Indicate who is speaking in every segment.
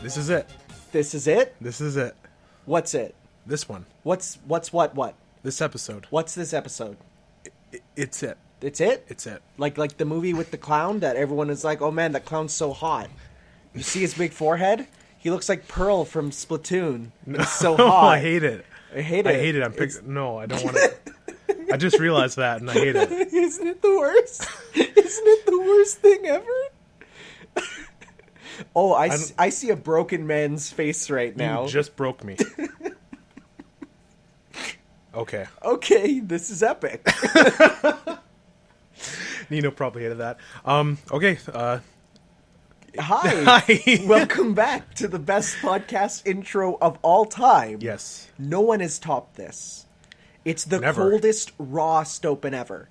Speaker 1: This is it.
Speaker 2: This is it?
Speaker 1: This is it.
Speaker 2: What's it?
Speaker 1: This one.
Speaker 2: What's what?
Speaker 1: This episode.
Speaker 2: What's this episode?
Speaker 1: It's it.
Speaker 2: It's it?
Speaker 1: It's it.
Speaker 2: Like the movie with the clown that everyone is like, oh man, that clown's so hot. You see his big forehead? He looks like Pearl from Splatoon. He's so hot.
Speaker 1: I hate it.
Speaker 2: I hate it.
Speaker 1: I hate it. No, I don't want to. I just realized that and I hate it.
Speaker 2: Isn't it the worst? Isn't it the worst thing ever? Oh, I see a broken man's face right now.
Speaker 1: You just broke me. Okay.
Speaker 2: Okay, this is epic.
Speaker 1: Nino probably hated that. Okay.
Speaker 2: Hi. Welcome back to the best podcast intro of all time.
Speaker 1: Yes.
Speaker 2: No one has topped this. It's the
Speaker 1: Never.
Speaker 2: coldest raw stopen ever.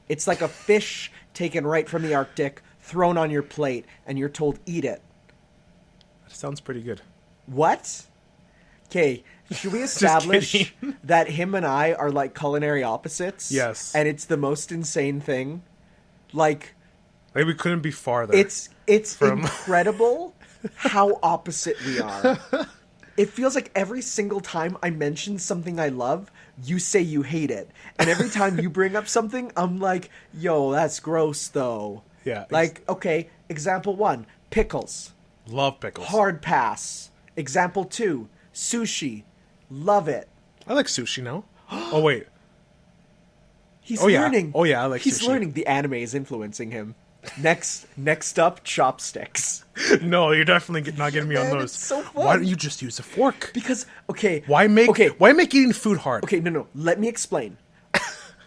Speaker 2: It's like a fish taken right from the Arctic, thrown on your plate, and you're told, eat it.
Speaker 1: That sounds pretty good.
Speaker 2: What? Okay, should we establish that him and I are like culinary opposites?
Speaker 1: Yes.
Speaker 2: And it's the most insane thing? Like,
Speaker 1: we couldn't be farther.
Speaker 2: it's incredible how opposite we are. It feels like every single time I mention something I love, you say you hate it. And every time you bring up something, I'm like, yo, that's gross though.
Speaker 1: Yeah.
Speaker 2: Like, okay, example 1, pickles.
Speaker 1: Love pickles.
Speaker 2: Hard pass. Example 2, sushi. Love it.
Speaker 1: I like sushi now. Oh, wait.
Speaker 2: He's
Speaker 1: Oh, yeah.
Speaker 2: learning.
Speaker 1: Oh, yeah, I like
Speaker 2: He's
Speaker 1: sushi.
Speaker 2: learning. The anime is influencing him. Next up, chopsticks.
Speaker 1: No, you're definitely not getting me on
Speaker 2: Man,
Speaker 1: those.
Speaker 2: it's so fun.
Speaker 1: Why don't you just use a fork?
Speaker 2: Because, okay.
Speaker 1: Why make eating food hard?
Speaker 2: Okay, no. Let me explain.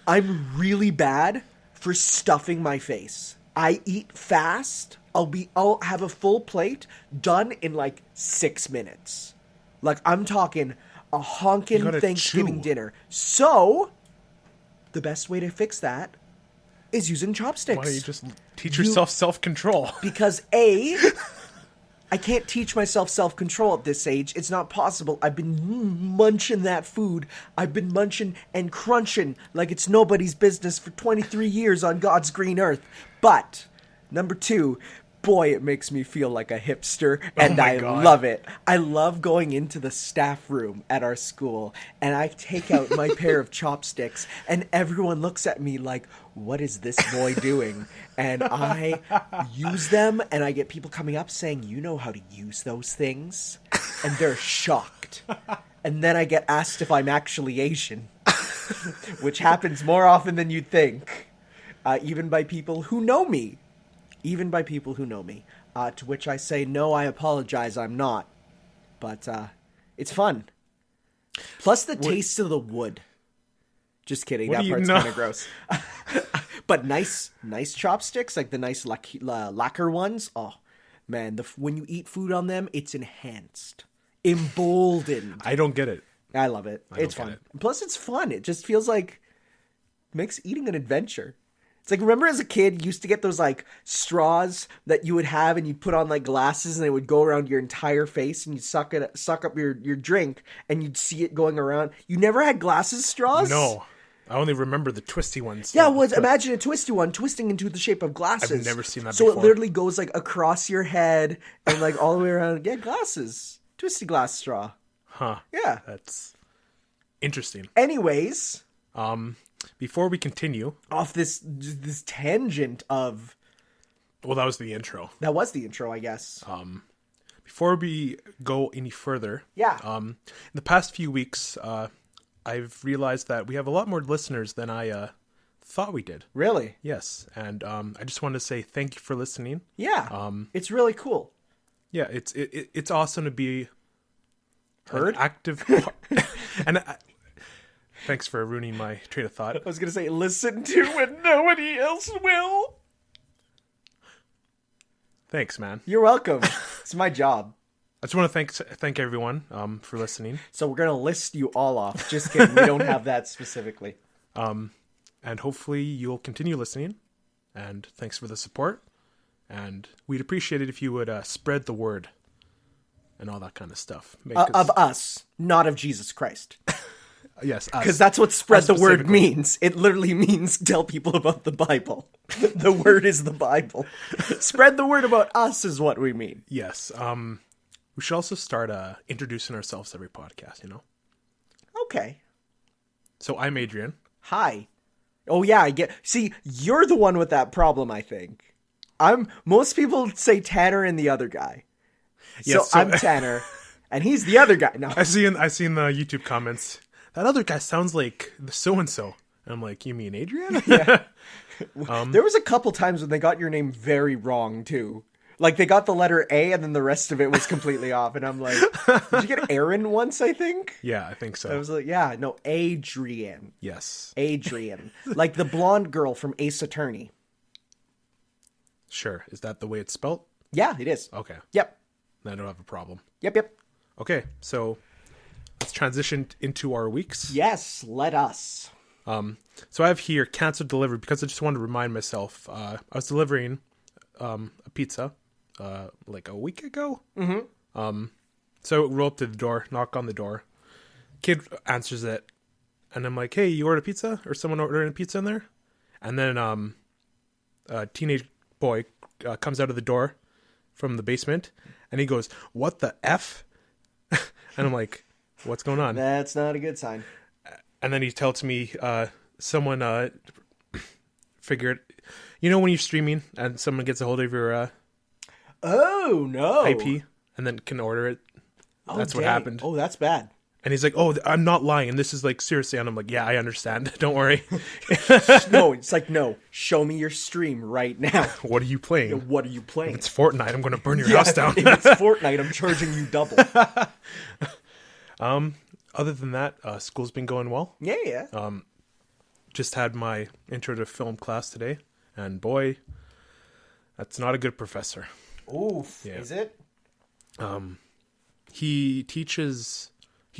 Speaker 2: I'm really bad for stuffing my face. I eat fast. I'll have a full plate done in like 6 minutes. Like, I'm talking a honkin' Thanksgiving
Speaker 1: chew.
Speaker 2: dinner. So, the best way to fix that is using chopsticks.
Speaker 1: Why don't you just teach yourself self-control?
Speaker 2: Because I can't teach myself self-control at this age. It's not possible. I've been munching that food. I've been munching and crunching like it's nobody's business for 23 years on God's green earth. But, number 2, boy, it makes me feel like a hipster, and I love it. I love going into the staff room at our school, and I take out my pair of chopsticks, and everyone looks at me like, what is this boy doing? And I use them, and I get people coming up saying, you know how to use those things? And they're shocked. And then I get asked if I'm actually Asian, which happens more often than you'd think, even by people who know me. Even by people who know me. To which I say, no, I apologize, I'm not. But it's fun. Plus the taste of the wood. Just kidding, that part's kind of gross. But nice chopsticks, like the nice lacquer ones. Oh, man, when you eat food on them, it's enhanced. Emboldened.
Speaker 1: I don't get it.
Speaker 2: I love it. It's fun. Plus it's fun. It just feels like, makes eating an adventure. It's like, remember as a kid, you used to get those, like, straws that you would have and you'd put on, like, glasses and they would go around your entire face and you'd suck up your drink and you'd see it going around. You never had glasses straws?
Speaker 1: No. I only remember the twisty ones.
Speaker 2: Yeah, well, imagine a twisty one twisting into the shape of glasses.
Speaker 1: I've never seen that
Speaker 2: so
Speaker 1: before.
Speaker 2: So it literally goes, like, across your head and, like, all the way around. Yeah, glasses. Twisty glass straw.
Speaker 1: Huh.
Speaker 2: Yeah.
Speaker 1: That's interesting.
Speaker 2: Anyways.
Speaker 1: Before we continue...
Speaker 2: Off this tangent of...
Speaker 1: Well, that was the intro.
Speaker 2: That was the intro, I guess.
Speaker 1: Before we go any further...
Speaker 2: Yeah.
Speaker 1: In the past few weeks, I've realized that we have a lot more listeners than I thought we did.
Speaker 2: Really?
Speaker 1: Yes. And I just wanted to say thank you for listening.
Speaker 2: Yeah. It's really cool.
Speaker 1: Yeah, it's awesome to be...
Speaker 2: Heard?
Speaker 1: Active... and... Thanks for ruining my train of thought.
Speaker 2: I was going to say, listen to when nobody else will.
Speaker 1: Thanks, man.
Speaker 2: You're welcome. It's my job.
Speaker 1: I just want to thank everyone for listening.
Speaker 2: So we're going to list you all off. Just kidding. We don't have that specifically.
Speaker 1: And hopefully you'll continue listening. And thanks for the support. And we'd appreciate it if you would spread the word and all that kind of stuff.
Speaker 2: Of us, not of Jesus Christ.
Speaker 1: Yes,
Speaker 2: because that's what spread the word means. It literally means tell people about the Bible. The word is the Bible. Spread the word about us is what we mean.
Speaker 1: Yes. We should also start introducing ourselves every podcast,
Speaker 2: Okay.
Speaker 1: So I'm Adrian.
Speaker 2: Hi. Oh yeah, I get. See, you're the one with that problem, I think. Most people say Tanner and the other guy.
Speaker 1: Yeah,
Speaker 2: So I'm Tanner, and he's the other guy. No.
Speaker 1: I seen the YouTube comments. That other guy sounds like the so-and-so. And I'm like, you mean Adrian?
Speaker 2: Yeah. There was a couple times when they got your name very wrong, too. Like, they got the letter A, and then the rest of it was completely off. And I'm like, did you get Aaron once, I think?
Speaker 1: Yeah, I think so.
Speaker 2: I was like, yeah, no, Adrian.
Speaker 1: Yes.
Speaker 2: Adrian. Like the blonde girl from Ace Attorney.
Speaker 1: Sure. Is that the way it's spelled?
Speaker 2: Yeah, it is.
Speaker 1: Okay.
Speaker 2: Yep.
Speaker 1: Then I don't have a problem.
Speaker 2: Yep.
Speaker 1: Okay, so let's transition into our weeks.
Speaker 2: Yes, let us.
Speaker 1: So I have here canceled delivery because I just wanted to remind myself. I was delivering a pizza like a week ago. Mm-hmm. So I roll up to the door, knock on the door. Kid answers it, and I'm like, "Hey, you ordered a pizza? Or someone ordering a pizza in there?" And then a teenage boy comes out of the door from the basement, and he goes, "What the F?" And I'm like, "What's going on?"
Speaker 2: That's not a good sign.
Speaker 1: And then he tells me someone figured, when you're streaming and someone gets a hold of your
Speaker 2: Oh, no.
Speaker 1: IP and then can order it. That's what happened.
Speaker 2: Oh, that's bad.
Speaker 1: And he's like, "Oh, I'm not lying. And this is like seriously." And I'm like, "Yeah, I understand. Don't worry."
Speaker 2: No, it's like, no, show me your stream right now.
Speaker 1: What are you playing?
Speaker 2: What are you playing?
Speaker 1: If it's Fortnite, I'm going to burn your house down.
Speaker 2: If it's Fortnite, I'm charging you double.
Speaker 1: Other than that, school's been going well.
Speaker 2: Yeah.
Speaker 1: Just had my intro to film class today. And boy, that's not a good professor.
Speaker 2: Oof.
Speaker 1: Yeah.
Speaker 2: Is it?
Speaker 1: He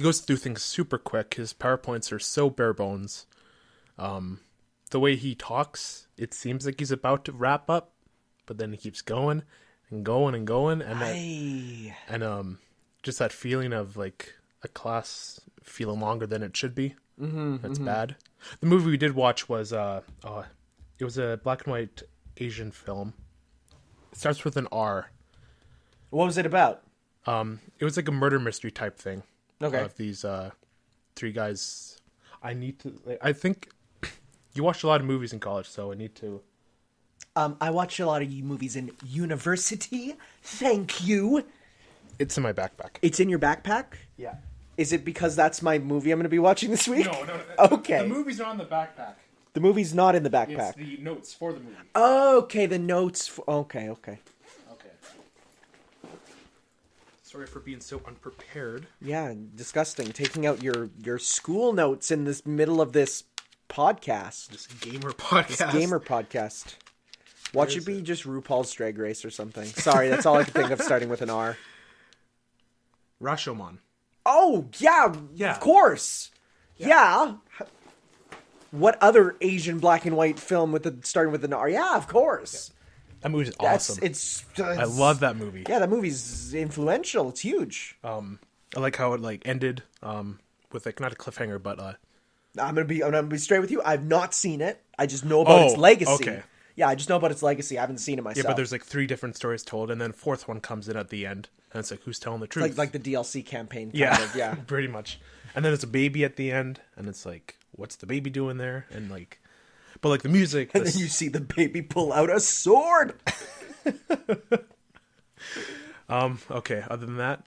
Speaker 1: goes through things super quick. His PowerPoints are so bare bones. The way he talks, it seems like he's about to wrap up, but then he keeps going and going and going. And just that feeling of like a class feeling longer than it should be. That's bad. The movie we did watch was it was a black and white Asian film. It starts with an R.
Speaker 2: What was it about?
Speaker 1: It was like a murder mystery type thing.
Speaker 2: Okay.
Speaker 1: Of these three guys. I think you watched a lot of movies in college, so I need to.
Speaker 2: I watch a lot of movies in university. Thank you.
Speaker 1: It's in my backpack.
Speaker 2: It's in your backpack?
Speaker 1: Yeah.
Speaker 2: Is it because that's my movie I'm going to be watching this week?
Speaker 1: No.
Speaker 2: Okay.
Speaker 1: The movie's not in the backpack.
Speaker 2: The movie's not in the backpack.
Speaker 1: It's the notes for the movie.
Speaker 2: Okay, the notes. Okay.
Speaker 1: Sorry for being so unprepared.
Speaker 2: Yeah, disgusting. Taking out your school notes in this middle of this podcast.
Speaker 1: This gamer podcast.
Speaker 2: Watch it be just RuPaul's Drag Race or something. Sorry, that's all I can think of starting with an R.
Speaker 1: Rashomon.
Speaker 2: Oh, yeah. Of course. Yeah. What other Asian black and white film starting with an R? Yeah, of course.
Speaker 1: That movie's awesome. I love that movie.
Speaker 2: Yeah, that movie's influential. It's huge.
Speaker 1: I like how it ended with not a cliffhanger, but
Speaker 2: I'm gonna be straight with you. I've not seen it. I just know about its legacy.
Speaker 1: Okay.
Speaker 2: Yeah, I just know about its legacy. I haven't seen it myself.
Speaker 1: Yeah, but there's 3 different stories told, and then fourth one comes in at the end, and it's like, who's telling the truth?
Speaker 2: Like the DLC campaign.
Speaker 1: Yeah, pretty much. And then it's a baby at the end, and it's like, what's the baby doing there? And but the music.
Speaker 2: And then you see the baby pull out a sword.
Speaker 1: Okay. Other than that,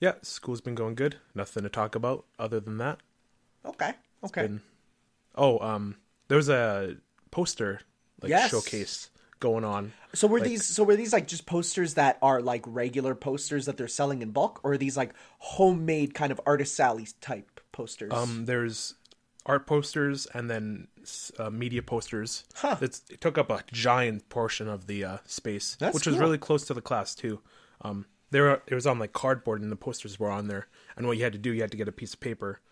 Speaker 1: yeah, school's been going good. Nothing to talk about other than that.
Speaker 2: Okay.
Speaker 1: There was a poster showcase going on.
Speaker 2: So were these like just posters that are like regular posters that they're selling in bulk, or are these like homemade kind of artist Sally type posters?
Speaker 1: There's art posters and then media posters.
Speaker 2: Huh.
Speaker 1: It took up a giant portion of the space, which was
Speaker 2: cool.
Speaker 1: really close to the class too. It was on cardboard, and the posters were on there. And what you had to do, you had to get a piece of paper,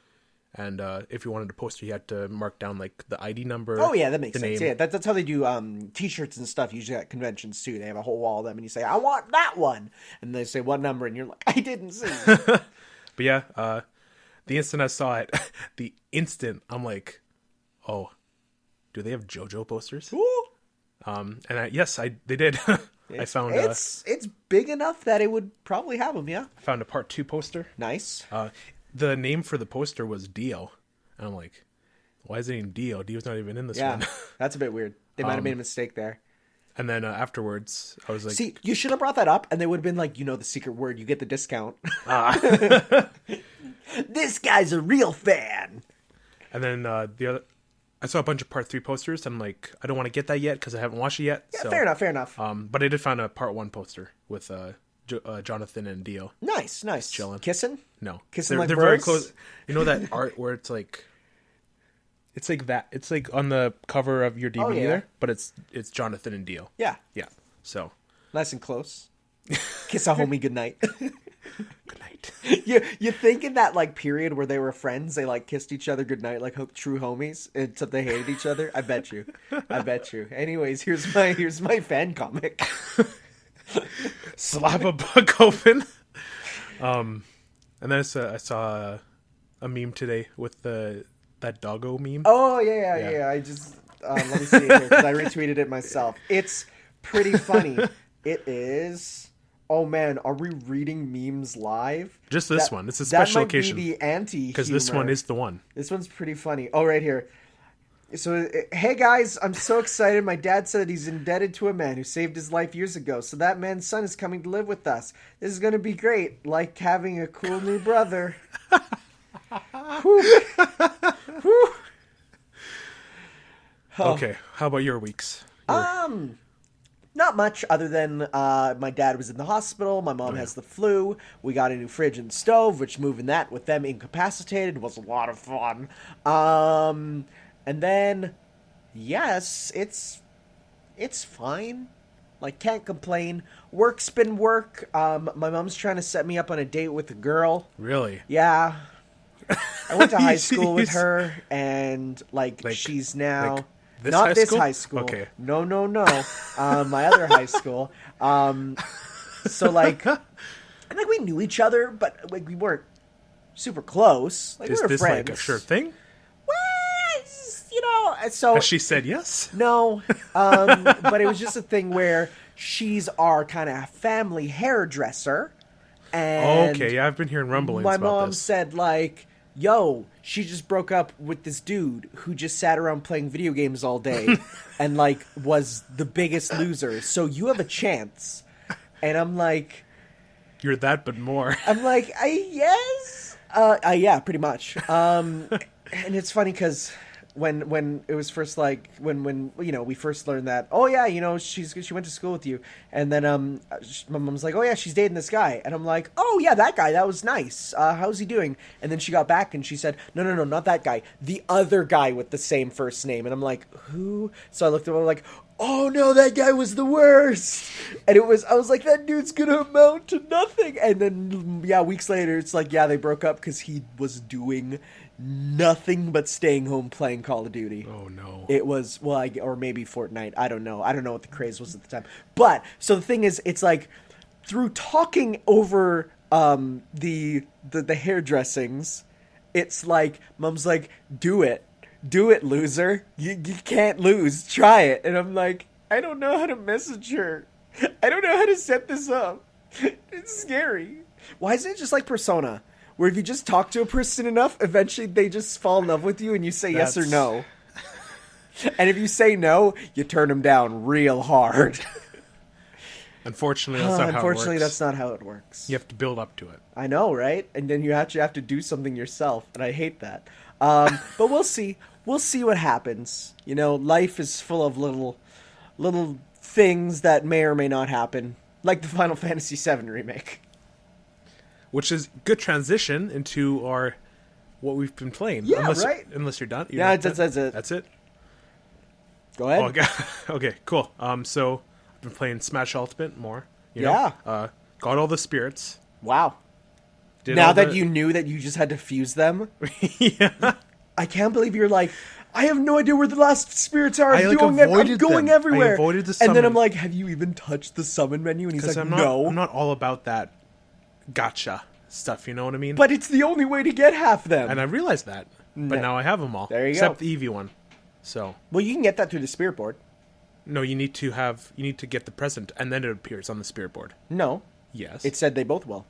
Speaker 1: and if you wanted a poster, you had to mark down the ID number.
Speaker 2: Oh yeah, that makes sense.
Speaker 1: Name.
Speaker 2: Yeah, that's how they do T-shirts and stuff. Usually at conventions too. They have a whole wall of them, and you say, "I want that one," and they say what number, and you're like, "I didn't see."
Speaker 1: But yeah, the instant I saw it, I'm like, "Oh, do they have JoJo posters?"
Speaker 2: Ooh.
Speaker 1: They did. I found
Speaker 2: it's big enough that it would probably have them. Yeah.
Speaker 1: I found a part 2 poster.
Speaker 2: Nice.
Speaker 1: The name for the poster was Dio, and I'm like, why is it even Dio? Dio's not even in this one.
Speaker 2: That's a bit weird. They might have made a mistake there.
Speaker 1: And then afterwards, I was like,
Speaker 2: see, you should have brought that up, and they would have been like, the secret word, you get the discount. This guy's a real fan.
Speaker 1: And then I saw a bunch of part 3 posters. And I'm like, I don't want to get that yet because I haven't watched it yet.
Speaker 2: Yeah, fair enough.
Speaker 1: But I did find a part 1 poster with Jonathan and Dio.
Speaker 2: Nice.
Speaker 1: Chilling.
Speaker 2: Kissing?
Speaker 1: No.
Speaker 2: Kissing
Speaker 1: they're
Speaker 2: like
Speaker 1: very
Speaker 2: bros?
Speaker 1: close. You know that art where it's like that. It's like on the cover of your DVD there, but it's Jonathan and Dio.
Speaker 2: Yeah.
Speaker 1: Yeah. So.
Speaker 2: Nice and close. Kiss a homie goodnight.
Speaker 1: Good night.
Speaker 2: You think in that like period where they were friends, they like kissed each other goodnight like true homies, except they hated each other? I bet you. Anyways, here's my fan comic.
Speaker 1: Slap a book open. And then I saw a meme today with that doggo meme.
Speaker 2: Oh yeah. I just let me see it here because I retweeted it myself. It's pretty funny. It is. Oh man, are we reading memes live?
Speaker 1: Just this one. It's a special occasion.
Speaker 2: That might be the anti-humor.
Speaker 1: Because this one is the one.
Speaker 2: This one's pretty funny. Oh, right here. So, hey guys, I'm so excited. My dad said he's indebted to a man who saved his life years ago. So that man's son is coming to live with us. This is going to be great. Like having a cool new brother. Whew. Whew. Oh.
Speaker 1: Okay, how about your weeks?
Speaker 2: Not much other than my dad was in the hospital. My mom has the flu. We got a new fridge and stove, which moving that with them incapacitated was a lot of fun. And then, yes, it's fine. Like, can't complain. Work's been work. My mom's trying to set me up on a date with a girl.
Speaker 1: Really?
Speaker 2: Yeah. I went to high school with her, and like she's now...
Speaker 1: Like this
Speaker 2: not
Speaker 1: high
Speaker 2: this
Speaker 1: school?
Speaker 2: high school.
Speaker 1: Okay.
Speaker 2: No. My other high school. So like, I think we knew each other, but like we weren't super close. Like
Speaker 1: Is
Speaker 2: we were
Speaker 1: this
Speaker 2: friends.
Speaker 1: like a sure thing?
Speaker 2: Well, so
Speaker 1: Has she said yes?
Speaker 2: no. But it was just a thing where she's our kind of family hairdresser, and
Speaker 1: Okay, yeah, I've been hearing rumblings
Speaker 2: my
Speaker 1: about
Speaker 2: mom
Speaker 1: this.
Speaker 2: said like, yo, she just broke up with this dude who just sat around playing video games all day and like was the biggest loser. So you have a chance. And I'm like,
Speaker 1: You're that, but more.
Speaker 2: I'm like, yes. Yeah, pretty much. And it's funny because when it was first like when we first learned that, oh yeah, she went to school with you, and then my mom's like, oh yeah, she's dating this guy, and I'm like, oh yeah, that guy, that was nice. How's he doing? And then she got back and she said, no, not that guy, the other guy with the same first name. And I'm like, who? So I looked at him, I'm like, oh no, that guy was the worst. And I was like, that dude's gonna amount to nothing. And then weeks later it's like, yeah, they broke up because he was doing nothing but staying home playing Call of Duty.
Speaker 1: Oh no.
Speaker 2: It was, or maybe Fortnite. I don't know what the craze was at the time. But so the thing is, it's like through talking over the hairdressings, it's like mom's like, do it, loser. You can't lose. Try it. And I'm like, I don't know how to message her. I don't know how to set this up. It's scary. Why isn't it just like Persona, where if you just talk to a person enough, eventually they just fall in love with you and you say yes or no? And if you say no, you turn them down real hard.
Speaker 1: Unfortunately, that's not how it works.
Speaker 2: That's not how it works.
Speaker 1: You have to build up to it.
Speaker 2: I know, right? And then you actually have to do something yourself, and I hate that. But we'll see. We'll see what happens. Life is full of little things that may or may not happen, like the Final Fantasy VII remake.
Speaker 1: Which is good transition into what we've been playing.
Speaker 2: Yeah, right.
Speaker 1: Unless you're done.
Speaker 2: That's it.
Speaker 1: That's it.
Speaker 2: Go ahead.
Speaker 1: Oh, okay. Okay, cool. So I've been playing Smash Ultimate more.
Speaker 2: Yeah.
Speaker 1: Got all the spirits.
Speaker 2: Wow. Now that you knew that you just had to fuse them.
Speaker 1: Yeah.
Speaker 2: I can't believe you're like, I have no idea where the last spirits are. I'm going
Speaker 1: them.
Speaker 2: everywhere.
Speaker 1: I avoided the summon.
Speaker 2: And then I'm like, have you even touched the summon menu? And he's like, no.
Speaker 1: I'm not all about that gotcha stuff, you know what I mean?
Speaker 2: But it's the only way to get half them.
Speaker 1: And I realized that. But now I have them all.
Speaker 2: There you
Speaker 1: except
Speaker 2: go.
Speaker 1: the Eevee one. So.
Speaker 2: Well, you can get that through the spirit board.
Speaker 1: No, you need to get the present, and then it appears on the spirit board.
Speaker 2: No.
Speaker 1: Yes.
Speaker 2: It said they both will.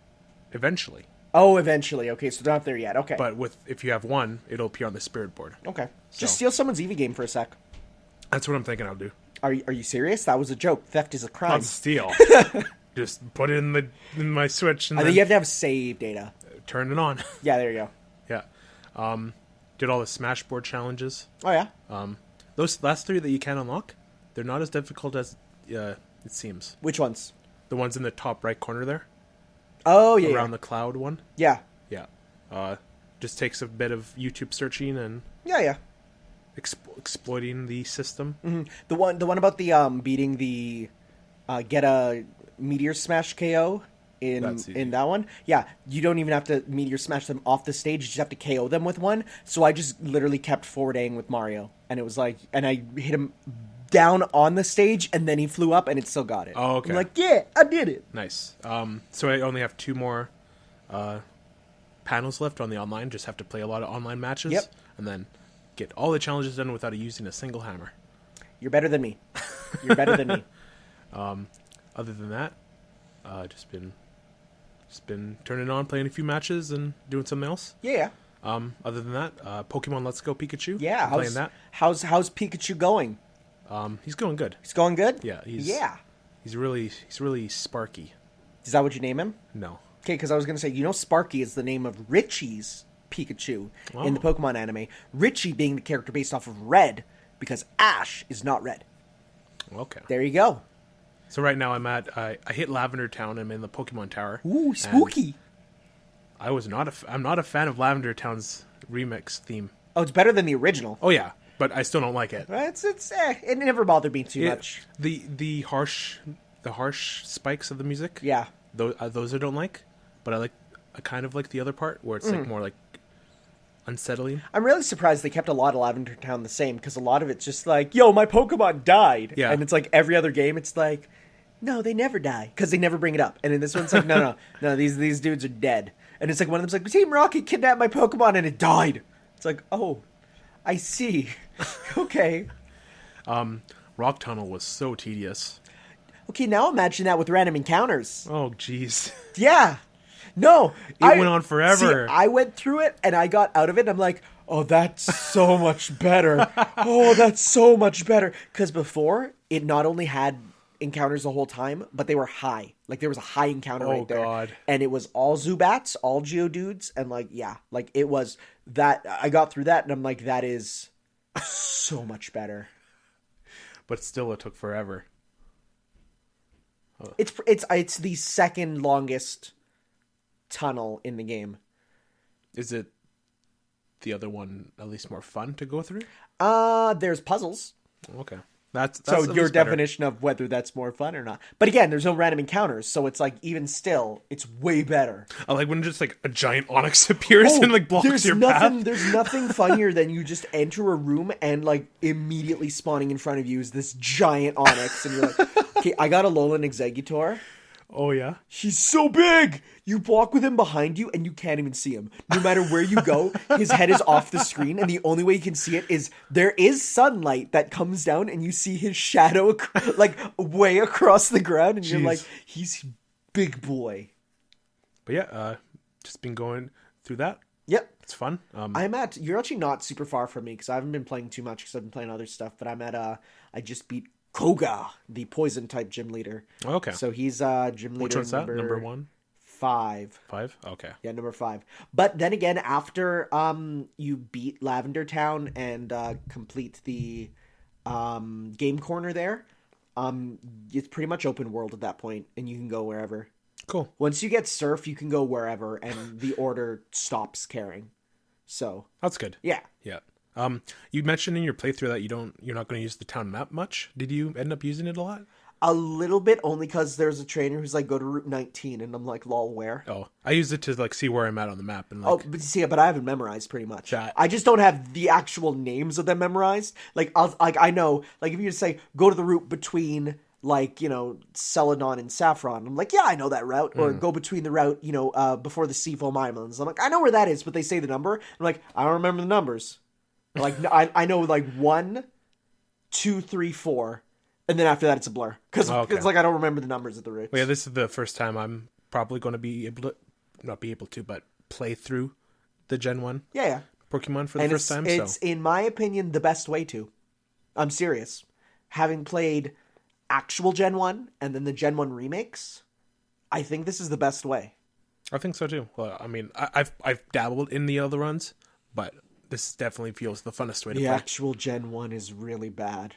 Speaker 1: Eventually.
Speaker 2: Oh, eventually. Okay, so they're not there yet. Okay.
Speaker 1: But if you have one, it'll appear on the spirit board.
Speaker 2: Okay.
Speaker 1: So.
Speaker 2: Just steal someone's Eevee game for a sec.
Speaker 1: That's what I'm thinking I'll do.
Speaker 2: Are you serious? That was a joke. Theft is a crime.
Speaker 1: Not steal. Just put it in my Switch and
Speaker 2: I think you have to have save data.
Speaker 1: Turn it on.
Speaker 2: Yeah, there you go.
Speaker 1: Yeah. Did all the Smash Board challenges.
Speaker 2: Oh, yeah?
Speaker 1: Those last 3 that you can unlock, they're not as difficult as it seems.
Speaker 2: Which ones?
Speaker 1: The ones in the top right corner there.
Speaker 2: Oh, yeah.
Speaker 1: Around the cloud one.
Speaker 2: Yeah.
Speaker 1: Yeah. Just takes a bit of YouTube searching and
Speaker 2: Yeah.
Speaker 1: exploiting the system.
Speaker 2: Mm-hmm. The one about the beating the get a Meteor Smash KO in that one. Yeah, you don't even have to Meteor Smash them off the stage. You just have to KO them with one. So I just literally kept forward Aing with Mario, and it was like, and I hit him down on the stage, and then he flew up, and it still got it.
Speaker 1: Oh, okay.
Speaker 2: I'm like, yeah, I did it.
Speaker 1: Nice. So I only have 2 more panels left on the online. Just have to play a lot of online matches.
Speaker 2: Yep.
Speaker 1: And then get all the challenges done without using a single hammer.
Speaker 2: You're better than me. You're better than me.
Speaker 1: Other than that, just been turning on, playing a few matches, and doing something else.
Speaker 2: Yeah.
Speaker 1: Other than that, Pokemon Let's Go Pikachu.
Speaker 2: Yeah.
Speaker 1: Playing that.
Speaker 2: How's Pikachu going?
Speaker 1: He's going good.
Speaker 2: He's going good?
Speaker 1: Yeah. He's really sparky.
Speaker 2: Is that what you name him?
Speaker 1: No.
Speaker 2: Okay, because I was going to say, Sparky is the name of Richie's Pikachu in the Pokemon anime. Richie being the character based off of Red, because Ash is not red.
Speaker 1: Okay.
Speaker 2: There you go.
Speaker 1: So right now I hit Lavender Town. I'm in the Pokemon Tower.
Speaker 2: Ooh, spooky.
Speaker 1: I'm not a fan of Lavender Town's remix theme.
Speaker 2: Oh, it's better than the original.
Speaker 1: Oh yeah, but I still don't like it.
Speaker 2: It never bothered me too much.
Speaker 1: The harsh spikes of the music.
Speaker 2: Yeah.
Speaker 1: Those I don't like, but I kind of like the other part where it's like more like unsettling.
Speaker 2: I'm really surprised they kept a lot of Lavender Town the same, because a lot of it's just like, yo, my Pokemon died.
Speaker 1: Yeah.
Speaker 2: And it's like every other game, it's like, no, they never die, because they never bring it up. And in this one, it's like, no, these dudes are dead. And it's like one of them's like, Team Rocket kidnapped my Pokemon and it died. It's like, oh, I see. Okay.
Speaker 1: Rock Tunnel was so tedious.
Speaker 2: Okay, now imagine that with random encounters.
Speaker 1: Oh, jeez.
Speaker 2: Yeah. No.
Speaker 1: It went on forever.
Speaker 2: See, I went through it and I got out of it and I'm like, oh, that's so much better. Oh, that's so much better. Because before, it not only had encounters the whole time, but they were high. Like, there was a high encounter right there. Oh, God. And it was all Zubats, all Geodudes, and it was that. I got through that and I'm like, that is so much better.
Speaker 1: But still, it took forever.
Speaker 2: It's the second longest tunnel in the game.
Speaker 1: Is it the other one at least more fun to go through?
Speaker 2: There's puzzles.
Speaker 1: Okay. That's
Speaker 2: so your definition of whether that's more fun or not. But again, there's no random encounters, so it's like even still, it's way better.
Speaker 1: I like when just like a giant Onyx appears and like blocks your path.
Speaker 2: There's nothing funnier than you just enter a room and like immediately spawning in front of you is this giant Onyx, and you're like, okay, I got a Alolan Exeggutor.
Speaker 1: Oh, yeah?
Speaker 2: He's so big! You walk with him behind you, and you can't even see him. No matter where you go, his head is off the screen, and the only way you can see it is there is sunlight that comes down, and you see his shadow, like, way across the ground, and you're like, he's big boy.
Speaker 1: But yeah, just been going through that.
Speaker 2: Yep.
Speaker 1: It's fun.
Speaker 2: You're actually not super far from me, because I haven't been playing too much, because I've been playing other stuff, but I just beat Koga, the poison type gym leader.
Speaker 1: Okay.
Speaker 2: So he's gym leader.
Speaker 1: Which one's that? Number 1?
Speaker 2: 5.
Speaker 1: 5? Okay.
Speaker 2: Yeah, number 5. But then again, after you beat Lavender Town and complete the game corner there, it's pretty much open world at that point, and you can go wherever.
Speaker 1: Cool.
Speaker 2: Once you get Surf, you can go wherever, and the order stops caring. So
Speaker 1: that's good.
Speaker 2: Yeah.
Speaker 1: Yeah. You mentioned in your playthrough that you're not going to use the town map much. Did you end up using it a lot?
Speaker 2: A little bit, only because there's a trainer who's like, go to Route 19, and I'm like, lol, where?
Speaker 1: Oh, I used it to like see where I'm at on the map. And like...
Speaker 2: but I haven't memorized pretty much. I just don't have the actual names of them memorized. Like, I know, like if you just say, go to the route between, like, Celadon and Saffron, I'm like, yeah, I know that route. Or go between the route, before the Seafoam Islands. I'm like, I know where that is, but they say the number. I'm like, I don't remember the numbers. Like, I know like 1, 2, 3, 4. And then after that, it's a blur. Because
Speaker 1: okay.
Speaker 2: it's like I don't remember the numbers at the rates.
Speaker 1: Well, yeah, this is the first time I'm probably going to be able to, not be able to, but play through the Gen 1
Speaker 2: Yeah.
Speaker 1: Pokemon for the first time.
Speaker 2: It's, in my opinion, the best way to. I'm serious. Having played actual Gen 1 and then the Gen 1 remakes, I think this is the best way.
Speaker 1: I think so too. Well, I mean, I've dabbled in the other runs, but this definitely feels the funnest way to play.
Speaker 2: The actual Gen 1 is really bad.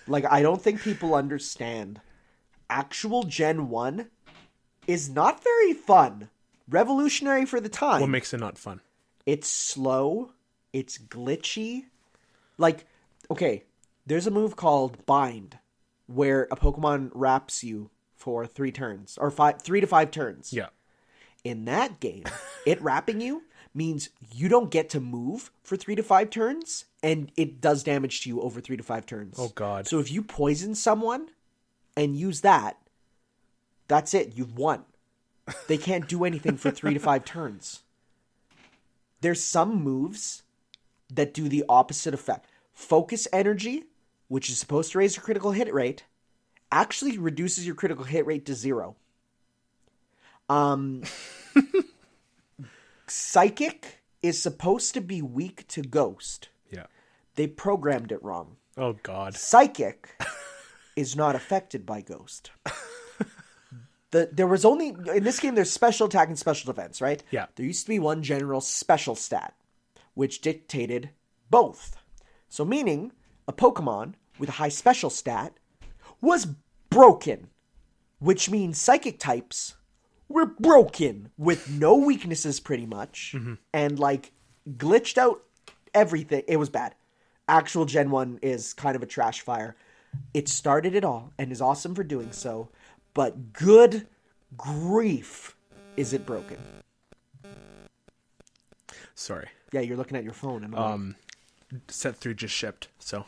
Speaker 2: Like, I don't think people understand. Actual Gen 1 is not very fun. Revolutionary for the time.
Speaker 1: What makes it not fun?
Speaker 2: It's slow. It's glitchy. Like, okay, there's a move called Bind, where a Pokemon wraps you for 3 turns, or 3 to 5 turns.
Speaker 1: Yeah.
Speaker 2: In that game, it wrapping you means you don't get to move for 3 to 5 turns, and it does damage to you over 3 to 5 turns.
Speaker 1: Oh, God.
Speaker 2: So if you poison someone and use that, that's it. You've won. They can't do anything for 3 to 5 turns. There's some moves that do the opposite effect. Focus energy, which is supposed to raise your critical hit rate, actually reduces your critical hit rate to 0. Psychic is supposed to be weak to Ghost.
Speaker 1: Yeah.
Speaker 2: They programmed it wrong.
Speaker 1: Oh, God.
Speaker 2: Psychic is not affected by Ghost. There was only, in this game, there's special attack and special defense, right?
Speaker 1: Yeah.
Speaker 2: There used to be one general special stat, which dictated both. So meaning, a Pokemon with a high special stat was broken, which means psychic types were broken with no weaknesses pretty much, and like glitched out everything. It was bad. Actual Gen 1 is kind of a trash fire. It started it all and is awesome for doing so, but good grief, is it broken?
Speaker 1: Sorry.
Speaker 2: Yeah, you're looking at your phone. And
Speaker 1: Set 3 just shipped, so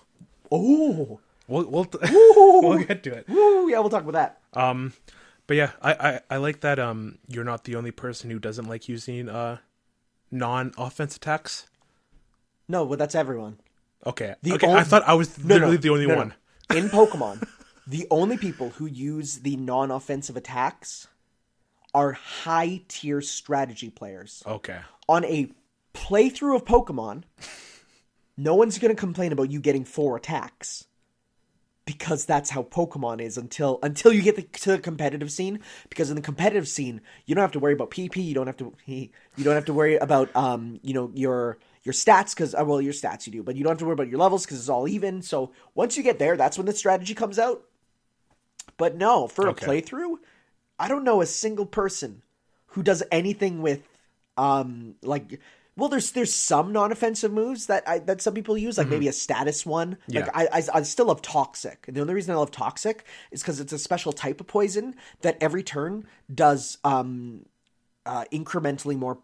Speaker 2: oh,
Speaker 1: we'll get to it.
Speaker 2: woo, yeah, we'll talk about that.
Speaker 1: But yeah, I like that you're not the only person who doesn't like using non-offense attacks.
Speaker 2: No, but that's everyone.
Speaker 1: Okay. I thought I was literally the only one.
Speaker 2: No. In Pokemon, the only people who use the non-offensive attacks are high-tier strategy players.
Speaker 1: Okay.
Speaker 2: On a playthrough of Pokemon, no one's going to complain about you getting 4 attacks. Because that's how Pokemon is until you get to the competitive scene. Because in the competitive scene, you don't have to worry about PP. You don't have to worry about your stats, because your stats you do, but you don't have to worry about your levels because it's all even. So once you get there, that's when the strategy comes out. But no, for a playthrough, I don't know a single person who does anything with there's some non-offensive moves that some people use, like maybe a status one.
Speaker 1: Yeah.
Speaker 2: Like I still love Toxic, and the only reason I love Toxic is because it's a special type of poison that every turn does incrementally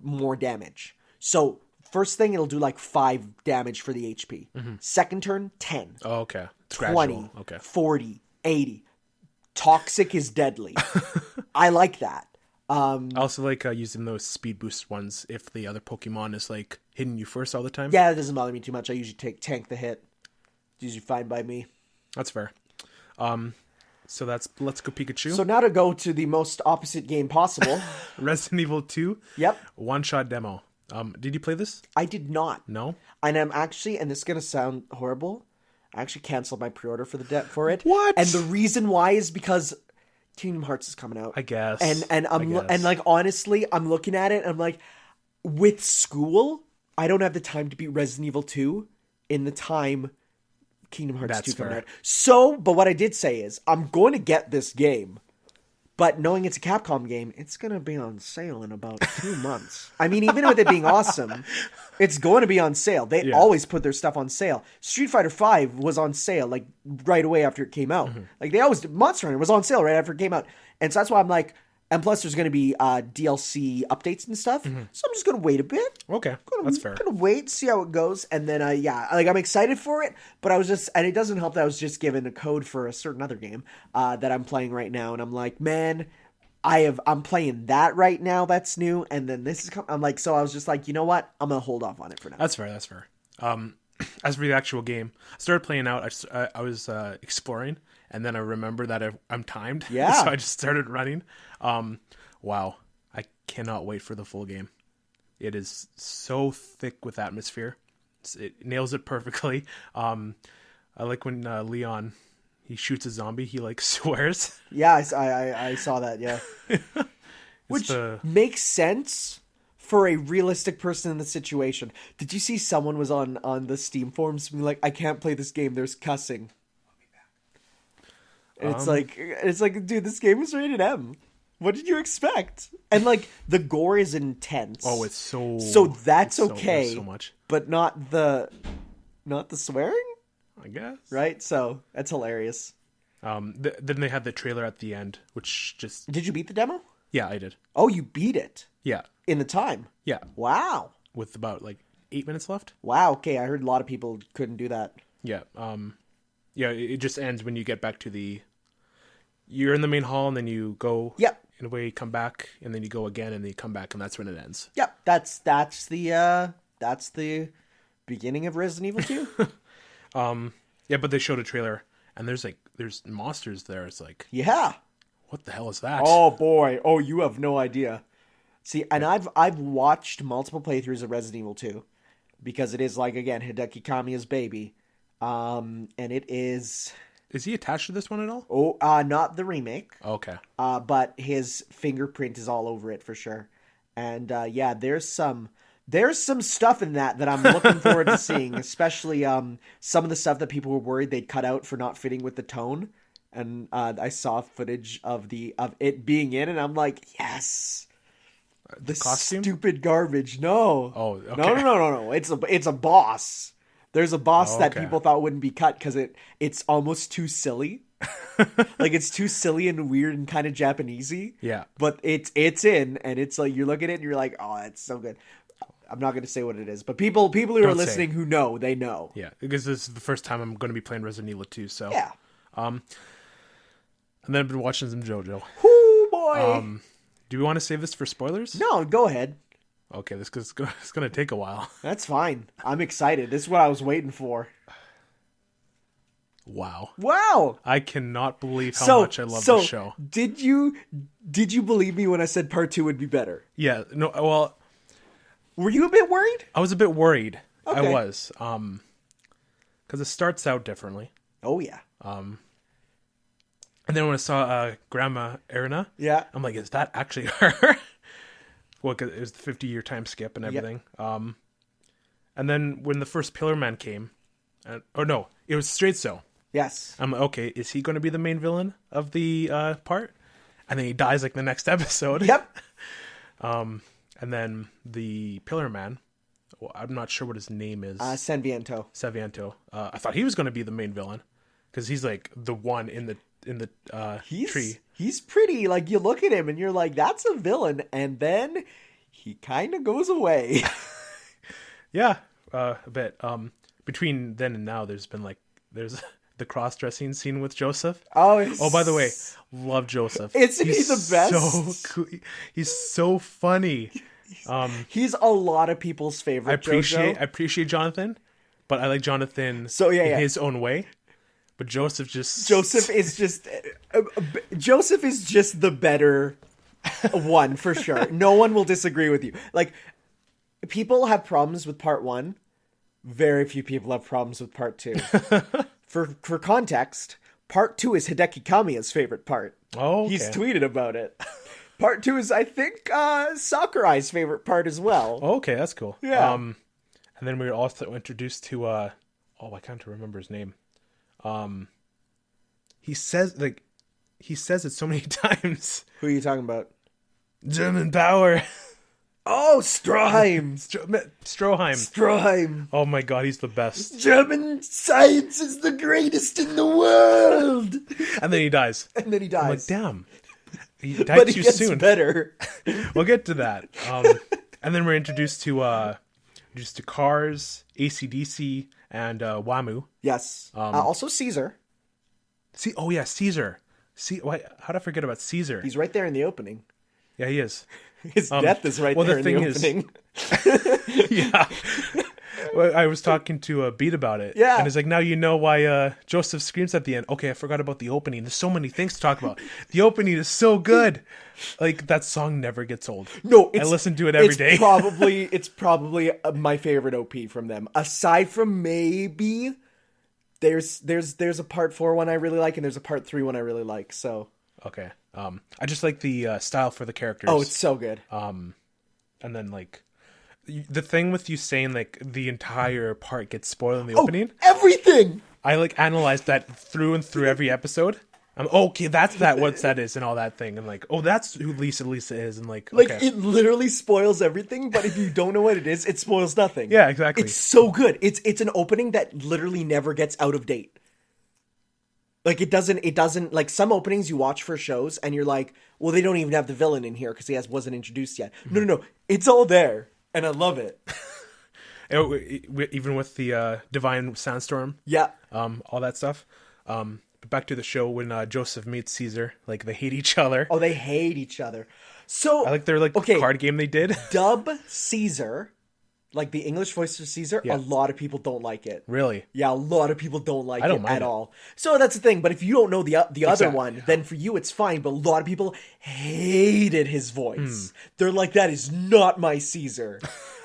Speaker 2: more damage. So first thing, it'll do like 5 damage for the HP. Second turn, 10.
Speaker 1: Oh, okay. It's
Speaker 2: 20,
Speaker 1: gradual. Okay.
Speaker 2: 40, 80. Toxic is deadly. I like that.
Speaker 1: I also like using those speed boost ones if the other Pokemon is like hitting you first all the time.
Speaker 2: Yeah, it doesn't bother me too much. I usually tank the hit. It's usually fine by me.
Speaker 1: That's fair. So that's Let's Go Pikachu.
Speaker 2: So now to go to the most opposite game possible.
Speaker 1: Resident Evil 2.
Speaker 2: Yep.
Speaker 1: One-shot demo. Did you play this?
Speaker 2: I did not.
Speaker 1: No?
Speaker 2: And I'm actually, and this is going to sound horrible, I actually canceled my pre-order for it.
Speaker 1: What?
Speaker 2: And the reason why is because Kingdom Hearts is coming out.
Speaker 1: I guess.
Speaker 2: And like honestly, I'm looking at it and I'm like, with school, I don't have the time to beat Resident Evil 2 in the time Kingdom Hearts 2 coming out. So, but what I did say is, I'm going to get this game. But knowing it's a Capcom game, it's going to be on sale in about 2 months. I mean, even with it being awesome, it's going to be on sale. They always put their stuff on sale. Street Fighter V was on sale like right away after it came out. Like they always did. Monster Hunter was on sale right after it came out. And so that's why I'm like, and plus there's going to be DLC updates and stuff. So I'm just going to wait a bit.
Speaker 1: Okay, that's fair.
Speaker 2: I'm going to wait, see how it goes. And then, I'm excited for it. But I was just, and it doesn't help that I was just given a code for a certain other game that I'm playing right now. And I'm like, man, I'm playing that right now. That's new. And then this is coming. I'm like, so I was just like, you know what? I'm going to hold off on it for now.
Speaker 1: That's fair. As for the actual game, I started playing out. I was exploring, and then I remember that I'm timed.
Speaker 2: Yeah.
Speaker 1: So I just started running. Wow. I cannot wait for the full game. It is so thick with atmosphere. It nails it perfectly. I like when Leon, he shoots a zombie, he like swears.
Speaker 2: Yeah, I saw that, yeah. Which makes sense for a realistic person in the situation. Did you see someone was on the Steam forums being like, I can't play this game, there's cussing. And it's like, dude, this game is rated M. What did you expect? And like the gore is intense.
Speaker 1: Oh, it's so
Speaker 2: that's okay.
Speaker 1: So much.
Speaker 2: But not the swearing?
Speaker 1: I guess.
Speaker 2: Right? So that's hilarious.
Speaker 1: Then they had the trailer at the end, which just...
Speaker 2: Did you beat the demo?
Speaker 1: Yeah, I did.
Speaker 2: Oh, you beat it?
Speaker 1: Yeah.
Speaker 2: In the time?
Speaker 1: Yeah.
Speaker 2: Wow.
Speaker 1: With about like 8 minutes left.
Speaker 2: Wow. Okay, I heard a lot of people couldn't do that.
Speaker 1: Yeah. Yeah, it just ends when you get back to you're in the main hall and then you go.
Speaker 2: Yep.
Speaker 1: In a way, you come back and then you go again and then you come back and that's when it ends.
Speaker 2: Yep. That's the beginning of Resident Evil 2.
Speaker 1: Yeah, but they showed a trailer and there's monsters there. It's like,
Speaker 2: yeah.
Speaker 1: What the hell is that?
Speaker 2: Oh boy. Oh, you have no idea. See, and I've watched multiple playthroughs of Resident Evil 2 because it is, like, again, Hideki Kamiya's baby. And it is...
Speaker 1: Is he attached to this one at all?
Speaker 2: Oh, not the remake.
Speaker 1: Okay.
Speaker 2: But his fingerprint is all over it for sure. And yeah, there's some stuff in that I'm looking forward to seeing, especially some of the stuff that people were worried they'd cut out for not fitting with the tone. And I saw footage of it being in, and I'm like, yes. The
Speaker 1: costume?
Speaker 2: Stupid garbage. No.
Speaker 1: Oh, okay.
Speaker 2: No. It's a boss. There's a boss that
Speaker 1: okay.
Speaker 2: people thought wouldn't be cut because it's almost too silly. Like, it's too silly and weird and kind of Japanesey.
Speaker 1: Yeah.
Speaker 2: But it's in, and it's like, you look at it and you're like, oh, it's so good. I'm not going to say what it is, but people who are listening who know, they know.
Speaker 1: Yeah, because this is the first time I'm going to be playing Resident Evil 2, so.
Speaker 2: Yeah.
Speaker 1: And then I've been watching some JoJo.
Speaker 2: Whoo, boy.
Speaker 1: Do we want to save this for spoilers?
Speaker 2: No, go ahead.
Speaker 1: Okay, this is going to take a while.
Speaker 2: That's fine. I'm excited. This is what I was waiting for.
Speaker 1: Wow. I cannot believe how much I love this show.
Speaker 2: Did you believe me when I said part 2 would be better?
Speaker 1: Yeah. No. Well,
Speaker 2: were you a bit worried?
Speaker 1: I was a bit worried.
Speaker 2: Okay.
Speaker 1: I was. Because it starts out differently.
Speaker 2: Oh yeah.
Speaker 1: And then when I saw Grandma Erina,
Speaker 2: yeah,
Speaker 1: I'm like, is that actually her? Well, because it was the 50-year time skip and everything. Yep. And then when the first Pillar Man came, it was Straight So.
Speaker 2: Yes.
Speaker 1: I'm like, okay, is he going to be the main villain of the part? And then he dies like the next episode.
Speaker 2: Yep.
Speaker 1: And then the Pillar Man, well, I'm not sure what his name is.
Speaker 2: Saviento.
Speaker 1: I thought he was going to be the main villain because he's like the one in the tree.
Speaker 2: He's pretty. Like, you look at him and you're like, that's a villain, and then he kind of goes away.
Speaker 1: Yeah, a bit. Between then and now, there's the cross-dressing scene with Joseph.
Speaker 2: Oh,
Speaker 1: by the way, love Joseph.
Speaker 2: Isn't he the best?
Speaker 1: So cool. He's so funny.
Speaker 2: He's a lot of people's favorite.
Speaker 1: I appreciate Jonathan, but I like Jonathan in his own way. But Joseph is just the better one for sure. No one will disagree with you. Like, people have problems with part 1. Very few people have problems with part 2. For context, part 2 is Hideki Kamiya's favorite part. Oh, okay.
Speaker 2: He's tweeted about it. Part 2 is, I think, Sakurai's favorite part as well.
Speaker 1: Oh, okay, that's cool.
Speaker 2: Yeah.
Speaker 1: And then we were also introduced to I can't remember his name. He says it so many times.
Speaker 2: Who are you talking about?
Speaker 1: German power.
Speaker 2: Oh, Stroheim.
Speaker 1: Stroheim. Oh my god, he's the best.
Speaker 2: German science is the greatest in the world.
Speaker 1: And then he dies.
Speaker 2: I'm
Speaker 1: like, damn. He died too soon.
Speaker 2: Better.
Speaker 1: We'll get to that. And then we're introduced to Cars, AC/DC, and Wamu.
Speaker 2: Yes. Also Caesar.
Speaker 1: Caesar. How'd I forget about Caesar?
Speaker 2: He's right there in the opening.
Speaker 1: Yeah, he is.
Speaker 2: His death is right there in the opening.
Speaker 1: Yeah. Well, I was talking to Beat about it.
Speaker 2: Yeah.
Speaker 1: And it's like, now you know why Joseph screams at the end. Okay, I forgot about the opening. There's so many things to talk about. The opening is so good. Like, that song never gets old.
Speaker 2: No,
Speaker 1: I listen to it every day.
Speaker 2: It's probably my favorite OP from them. Aside from maybe there's a part 4 one I really like, and there's a part 3 one I really like. So
Speaker 1: okay. I just like the style for the characters.
Speaker 2: oh, it's so good.
Speaker 1: And then like the thing with you saying like the entire part gets spoiled in the opening.
Speaker 2: Everything.
Speaker 1: I like analyzed that through and through every episode. I'm okay. That's what that is and all that thing. And like, oh, that's who Lisa is. And like okay.
Speaker 2: It literally spoils everything. But if you don't know what it is, it spoils nothing.
Speaker 1: Yeah, exactly.
Speaker 2: It's so good. It's an opening that literally never gets out of date. Like it doesn't like some openings you watch for shows and you're like, well, they don't even have the villain in here because he wasn't introduced yet.
Speaker 1: Mm-hmm.
Speaker 2: No. It's all there. And I love it.
Speaker 1: Even with the Divine Sandstorm.
Speaker 2: Yeah.
Speaker 1: All that stuff. But back to the show when Joseph meets Caesar, like they hate each other.
Speaker 2: Oh, they hate each other. So
Speaker 1: I like their card game they did.
Speaker 2: Dub Caesar, like the English voice of Caesar,
Speaker 1: Yeah.
Speaker 2: a lot of people don't like it.
Speaker 1: Really?
Speaker 2: Yeah, a lot of people don't like
Speaker 1: I don't
Speaker 2: it
Speaker 1: mind
Speaker 2: at
Speaker 1: it.
Speaker 2: all. So that's the thing. But if you don't know the other
Speaker 1: Exactly.
Speaker 2: one, then for you it's fine. But a lot of people hated his voice. They're like, that is not my Caesar.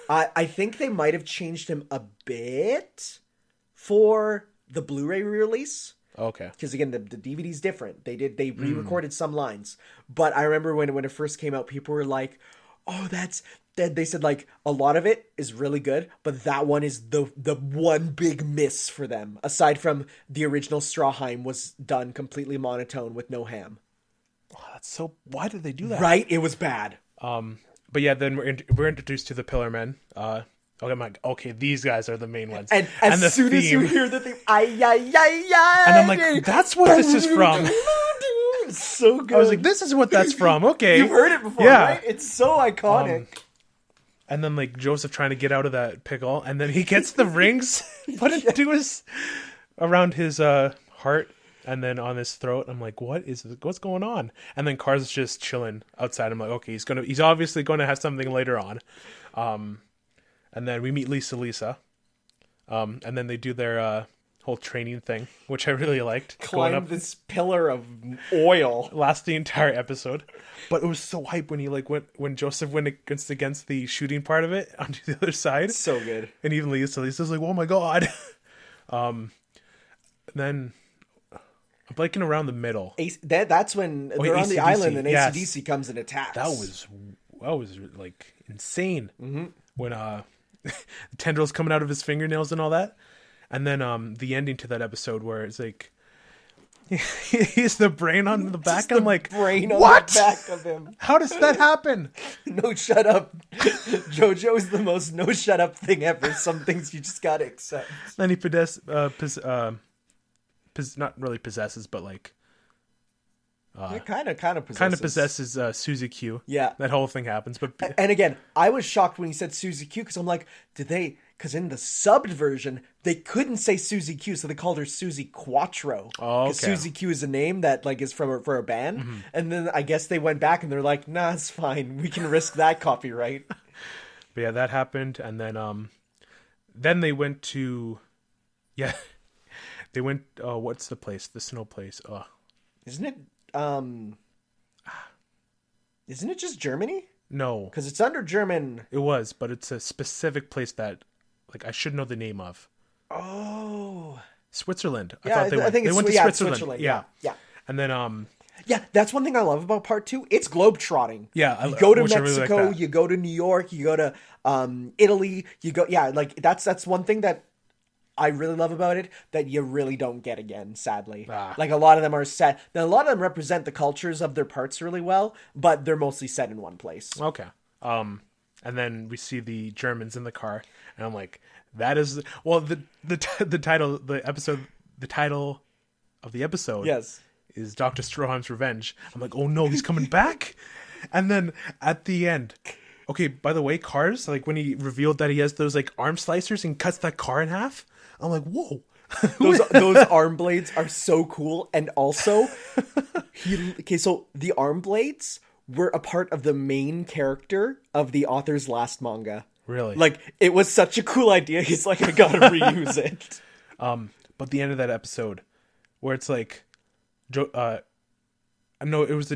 Speaker 2: I think they might have changed him a bit for the Blu-ray release.
Speaker 1: Okay.
Speaker 2: Because again, the DVD's different. They re-recorded some lines, but I remember when it first came out, people were like, "Oh, that's that." They said like a lot of it is really good, but that one is the one big miss for them. Aside from the original Strawheim was done completely monotone with no ham.
Speaker 1: Oh, that's so. Why did they do that?
Speaker 2: Right? It was bad.
Speaker 1: But yeah, then we're introduced to the Pillar Men. I'm like, okay, these guys are the main ones.
Speaker 2: And as
Speaker 1: the
Speaker 2: soon as you
Speaker 1: theme-
Speaker 2: hear the theme, ay,
Speaker 1: and I'm like, that's what this is from.
Speaker 2: It's so good.
Speaker 1: I was like, this is what that's from. Okay,
Speaker 2: You've heard it before,
Speaker 1: Yeah.
Speaker 2: right? It's so iconic.
Speaker 1: And then like Joseph trying to get out of that pickle, and then he gets the rings put into around his heart, and then on his throat. I'm like, what's going on? And then Cars is just chilling outside. I'm like, okay, he's obviously going to have something later on. And then we meet Lisa. And then they do their whole training thing, which I really liked.
Speaker 2: Climb up this pillar of oil.
Speaker 1: Last the entire episode. But it was so hype when he when Joseph went against the shooting part of it onto the other side.
Speaker 2: So good.
Speaker 1: And even Lisa's like, oh my god. And then I'm blanking around the middle.
Speaker 2: That's when they're on the
Speaker 1: AC/DC,
Speaker 2: island and
Speaker 1: yes.
Speaker 2: AC/DC comes and attacks.
Speaker 1: That was like insane. Mm-hmm. When the tendrils coming out of his fingernails and all that. And then the ending to that episode where it's like he's the brain on the back.
Speaker 2: Just
Speaker 1: I'm like,
Speaker 2: brain on
Speaker 1: what?
Speaker 2: the back of him.
Speaker 1: How does that happen?
Speaker 2: No shut up. JoJo is the most no shut up thing ever. Some things you just gotta accept.
Speaker 1: Then he not really possesses, but like
Speaker 2: Kind of
Speaker 1: possesses Suzy Q.
Speaker 2: Yeah.
Speaker 1: That whole thing happens. But
Speaker 2: And again, I was shocked when he said Suzy Q because I'm like, because in the subbed version, they couldn't say Suzy Q, so they called her Suzy Quattro.
Speaker 1: Oh, okay.
Speaker 2: Because Suzy Q is a name that like is for a band. Mm-hmm. And then I guess they went back and they're like, nah, it's fine. We can risk that copyright.
Speaker 1: But yeah, that happened. And then they went to, what's the place? The snow place.
Speaker 2: Isn't it just Germany?
Speaker 1: No.
Speaker 2: Because it's under German.
Speaker 1: It was, but it's a specific place that, like, I should know the name of.
Speaker 2: Oh.
Speaker 1: Switzerland.
Speaker 2: Yeah, I think they went to Switzerland. Yeah.
Speaker 1: And then,
Speaker 2: yeah, that's one thing I love about part 2. It's globetrotting.
Speaker 1: Yeah.
Speaker 2: You go to
Speaker 1: which I really
Speaker 2: Mexico,
Speaker 1: like that.
Speaker 2: you go to New York, you go to Italy, that's one thing that I really love about it that you really don't get again, sadly. Like a lot of them are set. Now, a lot of them represent the cultures of their parts really well, but they're mostly set in one place.
Speaker 1: Okay. And then we see the Germans in the car, and I'm like, that is the title of the episode.
Speaker 2: Yes.
Speaker 1: Is Dr. Stroheim's Revenge. I'm like, oh no, he's coming back. And then at the end, okay, by the way, Cars, like when he revealed that he has those like arm slicers and cuts that car in half, I'm like, whoa.
Speaker 2: those arm blades are so cool. And also, so the arm blades were a part of the main character of the author's last manga.
Speaker 1: Really?
Speaker 2: Like, it was such a cool idea. He's like, I gotta reuse it.
Speaker 1: But the end of that episode, where it's like, no, it was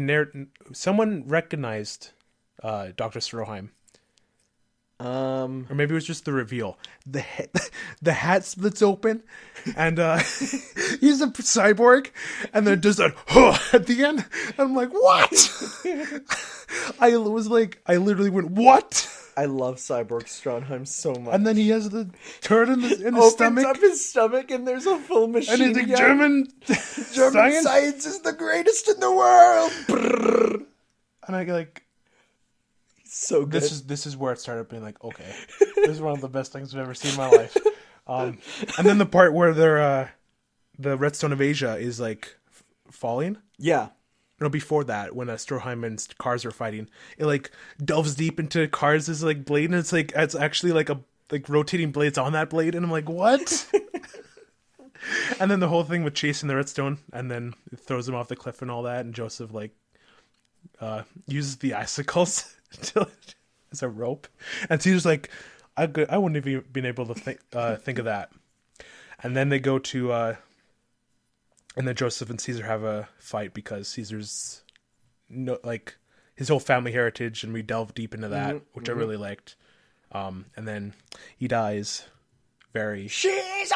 Speaker 1: someone recognized Dr. Stroheim. Or maybe it was just the reveal. The hat splits open, and he's a cyborg, and then does that at the end. And I'm like, what? I literally went, what?
Speaker 2: I love Cyborg Stroheim so much.
Speaker 1: And then he has the turd in his
Speaker 2: Opens
Speaker 1: stomach.
Speaker 2: up his stomach, and there's a full machine.
Speaker 1: And he's like,
Speaker 2: German science is the greatest in the world. Brrr.
Speaker 1: And I like,
Speaker 2: so good.
Speaker 1: This is where it started being like, okay, this is one of the best things I've ever seen in my life. And then the part where they're the Redstone of Asia is like falling.
Speaker 2: Yeah.
Speaker 1: No, before that, when Stroheim and Cars are fighting, it like delves deep into Cars' like blade, and it's actually like a rotating blades on that blade, and I'm like, what? And then the whole thing with chasing the Redstone, and then it throws him off the cliff and all that, and Joseph like uses the icicles as a rope, and Caesar's like, I wouldn't have even been able to think of that. And then they go to and then Joseph and Caesar have a fight because Caesar's his whole family heritage, and we delve deep into that, which I really liked. And then he dies very
Speaker 2: Caesar!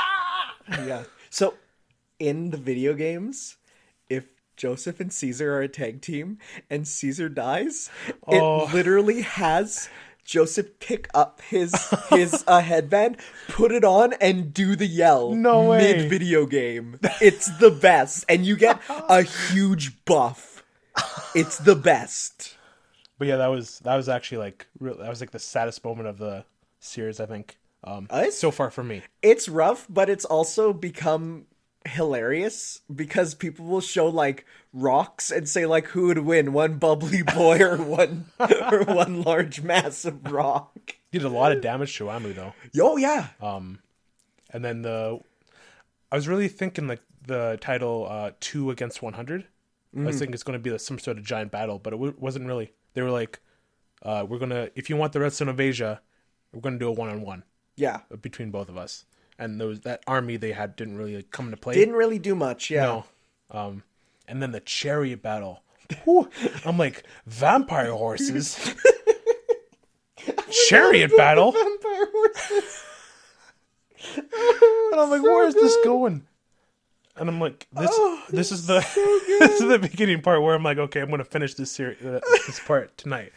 Speaker 2: Yeah. So in the video games, if Joseph and Caesar are a tag team and Caesar dies, it literally has Joseph pick up his headband, put it on, and do the yell.
Speaker 1: No way.
Speaker 2: Mid-video game. It's the best. And you get a huge buff. It's the best.
Speaker 1: But yeah, that was actually like that was like the saddest moment of the series, I think. So far for me.
Speaker 2: It's rough, but it's also become hilarious because people will show like rocks and say like who would win, one bubbly boy or one large massive rock.
Speaker 1: He did a lot of damage to Amu though.
Speaker 2: Oh yeah.
Speaker 1: And then I was really thinking like the title 2 against 100. I was thinking it's going to be some sort of giant battle, but it wasn't really. They were like, if you want the Redstone of Asia, we're going to do a 1-on-1.
Speaker 2: Yeah.
Speaker 1: Between both of us. And that army they had didn't really come into play.
Speaker 2: Didn't really do much, yeah.
Speaker 1: No. And then the chariot battle. Whew. I'm like, vampire horses? Chariot battle?
Speaker 2: Vampire horses.
Speaker 1: And I'm like, where is this going? And I'm like, this is the beginning part where I'm like, okay, I'm going to finish this this part tonight.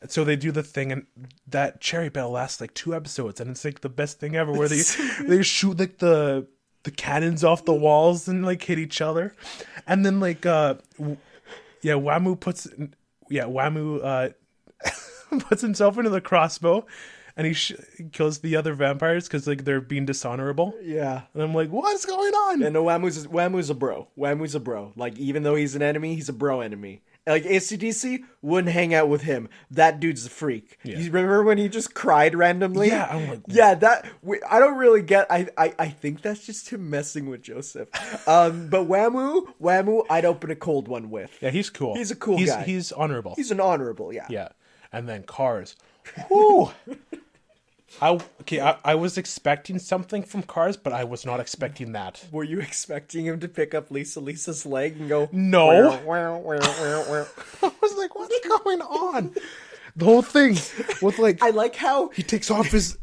Speaker 1: So they do the thing, and that cherry battle lasts like 2 episodes, and it's like the best thing ever. Where they shoot like the cannons off the walls and like hit each other, and then like Wamu puts puts himself into the crossbow, and he kills the other vampires because like they're being dishonorable.
Speaker 2: Yeah,
Speaker 1: and I'm like, what's going on?
Speaker 2: And no, Wamu's a bro. Wamu's a bro. Like even though he's an enemy, he's a bro enemy. Like, AC/DC wouldn't hang out with him. That dude's a freak. Yeah. You remember when he just cried randomly?
Speaker 1: Yeah, I'm like...
Speaker 2: Yeah, I don't really get... I think that's just him messing with Joseph. But Wamu, I'd open a cold one with.
Speaker 1: Yeah, he's cool.
Speaker 2: He's a cool guy.
Speaker 1: He's honorable.
Speaker 2: He's an honorable, yeah.
Speaker 1: Yeah. And then Cars. Whew! I was expecting something from Cars, but I was not expecting that.
Speaker 2: Were you expecting him to pick up Lisa's leg and go...
Speaker 1: No.
Speaker 2: I
Speaker 1: was like, what's going on? The whole thing with like...
Speaker 2: I like how...
Speaker 1: He takes off his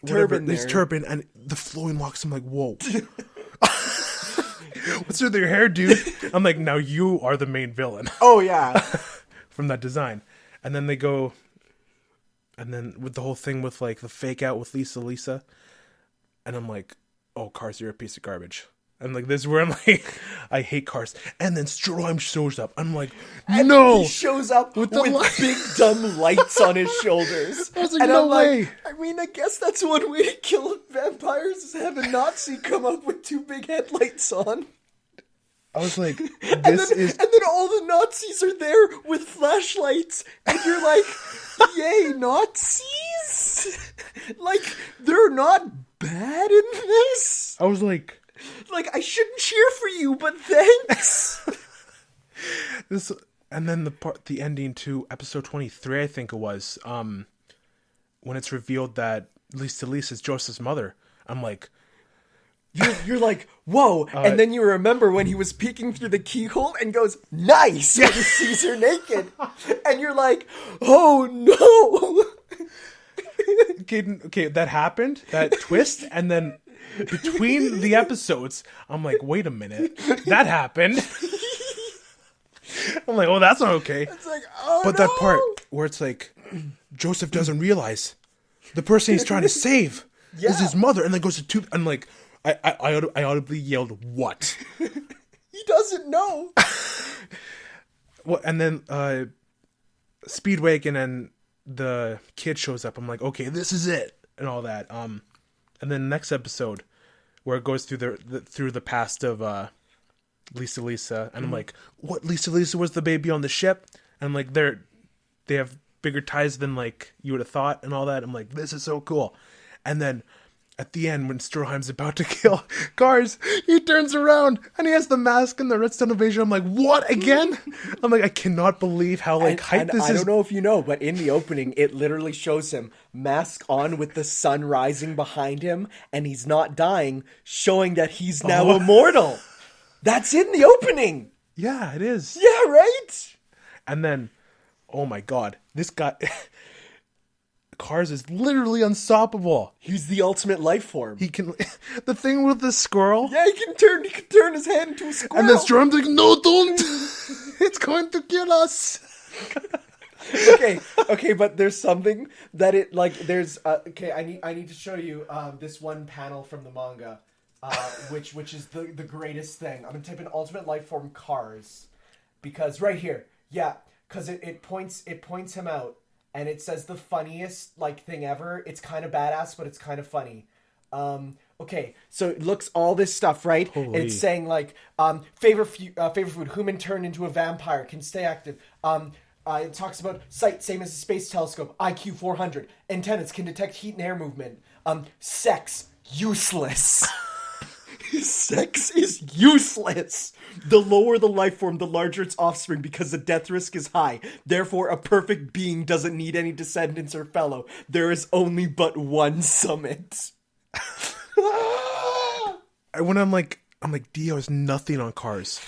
Speaker 1: turban, and the flowing locks. I'm like, whoa. What's with your hair, dude? I'm like, now you are the main villain.
Speaker 2: Oh, yeah.
Speaker 1: From that design. And then they go... And then with the whole thing with like the fake out with Lisa, and I'm like, oh, Cars, you're a piece of garbage. And like this is where I'm like, I hate Cars. And then Stroheim shows up. I'm like, no.
Speaker 2: He shows up with big dumb lights on his shoulders.
Speaker 1: I was like, no way.
Speaker 2: I mean, I guess that's one way to kill vampires is have a Nazi come up with 2 big headlights on.
Speaker 1: I was like,
Speaker 2: and then all the Nazis are there with flashlights, and you're like, yay, Nazis! Like, they're not bad in this.
Speaker 1: I was like,
Speaker 2: I shouldn't cheer for you, but thanks.
Speaker 1: And then the ending to episode 23, I think it was, when it's revealed that Lisa is Joseph's mother. I'm like,
Speaker 2: You're like, whoa, and then you remember when he was peeking through the keyhole and goes, nice, when he sees her naked. And you're like, oh no.
Speaker 1: Okay, that happened, that twist, and then between the episodes, I'm like, wait a minute, that happened. I'm like, oh, that's not okay.
Speaker 2: It's like, oh
Speaker 1: but
Speaker 2: no.
Speaker 1: that part where it's like, Joseph doesn't realize the person he's trying to save is his mother, and then goes to I'm like, I audibly yelled, what?
Speaker 2: He doesn't know.
Speaker 1: Well, and then Speedwagon and the kid shows up. I'm like, okay, this is it, and all that. And then next episode, where it goes through the past of Lisa, and I'm like, what? Lisa was the baby on the ship, and I'm like, they have bigger ties than like you would have thought, and all that. I'm like, this is so cool. And then at the end, when Stroheim's about to kill Cars, he turns around and he has the mask and the Redstone Invasion. I'm like, what again? I'm like, I cannot believe how hype this is.
Speaker 2: I don't know if you know, but in the opening, it literally shows him mask on with the sun rising behind him, and he's not dying, showing that he's now immortal. That's in the opening.
Speaker 1: Yeah, it is.
Speaker 2: Yeah, right?
Speaker 1: And then, oh my god, this guy... Cars is literally unstoppable.
Speaker 2: He's the ultimate life form.
Speaker 1: He can... The thing with the squirrel...
Speaker 2: Yeah, he can turn his hand into a squirrel.
Speaker 1: And then Stroheim's like, no, don't! It's going to kill us!
Speaker 2: Okay, but there's something that it, like, there's... I need to show you this one panel from the manga, which is the greatest thing. I'm going to type in ultimate life form Cars. Because right here, yeah, because it points him out. And it says the funniest thing ever. It's kind of badass, but it's kind of funny. Okay, so it looks all this stuff, right?
Speaker 1: Holy.
Speaker 2: And it's saying favorite food, human turned into a vampire, can stay active. It talks about sight, same as a space telescope. IQ 400. Antennas can detect heat and air movement. Sex, useless. Sex is useless. The lower the life form, the larger its offspring, because the death risk is high. Therefore, a perfect being doesn't need any descendants or fellow. There is only but one summit.
Speaker 1: When I'm like, Dio has nothing on Cars.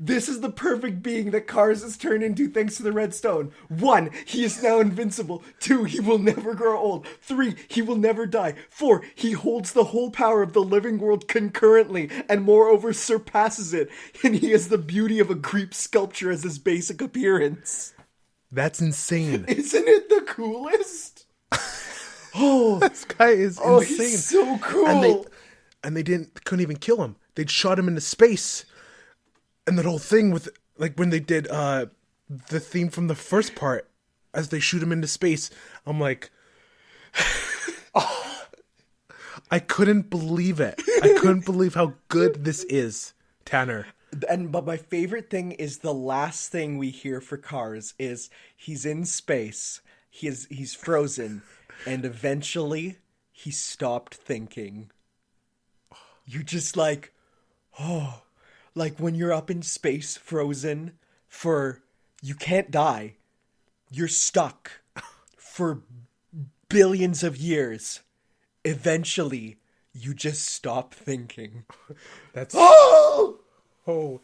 Speaker 2: This is the perfect being that Cars has turned into thanks to the redstone. 1, he is now invincible. 2, he will never grow old. 3, he will never die. 4, he holds the whole power of the living world concurrently, and moreover surpasses it. And he has the beauty of a Greek sculpture as his basic appearance.
Speaker 1: That's insane.
Speaker 2: Isn't it the coolest?
Speaker 1: Oh, this guy is insane.
Speaker 2: He's so cool.
Speaker 1: And they couldn't even kill him. They'd shot him into space. And that whole thing with, when they did the theme from the first part, as they shoot him into space, I'm like, I couldn't believe it. I couldn't believe how good this is, Tanner.
Speaker 2: But my favorite thing is the last thing we hear for Cars is he's in space, he's frozen, and eventually he stopped thinking. You just like when you're up in space frozen you can't die. You're stuck for billions of years. Eventually, you just stop thinking.
Speaker 1: That's...
Speaker 2: Oh
Speaker 1: my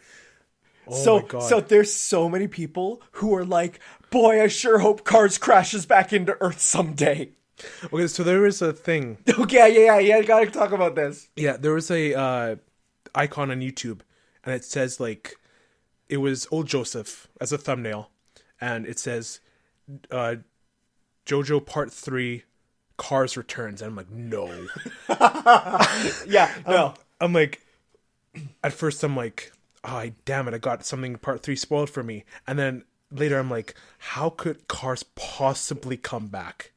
Speaker 1: God.
Speaker 2: So there's so many people who are like, boy, I sure hope Cars crashes back into Earth someday.
Speaker 1: Okay, so there was a thing.
Speaker 2: Okay, yeah, gotta talk about this.
Speaker 1: Yeah, there was a icon on YouTube, and it says, it was old Joseph as a thumbnail, and it says, JoJo Part 3, Cars Returns, and I'm like, no.
Speaker 2: Yeah, no.
Speaker 1: I'm like, at first I'm like, oh, damn it, I got something Part 3 spoiled for me, and then later I'm like, how could Cars possibly come back?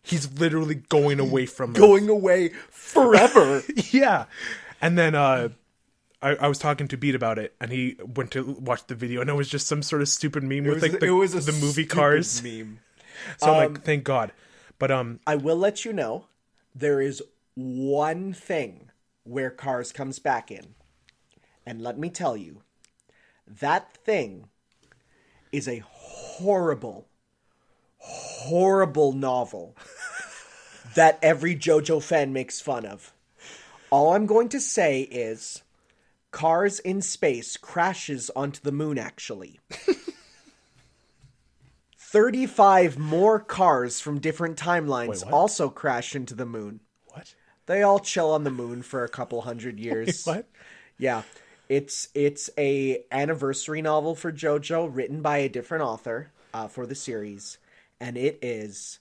Speaker 1: He's literally going away from us.
Speaker 2: Going away forever.
Speaker 1: Yeah. And then I was talking to Beat about it, and he went to watch the video, and it was just some sort of stupid meme with the movie Cars
Speaker 2: meme.
Speaker 1: So I'm like, thank God. But
Speaker 2: I will let you know, there is one thing where Cars comes back in. And let me tell you, that thing is a horrible, horrible novel that every JoJo fan makes fun of. All I'm going to say is Cars in Space crashes onto the moon, actually. 35 more cars from different timelines also crash into the moon.
Speaker 1: What?
Speaker 2: They all chill on the moon for a couple hundred years.
Speaker 1: Wait, what?
Speaker 2: Yeah. It's a anniversary novel for JoJo written by a different author for the series. And it is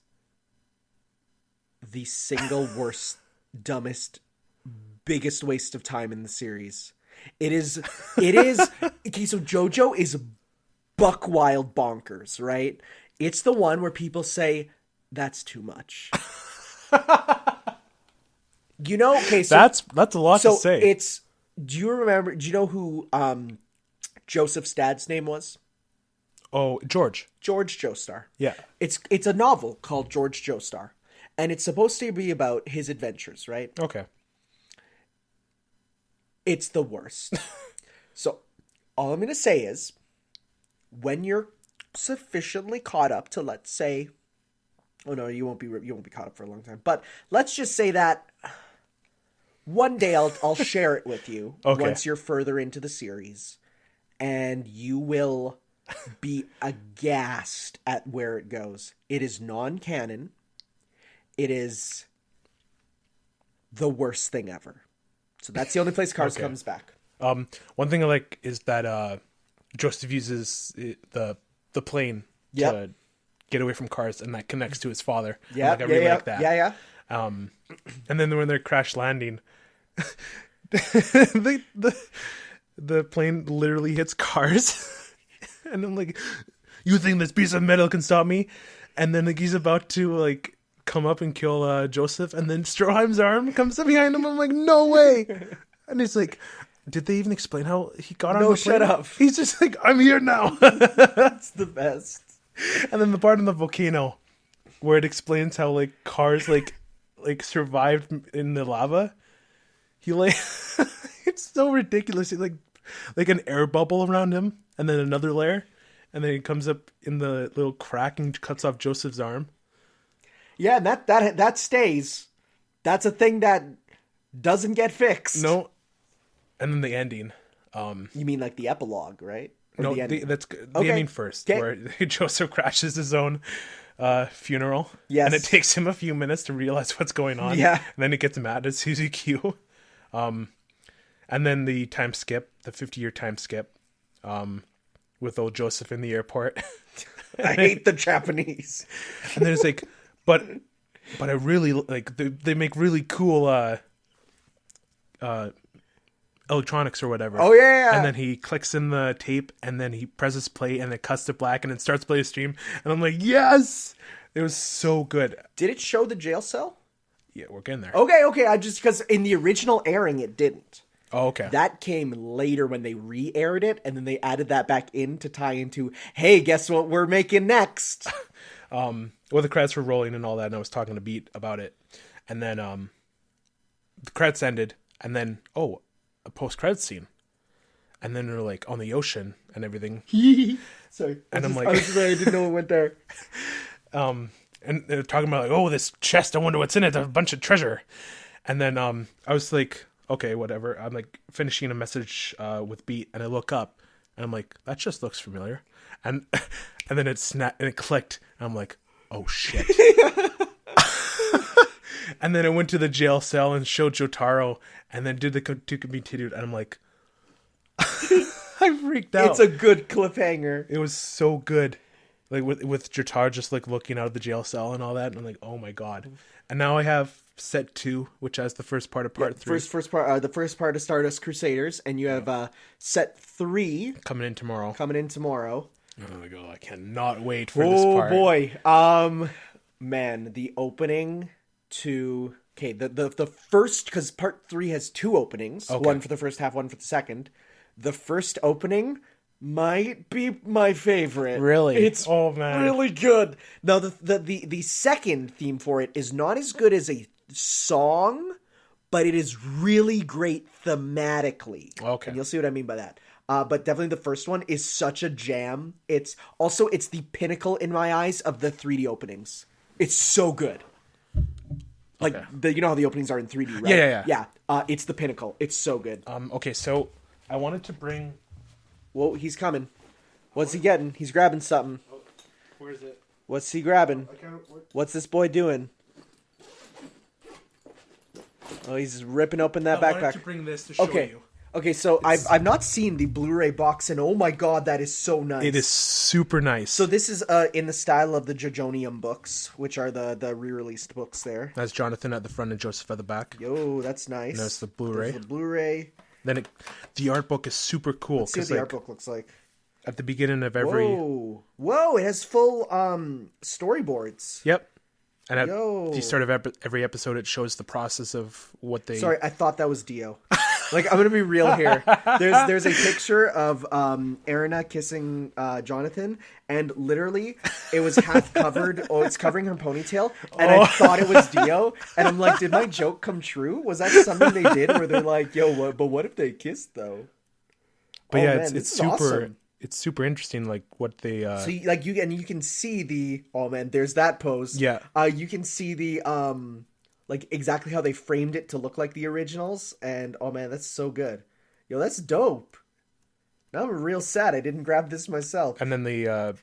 Speaker 2: the single worst, dumbest, biggest waste of time in the series. It is okay, so JoJo is buck wild bonkers, right? It's the one where people say, that's too much. You know, okay, so
Speaker 1: that's a lot to say.
Speaker 2: Do you know who Joseph's dad's name was?
Speaker 1: Oh, George.
Speaker 2: George Joestar.
Speaker 1: Yeah.
Speaker 2: It's a novel called George Joestar. And it's supposed to be about his adventures, right?
Speaker 1: Okay.
Speaker 2: It's the worst. So all I'm going to say is, when you're sufficiently caught up to, let's say, oh no, you won't be caught up for a long time. But let's just say that one day I'll share it with you once you're further into the series, and you will be aghast at where it goes. It is non-canon. It is the worst thing ever. So that's the only place Cars comes back.
Speaker 1: One thing I like is that Joseph uses the plane to get away from Cars, and that connects to his father.
Speaker 2: Yeah,
Speaker 1: I really like that.
Speaker 2: Yeah.
Speaker 1: And then when they're crash landing, the plane literally hits Cars, and I'm like, "You think this piece of metal can stop me?" And then like he's about to like come up and kill Joseph, and then Stroheim's arm comes up behind him. I'm like, no way! And he's like, did they even explain how he got on the plane? No,
Speaker 2: shut up.
Speaker 1: He's just like, I'm here now.
Speaker 2: That's the best.
Speaker 1: And then the part in the volcano where it explains how like Cars like survived in the lava. He like it's so ridiculous. He like an air bubble around him, and then another layer, and then he comes up in the little crack and cuts off Joseph's arm.
Speaker 2: Yeah, and that stays. That's a thing that doesn't get fixed.
Speaker 1: No. And then the ending.
Speaker 2: You mean like the epilogue, right? Or
Speaker 1: no, that's the ending first, where Joseph crashes his own funeral.
Speaker 2: Yes.
Speaker 1: And it takes him a few minutes to realize what's going on.
Speaker 2: Yeah.
Speaker 1: And then he gets mad at Suzy Q. And then the time skip, the 50-year time skip, with old Joseph in the airport.
Speaker 2: I hate the Japanese.
Speaker 1: And then it's like, but I really like they make really cool electronics or whatever.
Speaker 2: Oh yeah.
Speaker 1: And then he clicks in the tape, and then he presses play, and it cuts to black, and it starts playing a stream. And I'm like, yes, it was so good.
Speaker 2: Did it show the jail cell?
Speaker 1: Yeah, we're getting there.
Speaker 2: Okay. I just because in the original airing it didn't.
Speaker 1: Oh, okay.
Speaker 2: That came later when they re-aired it, and then they added that back in to tie into, hey, guess what we're making next?
Speaker 1: Well, the credits were rolling and all that, and I was talking to Beat about it. And then the credits ended, and then, a post-credits scene. And then they're like on the ocean and everything.
Speaker 2: Sorry.
Speaker 1: And I'm like,
Speaker 2: I was sorry, I didn't know it went there.
Speaker 1: And they're talking about like, this chest, I wonder what's in it, a bunch of treasure. And then I was like, okay, whatever. I'm like finishing a message with Beat, and I look up, and I'm like, that just looks familiar. And then it snapped, and it clicked, and I'm like, oh shit. And then I went to the jail cell and showed Jotaro, and then did the to be continued, and I'm like, I freaked out.
Speaker 2: It's a good cliffhanger.
Speaker 1: It was so good, like with Jotaro just like looking out of the jail cell and all that, and I'm like, oh my god. And now I have set 2, which has the first part of part 3.
Speaker 2: First part, the first part of Stardust Crusaders, and you have set 3
Speaker 1: coming in tomorrow.
Speaker 2: Oh
Speaker 1: my god, I cannot wait for this part.
Speaker 2: Oh boy, man, the opening to the first, because part 3 has 2 openings, one for the first half, one for the second. The first opening might be my favorite.
Speaker 1: Really?
Speaker 2: It's really good. Now the second theme for it is not as good as a song, but it is really great thematically.
Speaker 1: Okay.
Speaker 2: And you'll see what I mean by that. But definitely the first one is such a jam. It's the pinnacle in my eyes of the 3D openings. It's so good. Like, you know how the openings are in 3D, right?
Speaker 1: Yeah.
Speaker 2: It's the pinnacle. It's so good.
Speaker 1: Okay, so I wanted to bring...
Speaker 2: Whoa, he's coming. What's he getting? He's grabbing something.
Speaker 1: Oh, where is it?
Speaker 2: What's he grabbing? What's this boy doing? Oh, he's ripping open that backpack. I wanted
Speaker 1: to bring this to show you.
Speaker 2: Okay, so I've not seen the Blu-ray box, and oh my god, that is so nice.
Speaker 1: It is super nice.
Speaker 2: So this is in the style of the Jojonium books, which are the re-released books there.
Speaker 1: That's Jonathan at the front and Joseph at the back.
Speaker 2: Yo, that's nice.
Speaker 1: And that's the Blu-ray.
Speaker 2: There's the Blu-ray.
Speaker 1: Then the art book is super cool.
Speaker 2: Let's see what the art book looks like.
Speaker 1: At the beginning of every...
Speaker 2: Whoa, it has full storyboards.
Speaker 1: Yep. And at the start of every episode, it shows the process of what they...
Speaker 2: Sorry, I thought that was Dio. Like, I'm going to be real here. There's a picture of Erina kissing Jonathan, and literally, it was half covered. Oh, it's covering her ponytail, and I thought it was Dio. And I'm like, did my joke come true? Was that something they did where they're like, yo, but what if they kissed, though?
Speaker 1: But it's super... Awesome. It's super interesting, like what they.
Speaker 2: So you can see the. Oh man, there's that pose.
Speaker 1: Yeah.
Speaker 2: You can see the like exactly how they framed it to look like the originals, and oh man, that's so good. Yo, that's dope. Now I'm real sad I didn't grab this myself.
Speaker 1: And then the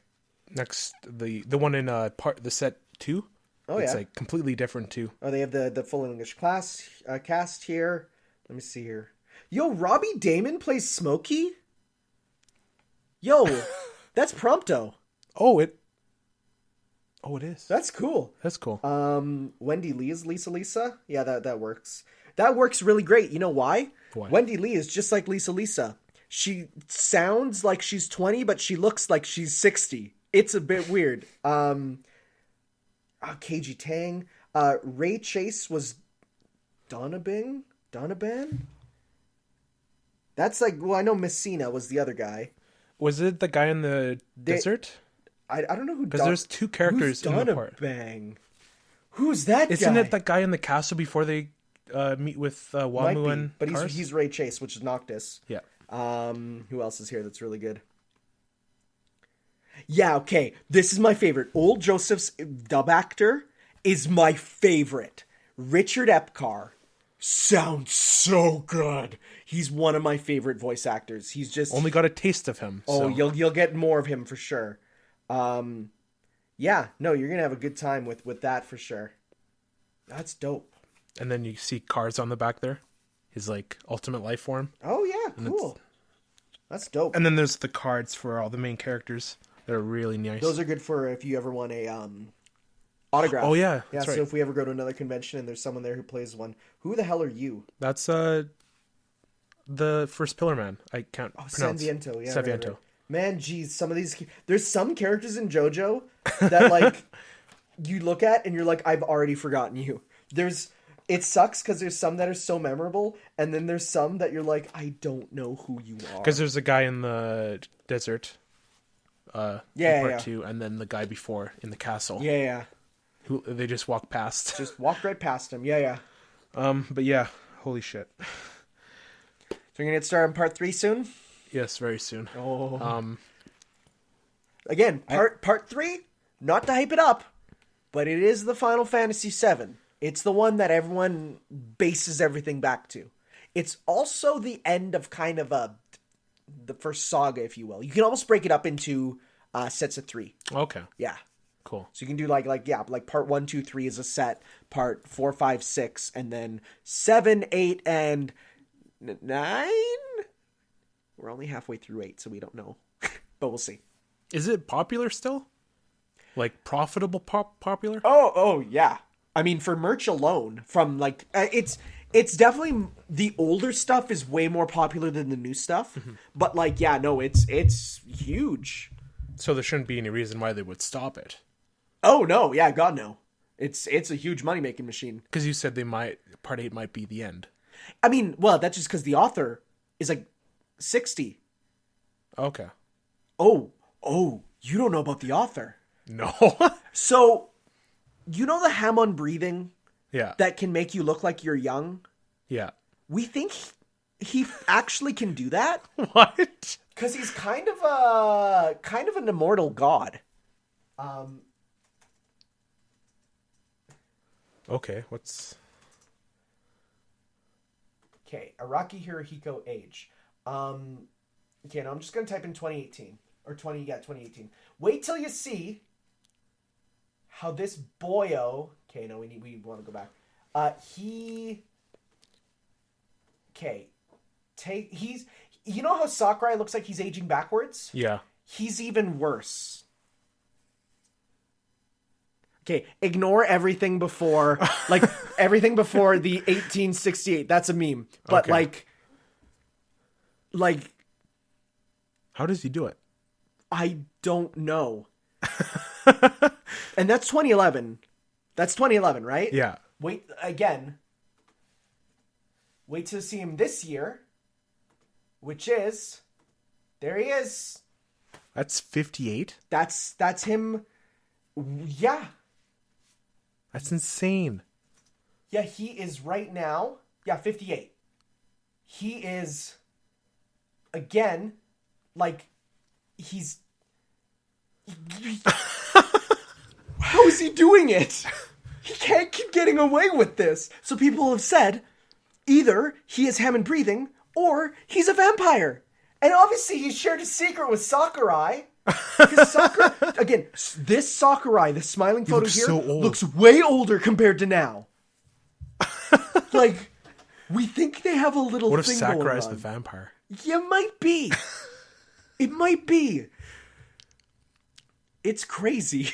Speaker 1: next the one in the set 2.
Speaker 2: Oh
Speaker 1: it's like completely different too.
Speaker 2: Oh, they have the full English cast here. Let me see here. Yo, Robbie Damon plays Smokey. Yo, that's Prompto.
Speaker 1: Oh, it is.
Speaker 2: That's cool.
Speaker 1: That's cool.
Speaker 2: Wendy Lee is Lisa. Yeah, that works. That works really great. You know why?
Speaker 1: Why?
Speaker 2: Wendy Lee is just like Lisa. She sounds like she's 20, but she looks like she's 60. It's a bit weird. KG Tang. Ray Chase was Donovan? That's like, well, I know Messina was the other guy.
Speaker 1: Was it the guy in the desert?
Speaker 2: I don't know who.
Speaker 1: Because there's two characters in the part.
Speaker 2: Bang. Who's that guy?
Speaker 1: Isn't it that guy in the castle before they meet with Wamu and
Speaker 2: But
Speaker 1: Cars?
Speaker 2: he's Ray Chase, which is Noctis.
Speaker 1: Yeah.
Speaker 2: Who else is here that's really good? Yeah, okay. This is my favorite. Old Joseph's dub actor is my favorite. Richard Epcar. Sounds so good. He's one of my favorite voice actors. He's just
Speaker 1: only got a taste of him.
Speaker 2: Oh, you'll get more of him for sure. Yeah, no, you're gonna have a good time with that for sure. That's dope.
Speaker 1: And then you see Cars on the back there, his like ultimate life form.
Speaker 2: Oh yeah, cool. That's dope.
Speaker 1: And then there's the cards for all the main characters. They're really nice.
Speaker 2: Those are good for if you ever want a autograph.
Speaker 1: Oh yeah,
Speaker 2: yeah. So if we ever go to another convention and there's someone there who plays one, who the hell are you?
Speaker 1: That's the first Pillar Man. I can't pronounce.
Speaker 2: Sanviento, yeah.
Speaker 1: Sanviento.
Speaker 2: Right. Man, geez, some of these there's some characters in JoJo that like you look at and you're like, I've already forgotten you. It sucks because there's some that are so memorable, and then there's some that you're like, I don't know who you are.
Speaker 1: Because there's a guy in the desert. In part 2, and then the guy before in the castle.
Speaker 2: Yeah.
Speaker 1: Who they just walk past.
Speaker 2: Just walked right past him. Yeah.
Speaker 1: But yeah, holy shit.
Speaker 2: So we're gonna get started on part 3 soon?
Speaker 1: Yes, very soon.
Speaker 2: Oh. Again, part 3, not to hype it up, but it is the Final Fantasy VII. It's the one that everyone bases everything back to. It's also the end of kind of the first saga, if you will. You can almost break it up into sets of 3.
Speaker 1: Okay.
Speaker 2: Yeah.
Speaker 1: Cool.
Speaker 2: So you can do like part 1, 2, 3 is a set, part 4, 5, 6, and then 7, 8, and 9. We're only halfway through 8, so we don't know, but we'll see.
Speaker 1: Is it popular still? Like profitable popular?
Speaker 2: Oh yeah. I mean, for merch alone, from like it's definitely the older stuff is way more popular than the new stuff. Mm-hmm. But like, yeah, no, it's huge.
Speaker 1: So there shouldn't be any reason why they would stop it.
Speaker 2: Oh no, yeah, God no. It's a huge money making machine.
Speaker 1: Because you said part 8 might be the end.
Speaker 2: I mean, well, that's just because the author is like 60.
Speaker 1: Okay.
Speaker 2: Oh, you don't know about the author?
Speaker 1: No.
Speaker 2: So, you know the ham-on breathing?
Speaker 1: Yeah.
Speaker 2: That can make you look like you're young?
Speaker 1: Yeah.
Speaker 2: We think he actually can do that.
Speaker 1: What?
Speaker 2: Because he's kind of an immortal god.
Speaker 1: Okay, what's...
Speaker 2: Okay, Araki Hirohiko age. Okay, now I'm just going to type in 2018. Or 2018. Wait till you see how this boyo... Okay, no, we want to go back. Okay. He's... You know how Sakurai looks like he's aging backwards?
Speaker 1: Yeah.
Speaker 2: He's even worse. Okay, ignore everything before... Like, everything before the 1868. That's a meme. But,
Speaker 1: Okay.
Speaker 2: Like...
Speaker 1: How does he do it?
Speaker 2: I don't know. And that's 2011. That's 2011, right?
Speaker 1: Yeah.
Speaker 2: Wait to see him this year, which is, there he is.
Speaker 1: That's 58?
Speaker 2: That's him. Yeah.
Speaker 1: That's insane.
Speaker 2: Yeah, he is right now. Yeah, 58. He is, again, like, he's... How is he doing it? He can't keep getting away with this. So people have said, either he is Hammond breathing, or he's a vampire. And obviously he shared a secret with Sakurai. Because Sakurai, again, this Sakurai, the smiling photo here,
Speaker 1: so old.
Speaker 2: looks way older compared to now. Like, we think they have a little
Speaker 1: What if
Speaker 2: thing going on.
Speaker 1: Sakurai's the vampire?
Speaker 2: Yeah, it might be. It might be. It's crazy.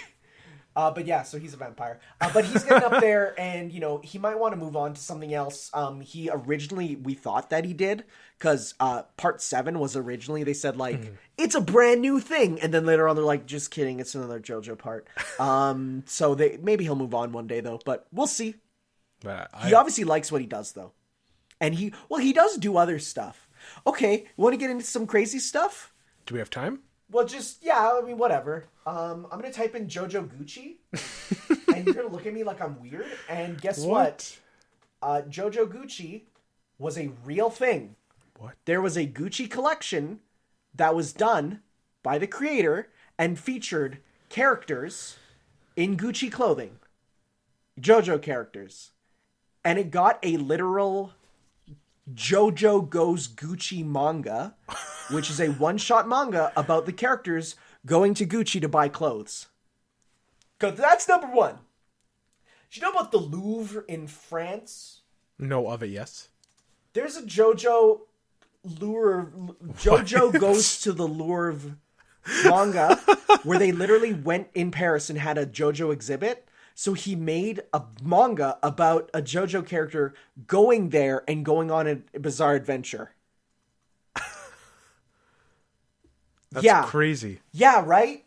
Speaker 2: But yeah, so he's a vampire. But he's getting up there, and, you know, he might want to move on to something else. He originally, we thought that he did, because part 7 was originally, they said, like, it's a brand new thing. And then later on, they're like, just kidding, it's another JoJo part. So maybe he'll move on one day, though. But we'll see.
Speaker 1: But
Speaker 2: He obviously likes what he does, though. And he does do other stuff. Okay, want to get into some crazy stuff?
Speaker 1: Do we have time?
Speaker 2: Well, just, yeah, I mean, whatever. I'm going to type in Jojo Gucci, and you're going to look at me like I'm weird, and guess what? Jojo Gucci was a real thing.
Speaker 1: What?
Speaker 2: There was a Gucci collection that was done by the creator and featured characters in Gucci clothing. Jojo characters. And it got a literal JoJo Goes Gucci manga, which is a one-shot manga about the characters going to Gucci to buy clothes. Because that's number one. Do you know about the Louvre in France?
Speaker 1: No, of it, yes.
Speaker 2: There's a JoJo Goes to the Louvre manga where they literally went in Paris and had a JoJo exhibit. So he made a manga about a JoJo character going there and going on a bizarre adventure.
Speaker 1: That's crazy.
Speaker 2: Yeah, right?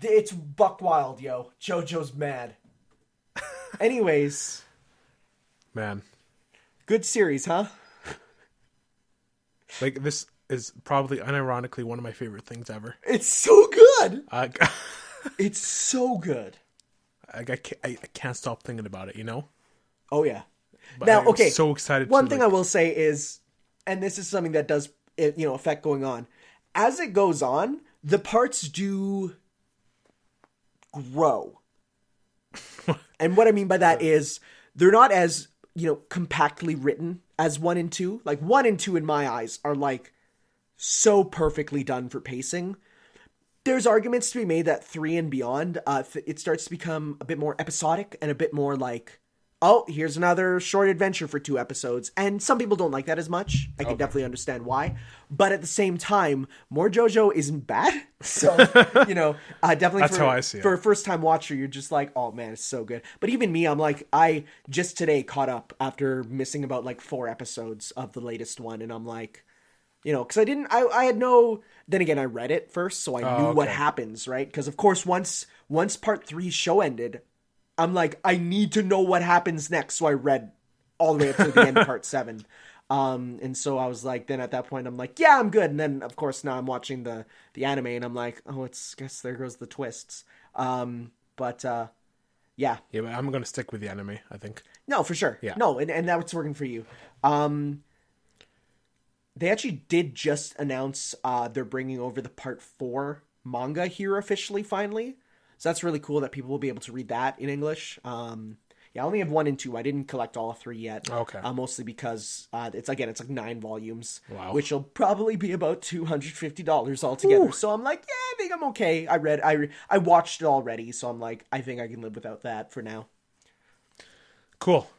Speaker 2: It's buck wild, yo. JoJo's mad. Anyways.
Speaker 1: Man.
Speaker 2: Good series, huh?
Speaker 1: Like, this is probably unironically one of my favorite things ever.
Speaker 2: It's so good! It's so good.
Speaker 1: I can't stop thinking about it, you know?
Speaker 2: Oh, yeah.
Speaker 1: But
Speaker 2: now,
Speaker 1: I'm
Speaker 2: okay.
Speaker 1: so excited.
Speaker 2: One thing I will say is, and this is something that does, affect going on. As it goes on, the parts do grow. And what I mean by that is, they're not as, compactly written as 1 and 2. Like, 1 and 2 in my eyes are, like, so perfectly done for pacing. There's arguments to be made that 3 and beyond, it starts to become a bit more episodic and a bit more like, oh, here's another short adventure for 2 episodes. And some people don't like that as much. I can definitely understand why. But at the same time, more JoJo isn't bad. So, definitely
Speaker 1: That's how I see it.
Speaker 2: For a first-time watcher, you're just like, oh, man, it's so good. But even me, I'm like, I just today caught up after missing about, 4 episodes of the latest one. And I'm like... because I had no, then again, I read it first, so I knew what happens, right? Because, of course, once part 3 show ended, I'm like, I need to know what happens next, so I read all the way up to the end of part 7. And so I was like, then at that point, I'm like, yeah, I'm good. And then, of course, now I'm watching the anime, and I'm like, oh, guess there goes the twists. Yeah.
Speaker 1: Yeah, but I'm going to stick with the anime, I think.
Speaker 2: No, for sure.
Speaker 1: Yeah.
Speaker 2: No, and that's working for you. They actually did just announce they're bringing over the Part 4 manga here officially, finally. So that's really cool that people will be able to read that in English. I only have 1 and 2. I didn't collect all 3 yet.
Speaker 1: Okay.
Speaker 2: Mostly because it's like 9 volumes.
Speaker 1: Wow.
Speaker 2: Which will probably be about $250 altogether.
Speaker 1: Ooh.
Speaker 2: So I'm like, yeah, I think I'm okay. I watched it already, so I'm like, I think I can live without that for now.
Speaker 1: Cool.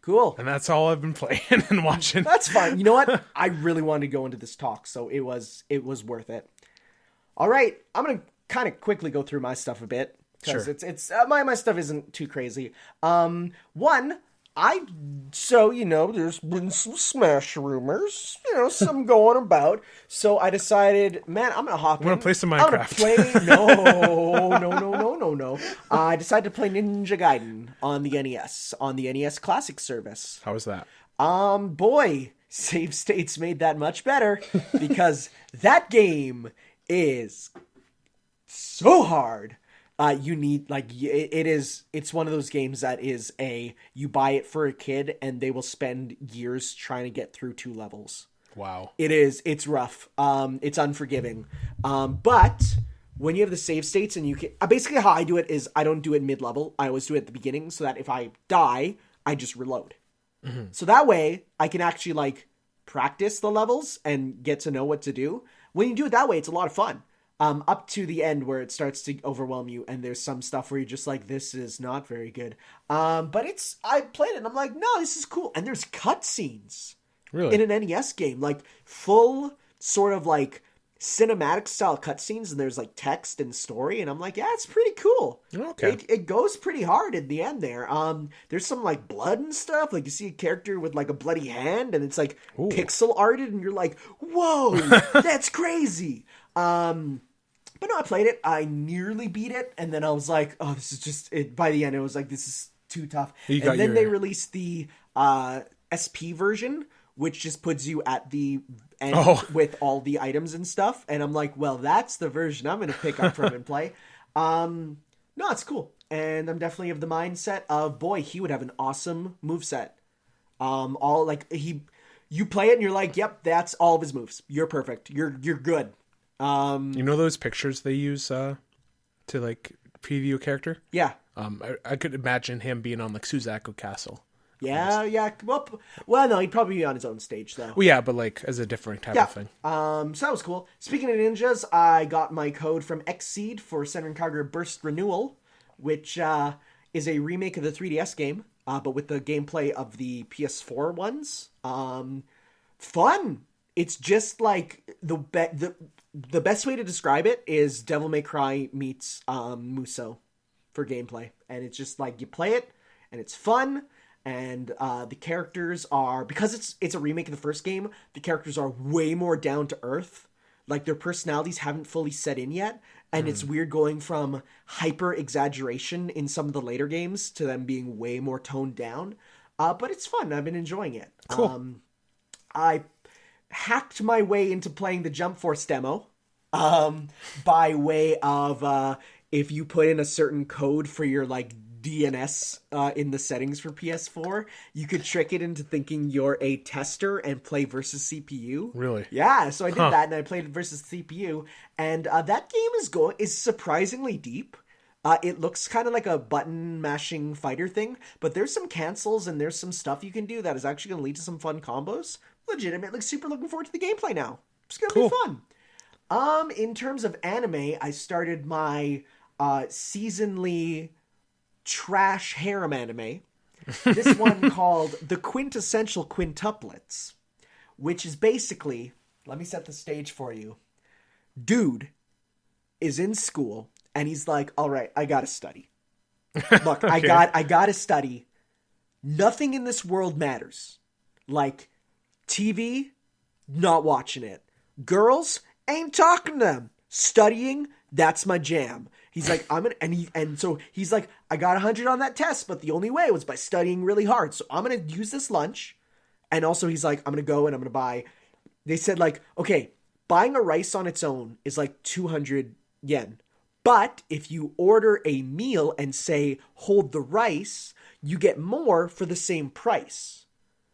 Speaker 2: Cool.
Speaker 1: And that's all I've been playing and watching.
Speaker 2: That's fine. You know what? I really wanted to go into this talk, so it was worth it. All right, I'm gonna kind of quickly go through my stuff a bit because
Speaker 1: Sure.
Speaker 2: it's my stuff isn't too crazy. There's been some Smash rumors, some going about. So I decided, man, I'm gonna hop in.
Speaker 1: I'm gonna play some
Speaker 2: I'm gonna
Speaker 1: Minecraft.
Speaker 2: play. No. I decided to play Ninja Gaiden on the NES, on the NES Classic service.
Speaker 1: How was that?
Speaker 2: Boy, save states made that much better because that game is so hard. You need it's one of those games that is you buy it for a kid and they will spend years trying to get through 2 levels.
Speaker 1: Wow.
Speaker 2: It's rough. It's unforgiving. But when you have the save states and you can, basically how I do it is I don't do it mid-level. I always do it at the beginning so that if I die, I just reload. Mm-hmm. So that way I can actually practice the levels and get to know what to do. When you do it that way, it's a lot of fun. Up to the end where it starts to overwhelm you and there's some stuff where you're just like, this is not very good. But I played it and I'm like, no, this is cool. And there's cutscenes.
Speaker 1: Really?
Speaker 2: In an NES game, full sort of cinematic style cutscenes, and there's text and story, and I'm like, yeah, it's pretty cool.
Speaker 1: Okay.
Speaker 2: It goes pretty hard in the end there. There's some blood and stuff. You see a character with a bloody hand, and it's
Speaker 1: Ooh.
Speaker 2: pixel arted, and you're like, whoa, that's crazy. But no, I played it. I nearly beat it, and then I was like, oh, this is just it. By the end, it was like, this is too tough. And then they released the SP version, which just puts you at the end with all the items and stuff. And I'm like, well, that's the version I'm going to pick up from and play. No, it's cool. And I'm definitely of the mindset of, boy, he would have an awesome moveset. You play it and you're like, yep, that's all of his moves. You're perfect. You're good.
Speaker 1: You know those pictures they use to preview a character?
Speaker 2: Yeah.
Speaker 1: I could imagine him being on Suzaku Castle.
Speaker 2: Yeah. Well, no, he'd probably be on his own stage, though.
Speaker 1: Well, yeah, but as a different type of thing.
Speaker 2: So that was cool. Speaking of ninjas, I got my code from Xseed for Senran Kagura Burst Renewal, which is a remake of the 3DS game, but with the gameplay of the PS4 ones. Fun! It's just the best way to describe it is Devil May Cry meets Musou for gameplay. And it's just you play it, and it's fun. And the characters are, because it's a remake of the first game, the characters are way more down to earth. Their personalities haven't fully set in yet. And it's weird going from hyper exaggeration in some of the later games to them being way more toned down. But it's fun. I've been enjoying it.
Speaker 1: Cool.
Speaker 2: I hacked my way into playing the Jump Force demo by way of if you put in a certain code for your DNS in the settings for PS4, you could trick it into thinking you're a tester and play versus CPU.
Speaker 1: Really?
Speaker 2: Yeah, so I did that, and I played it versus CPU, and that game is surprisingly deep. It looks kind of like a button mashing fighter thing, but there's some cancels and there's some stuff you can do that is actually going to lead to some fun combos. Legitimately super looking forward to the gameplay now. It's going to be fun. In terms of anime, I started my seasonally trash harem anime. This one called The Quintessential Quintuplets, which is basically, let me set the stage for you. Dude is in school and he's like, all right, I gotta study. Look, okay. I gotta study. Nothing in this world matters. TV, not watching it. Girls, ain't talking to them. Studying, that's my jam. He's like, so he's like, I got 100 on that test, but the only way was by studying really hard. So I'm going to use this lunch. And also he's like, I'm going to go and I'm going to buy. They said okay, buying a rice on its own is 200 yen. But if you order a meal and say, hold the rice, you get more for the same price.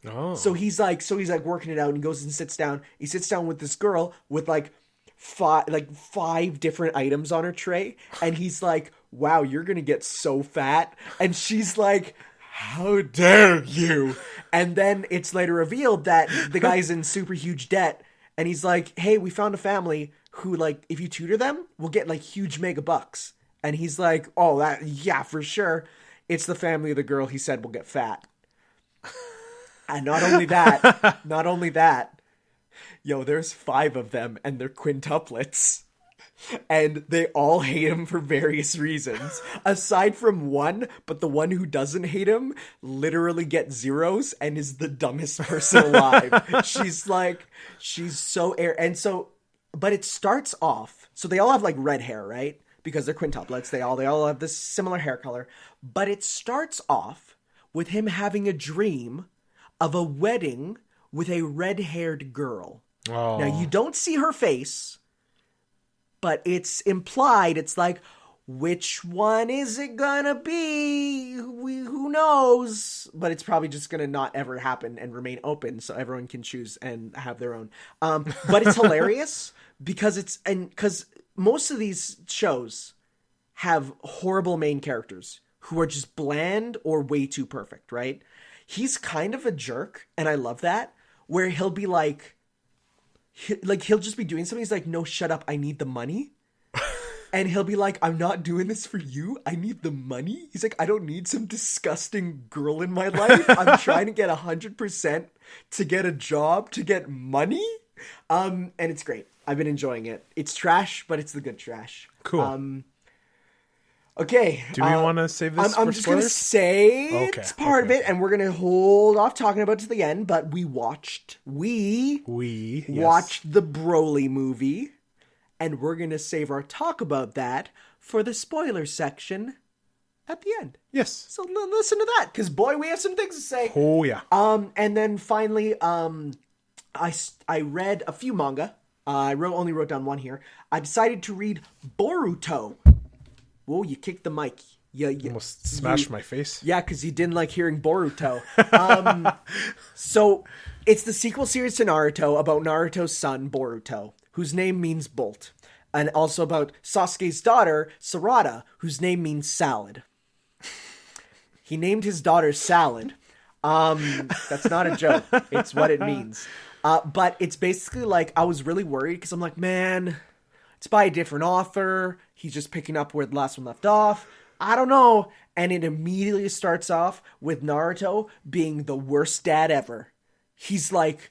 Speaker 1: Oh.
Speaker 2: So he's like working it out, and he goes and sits down. He sits down with this girl with like five different items on her tray. And he's like, wow, you're going to get so fat. And she's like, how dare you? And then it's later revealed that the guy's in super huge debt. And he's like, hey, we found a family who, like, if you tutor them, will get, like, huge mega bucks. And he's like, oh, yeah, for sure. It's the family of the girl he said will get fat. And not only that, yo, there's 5 of them, and they're quintuplets. And they all hate him for various reasons. Aside from one, but the one who doesn't hate him literally gets zeros and is the dumbest person alive. She's so and so, but it starts off, so they all have like red hair, right? Because they're quintuplets. They all have this similar hair color. But it starts off with him having a dream of a wedding with a red-haired girl. Oh. Now, you don't see her face, but it's implied. It's like, which one is it gonna be? Who knows? But it's probably just gonna not ever happen and remain open so everyone can choose and have their own. But it's hilarious because most of these shows have horrible main characters who are just bland or way too perfect, right? He's kind of a jerk, and I love that, where he'll be like, he'll just be doing something. He's like, no, shut up. I need the money. And he'll be like, I'm not doing this for you. I need the money. He's like, I don't need some disgusting girl in my life. I'm trying to get 100% to get a job, to get money. And it's great. I've been enjoying it. It's trash, but it's the good trash.
Speaker 1: Cool.
Speaker 2: Okay.
Speaker 1: Do we want to save this
Speaker 2: I'm
Speaker 1: for
Speaker 2: just
Speaker 1: spoilers?
Speaker 2: going to say it's part of it, and we're going to hold off talking about it to the end, but we watched the Broly movie, and we're going to save our talk about that for the spoiler section at the end.
Speaker 1: Yes.
Speaker 2: So listen to that, because boy, we have some things to say.
Speaker 1: Oh, yeah.
Speaker 2: And then finally, I read a few manga. I only wrote down one here. I decided to read Boruto. Whoa, you kicked the mic. You
Speaker 1: almost smashed my face.
Speaker 2: Yeah, because you didn't like hearing Boruto. So it's the sequel series to Naruto about Naruto's son, Boruto, whose name means bolt. And also about Sasuke's daughter, Sarada, whose name means salad. He named his daughter Salad. That's not a joke. It's what it means. But it's basically like, I was really worried because I'm like, man, it's by a different author. He's just picking up where the last one left off. I don't know. And it immediately starts off with Naruto being the worst dad ever. He's like,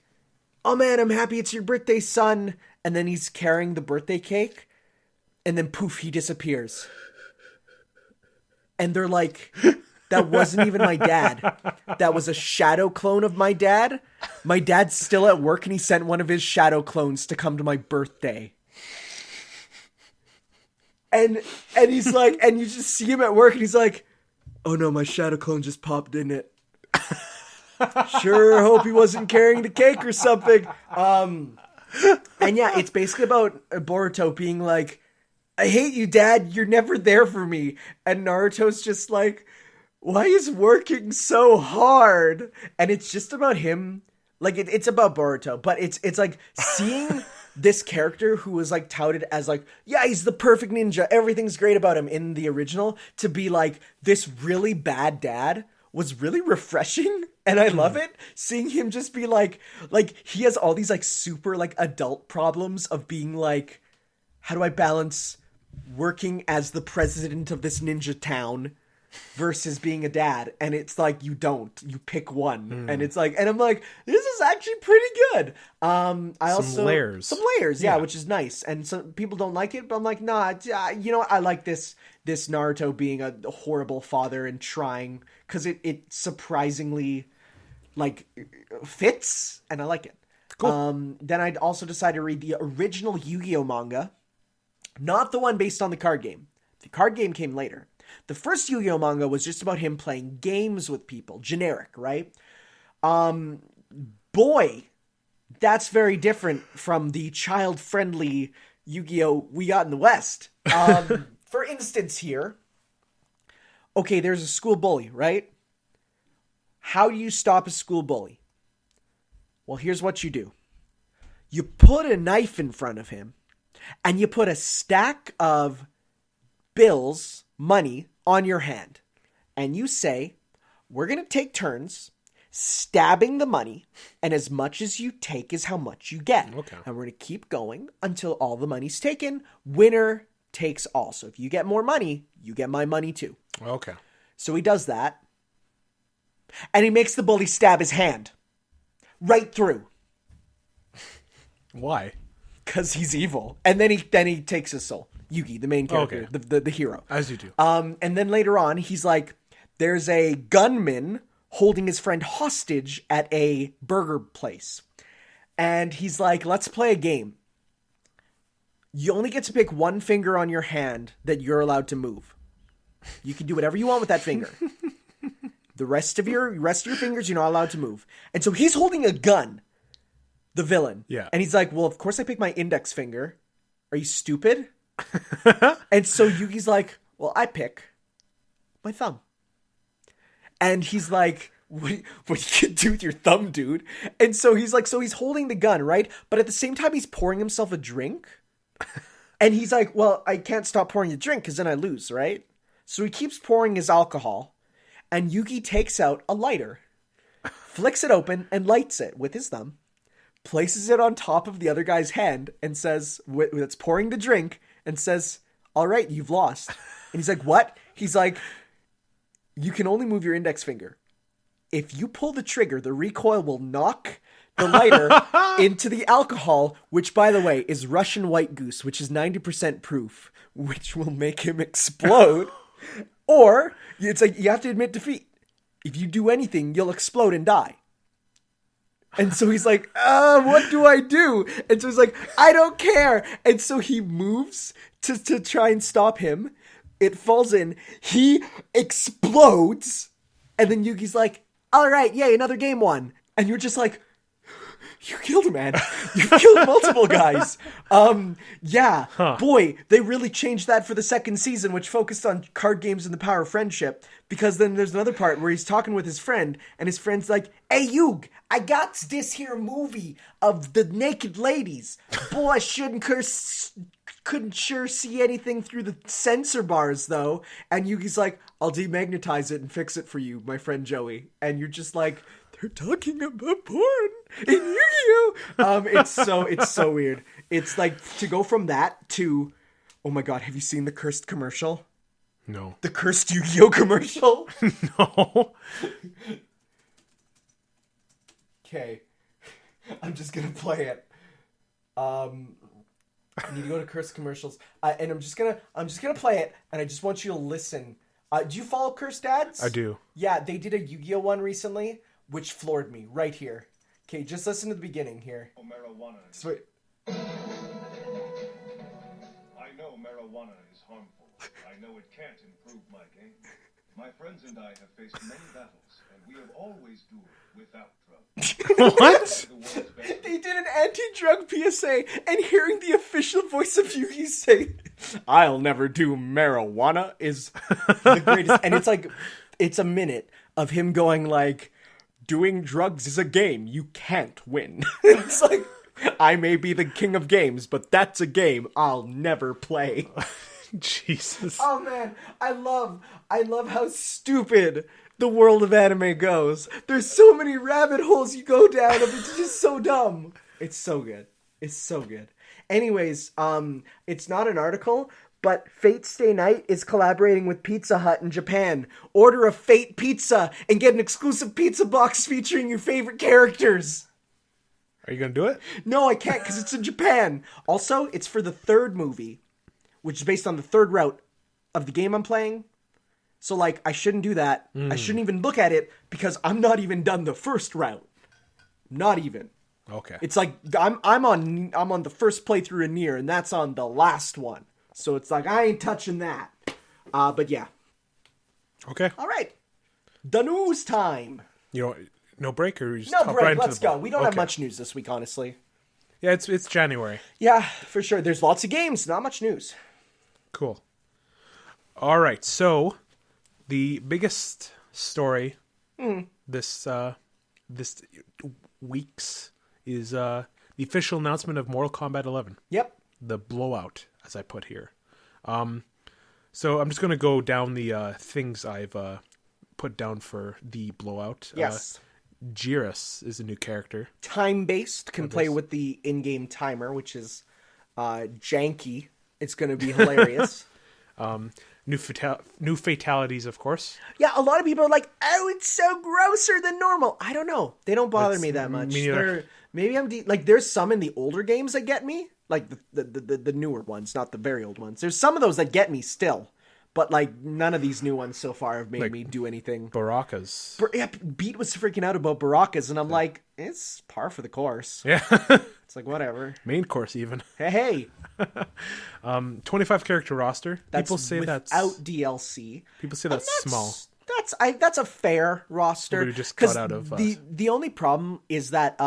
Speaker 2: oh man, I'm happy it's your birthday, son. And then he's carrying the birthday cake. And then poof, he disappears. And they're like, that wasn't even my dad. That was a shadow clone of my dad. My dad's still at work and he sent one of his shadow clones to come to my birthday. And he's like, and you just see him at work and he's like, oh no, my shadow clone just popped in it. Sure hope he wasn't carrying the cake or something. And yeah, it's basically about Boruto being like, I hate you, Dad. You're never there for me. And Naruto's just like, why is working so hard? And it's just about him. Like, it's about Boruto, but it's like seeing this character who was like touted as like, yeah, he's the perfect ninja. Everything's great about him in the original, to be like this really bad dad was really refreshing. And I love it. Seeing him just be like he has all these like super like adult problems of being like, how do I balance working as the president of this ninja town versus being a dad? And it's like, you pick one. And it's like, and I'm like, this is actually pretty good. Some layers, yeah, which is nice. And some people don't like it, but I'm like, nah, you know what? I like this Naruto being a horrible father and trying, because it surprisingly like fits, and I like it. Cool. Then I'd also decided to read the original Yu-Gi-Oh manga, not the one based on the card game. The card game came later. The first Yu-Gi-Oh manga was just about him playing games with people. Generic, right? Boy, that's very different from the child-friendly Yu-Gi-Oh we got in the West. for instance here, okay, there's a school bully, right? How do you stop a school bully? Well, here's what you do. You put a knife in front of him, and you put a stack of bills, money, on your hand. And you say, we're going to take turns stabbing the money, and as much as you take is how much you get.
Speaker 1: Okay.
Speaker 2: And we're going to keep going until all the money's taken. Winner takes all. So if you get more money, you get my money too.
Speaker 1: Okay.
Speaker 2: So he does that. And he makes the bully stab his hand. Right through.
Speaker 1: Why?
Speaker 2: Because he's evil. And then he takes his soul. Yugi, the main character, the hero.
Speaker 1: As you do.
Speaker 2: And then later on, he's like, there's a gunman holding his friend hostage at a burger place. And he's like, let's play a game. You only get to pick one finger on your hand that you're allowed to move. You can do whatever you want with that finger. The rest of your fingers, you're not allowed to move. And so he's holding a gun, the villain.
Speaker 1: Yeah.
Speaker 2: And he's like, well, of course I pick my index finger. Are you stupid? And so Yugi's like, well, I pick my thumb. And he's like, what you can do with your thumb, dude? And so he's like, so he's holding the gun, right? But at the same time, he's pouring himself a drink. And he's like, well, I can't stop pouring the drink because then I lose, right? So he keeps pouring his alcohol. And Yugi takes out a lighter, flicks it open, and lights it with his thumb, places it on top of the other guy's hand, and says, that's pouring the drink, and says, all right, you've lost. And he's like, what? He's like, you can only move your index finger. If you pull the trigger, the recoil will knock the lighter into the alcohol, which, by the way, is Russian white goose, which is 90% proof, which will make him explode. Or, it's like, you have to admit defeat. If you do anything, you'll explode and die. And so he's like, what do I do? And so he's like, I don't care. And so he moves to try and stop him. It falls in. He explodes. And then Yugi's like, all right, yay, another game won. And you're just like, you killed a man. You killed multiple guys. Yeah. Huh. Boy, they really changed that for the second season, which focused on card games and the power of friendship. Because then there's another part where he's talking with his friend, and his friend's like, hey, Yug, I got this here movie of the naked ladies. Boy, couldn't sure see anything through the censor bars, though. And Yugi's like, I'll demagnetize it and fix it for you, my friend Joey. And you're just like, they're talking about porn in Yu-Gi-Oh! It's so weird. It's like to go from that to, oh my god, have you seen the cursed commercial?
Speaker 1: No.
Speaker 2: The cursed Yu-Gi-Oh! Commercial?
Speaker 1: No.
Speaker 2: Okay. I'm just gonna play it. I need to go to cursed commercials. And I'm just gonna play it, and I just want you to listen. Do you follow Cursed Ads?
Speaker 1: I do.
Speaker 2: Yeah, they did a Yu-Gi-Oh! One recently, which floored me right here. Okay, just listen to the beginning here.
Speaker 3: Marijuana.
Speaker 2: Sweet.
Speaker 3: I know marijuana is harmful. I know it can't improve my game. My friends and I have faced many battles, and we have always dueled without drugs.
Speaker 1: What?
Speaker 2: They did an anti-drug PSA, and hearing the official voice of Yugi say, I'll never do marijuana, is the greatest. And it's like, it's a minute of him going like, doing drugs is a game. You can't win. It's like, I may be the king of games, but that's a game I'll never play.
Speaker 1: Jesus.
Speaker 2: Oh man, I love how stupid the world of anime goes. There's so many rabbit holes you go down of. It's just so dumb. It's so good. It's so good. Anyways, it's not an article, but Fate Stay Night is collaborating with Pizza Hut in Japan. Order a Fate pizza and get an exclusive pizza box featuring your favorite characters.
Speaker 1: Are you going to do it?
Speaker 2: No, I can't because it's in Japan. Also, it's for the third movie, which is based on the third route of the game I'm playing. So, like, I shouldn't do that. I shouldn't even look at it because I'm not even done the first route. Not even.
Speaker 1: Okay.
Speaker 2: It's like I'm on the first playthrough in Nier, and that's on the last one. So it's like I ain't touching that. But yeah.
Speaker 1: Okay.
Speaker 2: All right. The news time.
Speaker 1: You know, no break or you just
Speaker 2: No
Speaker 1: hop
Speaker 2: break.
Speaker 1: right into
Speaker 2: Let's
Speaker 1: the ball?
Speaker 2: go. We don't have much news this week, honestly.
Speaker 1: Yeah, it's January.
Speaker 2: Yeah, for sure. There's lots of games, not much news.
Speaker 1: Cool. All right, so the biggest story this week's is the official announcement of Mortal Kombat 11.
Speaker 2: Yep.
Speaker 1: The blowout, as I put here. So I'm just going to go down the things I've put down for the blowout.
Speaker 2: Yes.
Speaker 1: Jiris is a new character.
Speaker 2: Time-based, can play with the in-game timer, which is janky. It's going to be hilarious.
Speaker 1: New fatalities, of course.
Speaker 2: Yeah, a lot of people are like, oh, it's so grosser than normal. I don't know. They don't bother me that much.
Speaker 1: Me neither.
Speaker 2: Maybe I'm like, there's some in the older games that get me, like the newer ones, not the very old ones. There's some of those that get me still, but like none of these new ones so far have made me do anything.
Speaker 1: Barakas.
Speaker 2: Yeah, Beat was freaking out about Barakas, and I'm like, it's par for the course.
Speaker 1: Yeah.
Speaker 2: It's like, whatever.
Speaker 1: Main course, even.
Speaker 2: Hey.
Speaker 1: 25 character roster.
Speaker 2: That's
Speaker 1: people say
Speaker 2: without
Speaker 1: that's
Speaker 2: DLC.
Speaker 1: People say that's small.
Speaker 2: That's a fair roster.
Speaker 1: Who just got out of
Speaker 2: the only problem is that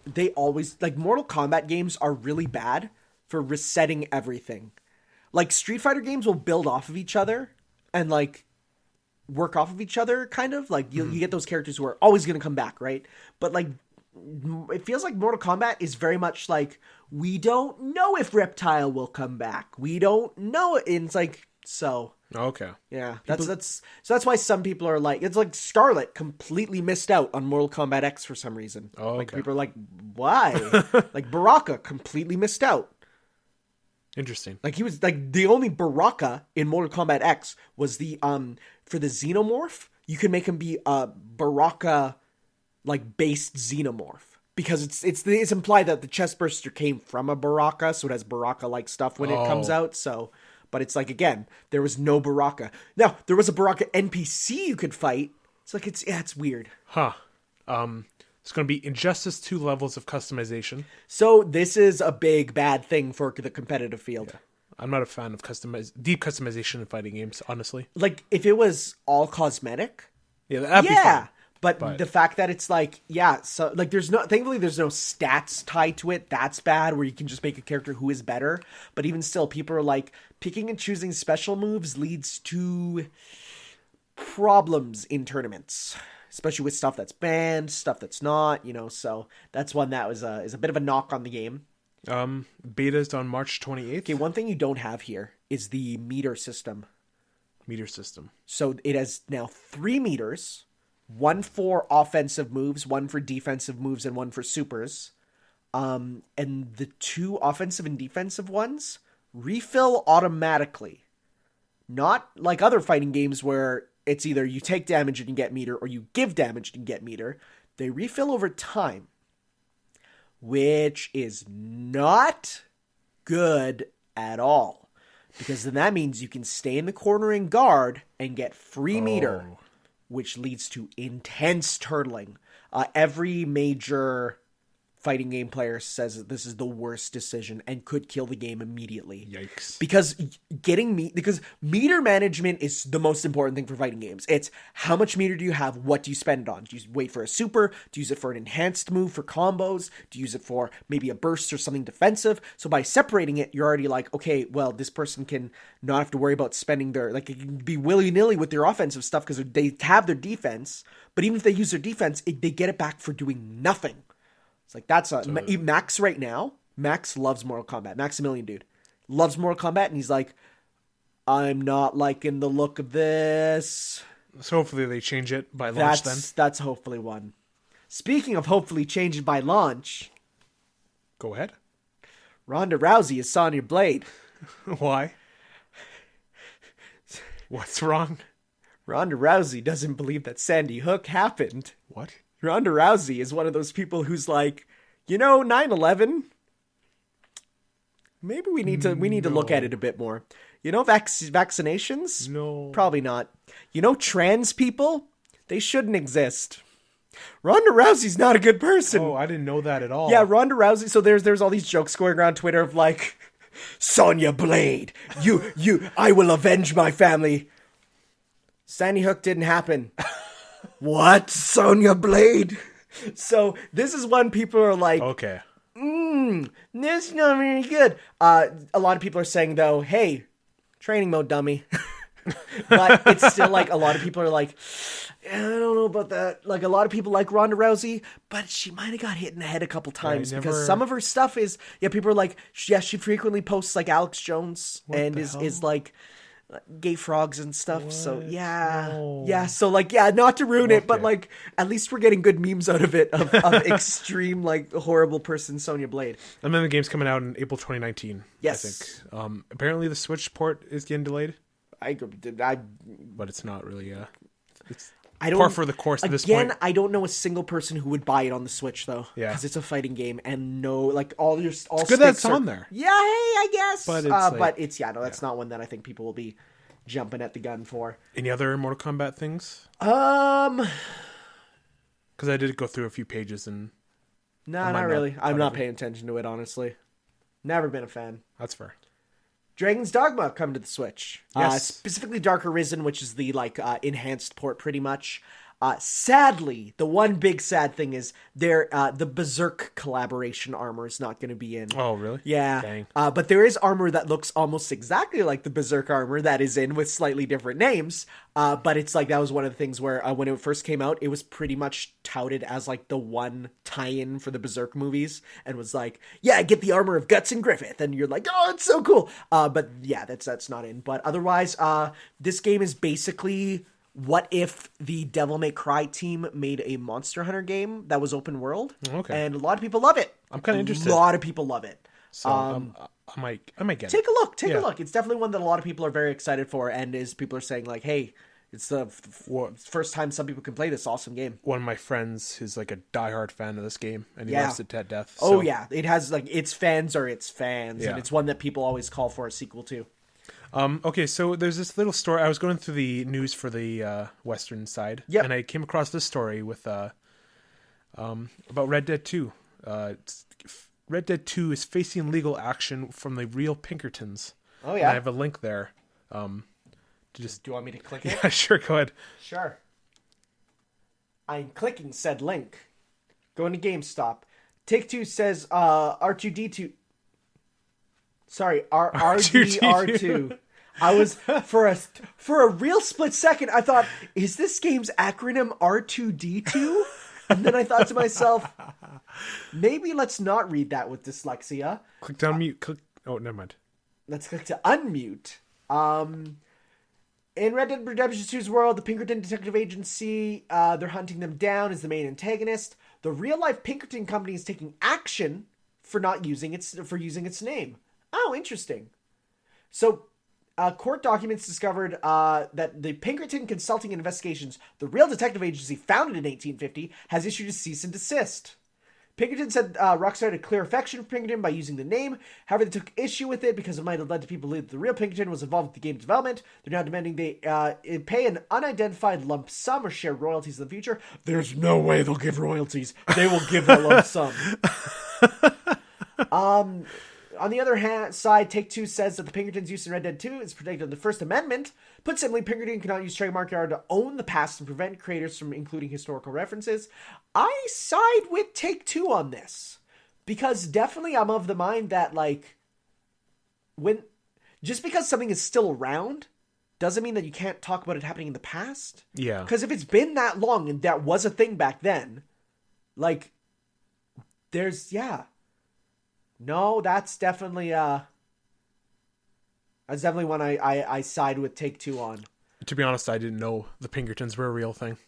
Speaker 2: they always, like, Mortal Kombat games are really bad for resetting everything. Like, Street Fighter games will build off of each other and like work off of each other, kind of like you get those characters who are always going to come back, right? But like, it feels like Mortal Kombat is very much like, we don't know if Reptile will come back. We don't know. And it's like, so.
Speaker 1: Okay.
Speaker 2: Yeah. That's why some people are like, it's like Scarlet completely missed out on Mortal Kombat X for some reason.
Speaker 1: Oh, okay.
Speaker 2: Like, people are like, why? Like, Baraka completely missed out.
Speaker 1: Interesting.
Speaker 2: Like, he was like, the only Baraka in Mortal Kombat X was the for the Xenomorph, you can make him be a Baraka like based Xenomorph, because it's implied that the Chestburster came from a Baraka, so it has Baraka like stuff when it comes out. So, but it's like, again, there was no Baraka. Now there was a Baraka NPC you could fight. It's like, it's weird.
Speaker 1: Huh. It's going to be Injustice 2 levels of customization.
Speaker 2: So this is a big bad thing for the competitive field. Yeah.
Speaker 1: I'm not a fan of deep customization in fighting games, honestly.
Speaker 2: Like, if it was all cosmetic,
Speaker 1: that'd be fun.
Speaker 2: But the fact that it's like, so like, thankfully there's no stats tied to it. That's bad, where you can just make a character who is better. But even still, people are like, picking and choosing special moves leads to problems in tournaments, especially with stuff that's banned, stuff that's not, so that's one that is a bit of a knock on the game.
Speaker 1: Beta's on March 28th.
Speaker 2: Okay, one thing you don't have here is the meter system. So it has now 3 meters, one for offensive moves, one for defensive moves, and one for supers. And the 2 offensive and defensive ones refill automatically. Not like other fighting games where it's either you take damage and you get meter, or you give damage and you get meter. They refill over time, which is not good at all, because then that means you can stay in the corner and guard and get free meter, which leads to intense turtling. Every major fighting game player says that this is the worst decision and could kill the game immediately.
Speaker 1: Yikes.
Speaker 2: Because meter management is the most important thing for fighting games. It's how much meter do you have? What do you spend it on? Do you wait for a super? Do you use it for an enhanced move for combos? Do you use it for maybe a burst or something defensive? So by separating it, you're already like, okay, well, this person can not have to worry about spending their, like, it can be willy-nilly with their offensive stuff because they have their defense. But even if they use their defense, they get it back for doing nothing. It's like, that's Max right now. Max loves Mortal Kombat. Maximilian, dude, loves Mortal Kombat, and he's like, I'm not liking the look of this.
Speaker 1: So hopefully they change it by launch then.
Speaker 2: That's hopefully one. Speaking of hopefully changing by launch.
Speaker 1: Go ahead.
Speaker 2: Ronda Rousey is Sonya Blade.
Speaker 1: Why? What's wrong?
Speaker 2: Ronda Rousey doesn't believe that Sandy Hook happened.
Speaker 1: What?
Speaker 2: Ronda Rousey is one of those people who's like, 9/11? Maybe we need to look at it a bit more. Vaccinations?
Speaker 1: No.
Speaker 2: Probably not. Trans people? They shouldn't exist. Ronda Rousey's not a good person.
Speaker 1: Oh, I didn't know that at all.
Speaker 2: Yeah, Ronda Rousey. So there's all these jokes going around Twitter of like, Sonya Blade, I will avenge my family. Sandy Hook didn't happen. What? Sonya Blade? So this is when people are like,
Speaker 1: okay,
Speaker 2: this is not very good. A lot of people are saying, though, hey, training mode, dummy. But it's still like a lot of people are like, I don't know about that. Like a lot of people like Ronda Rousey, but she might have got hit in the head a couple times because some of her stuff is, people are like, yeah, she frequently posts like Alex Jones and is like gay frogs and stuff. What? So yeah. So like, not to ruin it, but like at least we're getting good memes out of it of extreme like horrible person Sonya Blade.
Speaker 1: And then the game's coming out in April 2019.
Speaker 2: Yes.
Speaker 1: I think. Apparently the Switch port is getting delayed.
Speaker 2: But
Speaker 1: it's not really it's
Speaker 2: I don't,
Speaker 1: par for the course at this point.
Speaker 2: Again, I don't know a single person who would buy it on the Switch though.
Speaker 1: Yeah,
Speaker 2: because it's a fighting game and all
Speaker 1: it's good that it's on there.
Speaker 2: Yeah, hey, I guess.
Speaker 1: But
Speaker 2: it's that's not one that I think people will be jumping at the gun for.
Speaker 1: Any other Mortal Kombat things? Because I did go through a few pages and.
Speaker 2: No, not really. I'm not paying attention to it honestly. Never been a fan.
Speaker 1: That's fair.
Speaker 2: Dragon's Dogma coming to the Switch.
Speaker 1: Yes.
Speaker 2: Specifically Dark Arisen, which is the enhanced port pretty much. Sadly, the one big sad thing is the Berserk collaboration armor is not going to be in.
Speaker 1: Oh, really?
Speaker 2: Yeah.
Speaker 1: Dang.
Speaker 2: But there is armor that looks almost exactly like the Berserk armor that is in with slightly different names. But it's like that was one of the things where when it first came out, it was pretty much touted as like the one tie-in for the Berserk movies and was like, yeah, get the armor of Guts and Griffith. And you're like, oh, it's so cool. But yeah, that's not in. But otherwise, this game is basically... What if the Devil May Cry team made a Monster Hunter game that was open world?
Speaker 1: Okay.
Speaker 2: And a lot of people love it.
Speaker 1: I'm kind of interested.
Speaker 2: A lot of people love it.
Speaker 1: So I might get it.
Speaker 2: Take a look. Take a look. It's definitely one that a lot of people are very excited for. And people are saying like, hey, it's the first time some people can play this awesome game.
Speaker 1: One of my friends is like a diehard fan of this game and he loves it to death.
Speaker 2: So. Oh yeah. It has like its fans are its fans.
Speaker 1: Yeah.
Speaker 2: And it's one that people always call for a sequel to.
Speaker 1: Okay, so there's this little story. I was going through the news for the Western side, and I came across this story with about Red Dead 2. Red Dead 2 is facing legal action from the real Pinkertons.
Speaker 2: Oh yeah,
Speaker 1: and I have a link there.
Speaker 2: Do you want me to click it?
Speaker 1: Yeah, sure. Go ahead.
Speaker 2: Sure. I'm clicking said link. Going to GameStop. Take-Two says R2D2. Sorry, RDR2. I was for a real split second. I thought, is this game's acronym R2D2? And then I thought to myself, maybe let's not read that with dyslexia.
Speaker 1: Click to unmute. Click. Oh, never mind.
Speaker 2: Let's click to unmute. In Red Dead Redemption 2's world, the Pinkerton Detective Agency, they're hunting them down as the main antagonist. The real-life Pinkerton company is taking action for using its name. Oh, interesting. So, court documents discovered that the Pinkerton Consulting Investigations, the real detective agency founded in 1850, has issued a cease and desist. Pinkerton said Rockstar had a clear affection for Pinkerton by using the name. However, they took issue with it because it might have led to people believing that the real Pinkerton was involved with the game development. They're now demanding they pay an unidentified lump sum or share royalties in the future. There's no way they'll give royalties. They will give a lump sum. On the other side, Take-Two says that the Pinkerton's use in Red Dead 2 is protected under the First Amendment. Put simply, Pinkerton cannot use trademark art to own the past and prevent creators from including historical references. I side with Take-Two on this. Because definitely I'm of the mind that, like, just because something is still around doesn't mean that you can't talk about it happening in the past.
Speaker 1: Yeah.
Speaker 2: Because if it's been that long and that was a thing back then, like, No, that's definitely one I side with Take-Two on.
Speaker 1: To be honest, I didn't know the Pinkertons were a real thing.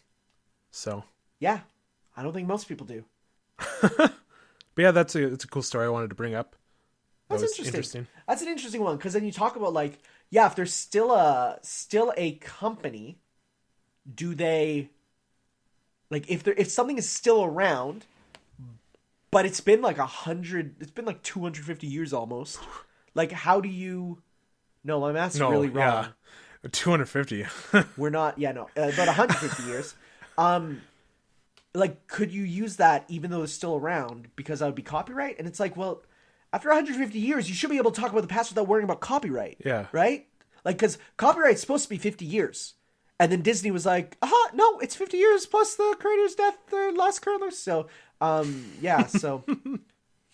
Speaker 1: So.
Speaker 2: Yeah. I don't think most people do.
Speaker 1: But yeah, it's a cool story I wanted to bring up.
Speaker 2: That's interesting. That's an interesting one, because then you talk about, like, yeah, if there's still a company, do they, like, if something is still around, but it's been like 250 years almost. Like, how do you... No, my math's really wrong.
Speaker 1: Yeah. 250.
Speaker 2: We're not... Yeah, no. About 150 years. Like, could you use that even though it's still around? Because that would be copyright? And it's like, well, after 150 years, you should be able to talk about the past without worrying about copyright.
Speaker 1: Yeah.
Speaker 2: Right? Like, because copyright's supposed to be 50 years. And then Disney was like, no, it's 50 years plus the creator's death, the last current. So... yeah, so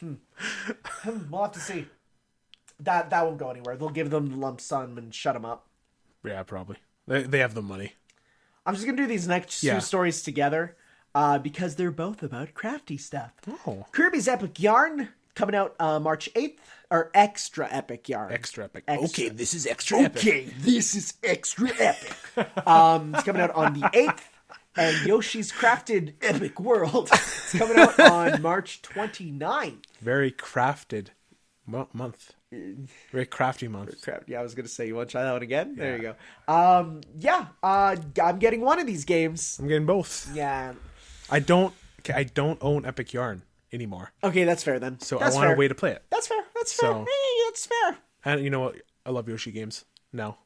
Speaker 2: we'll have to see. that won't go anywhere. They'll give them the lump sum and shut them up.
Speaker 1: Yeah, probably. They have the money.
Speaker 2: I'm just gonna do these next two stories together, because they're both about crafty stuff.
Speaker 1: Oh.
Speaker 2: Kirby's Epic Yarn coming out March 8th, or Extra Epic Yarn.
Speaker 1: Extra epic.
Speaker 2: Extra.
Speaker 1: Okay, this is extra epic.
Speaker 2: Okay, this is extra epic. It's coming out on the 8th. And Yoshi's Crafted Epic World is coming out on March 29th.
Speaker 1: Very crafted month. Very crafty month.
Speaker 2: Yeah, I was going to say, you want to try that one again? Yeah. There you go. I'm getting one of these games.
Speaker 1: I'm getting both.
Speaker 2: Yeah.
Speaker 1: I don't own Epic Yarn anymore.
Speaker 2: Okay, that's fair then.
Speaker 1: So
Speaker 2: that's
Speaker 1: I want
Speaker 2: fair.
Speaker 1: a way to play it.
Speaker 2: That's fair. That's fair. Hey, that's fair.
Speaker 1: And you know what? I love Yoshi games now.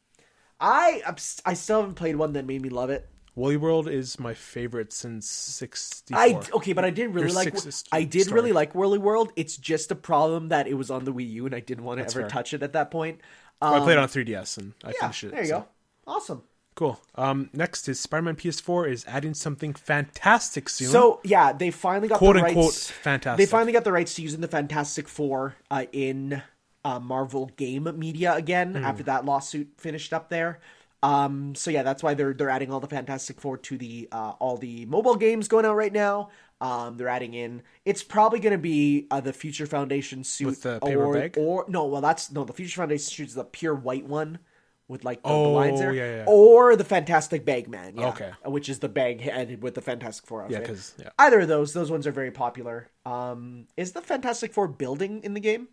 Speaker 2: I still haven't played one that made me love it.
Speaker 1: Woolly World is my favorite since 64.
Speaker 2: But I did really like Whirly World. It's just a problem that it was on the Wii U and I didn't want to ever touch it at that point.
Speaker 1: I played it on 3DS and I finished it.
Speaker 2: There you go. Awesome.
Speaker 1: Cool. Next is Spider-Man PS4 is adding something fantastic soon.
Speaker 2: So yeah, they finally got
Speaker 1: quote
Speaker 2: the rights.
Speaker 1: Unquote, fantastic.
Speaker 2: They finally got the rights to using the Fantastic Four in Marvel game media again after that lawsuit finished up there. So yeah, that's why they're adding all the Fantastic Four to the all the mobile games going out right now. They're adding in. It's probably going to be the Future Foundation suit
Speaker 1: with the paper bag.
Speaker 2: The Future Foundation suit is the pure white one with like the lines there.
Speaker 1: Yeah.
Speaker 2: Or the Fantastic Bagman. Yeah,
Speaker 1: okay.
Speaker 2: Which is the bag headed with the Fantastic Four outfit.
Speaker 1: Yeah,
Speaker 2: either of those ones are very popular. Is the Fantastic Four building in the game?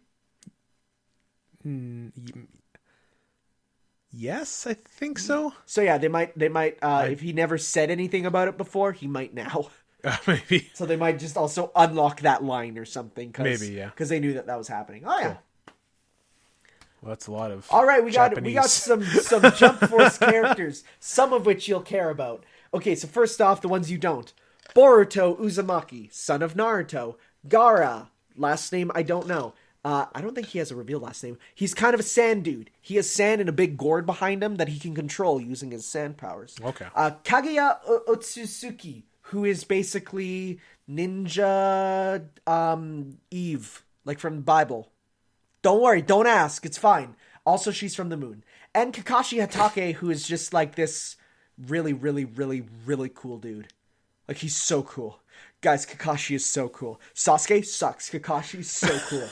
Speaker 1: Yes, I think so.
Speaker 2: So yeah, they might. If he never said anything about it before, he might now.
Speaker 1: Maybe.
Speaker 2: So they might just also unlock that line or something.
Speaker 1: Maybe, yeah.
Speaker 2: Because they knew that was happening. Oh yeah.
Speaker 1: Cool. Well, that's a lot of.
Speaker 2: All right, we got some Jump Force characters, some of which you'll care about. Okay, so first off, the ones you don't: Boruto Uzumaki, son of Naruto; Gaara, last name I don't know. I don't think he has a revealed last name. He's kind of a sand dude. He has sand and a big gourd behind him that he can control using his sand powers.
Speaker 1: Okay.
Speaker 2: Kaguya Otsutsuki, who is basically Ninja Eve, like from the Bible. Don't worry, don't ask, it's fine. Also, she's from the moon. And Kakashi Hatake, who is just like this really, really, really, really cool dude. Like, he's so cool. Guys, Kakashi is so cool. Sasuke sucks. Kakashi's so cool.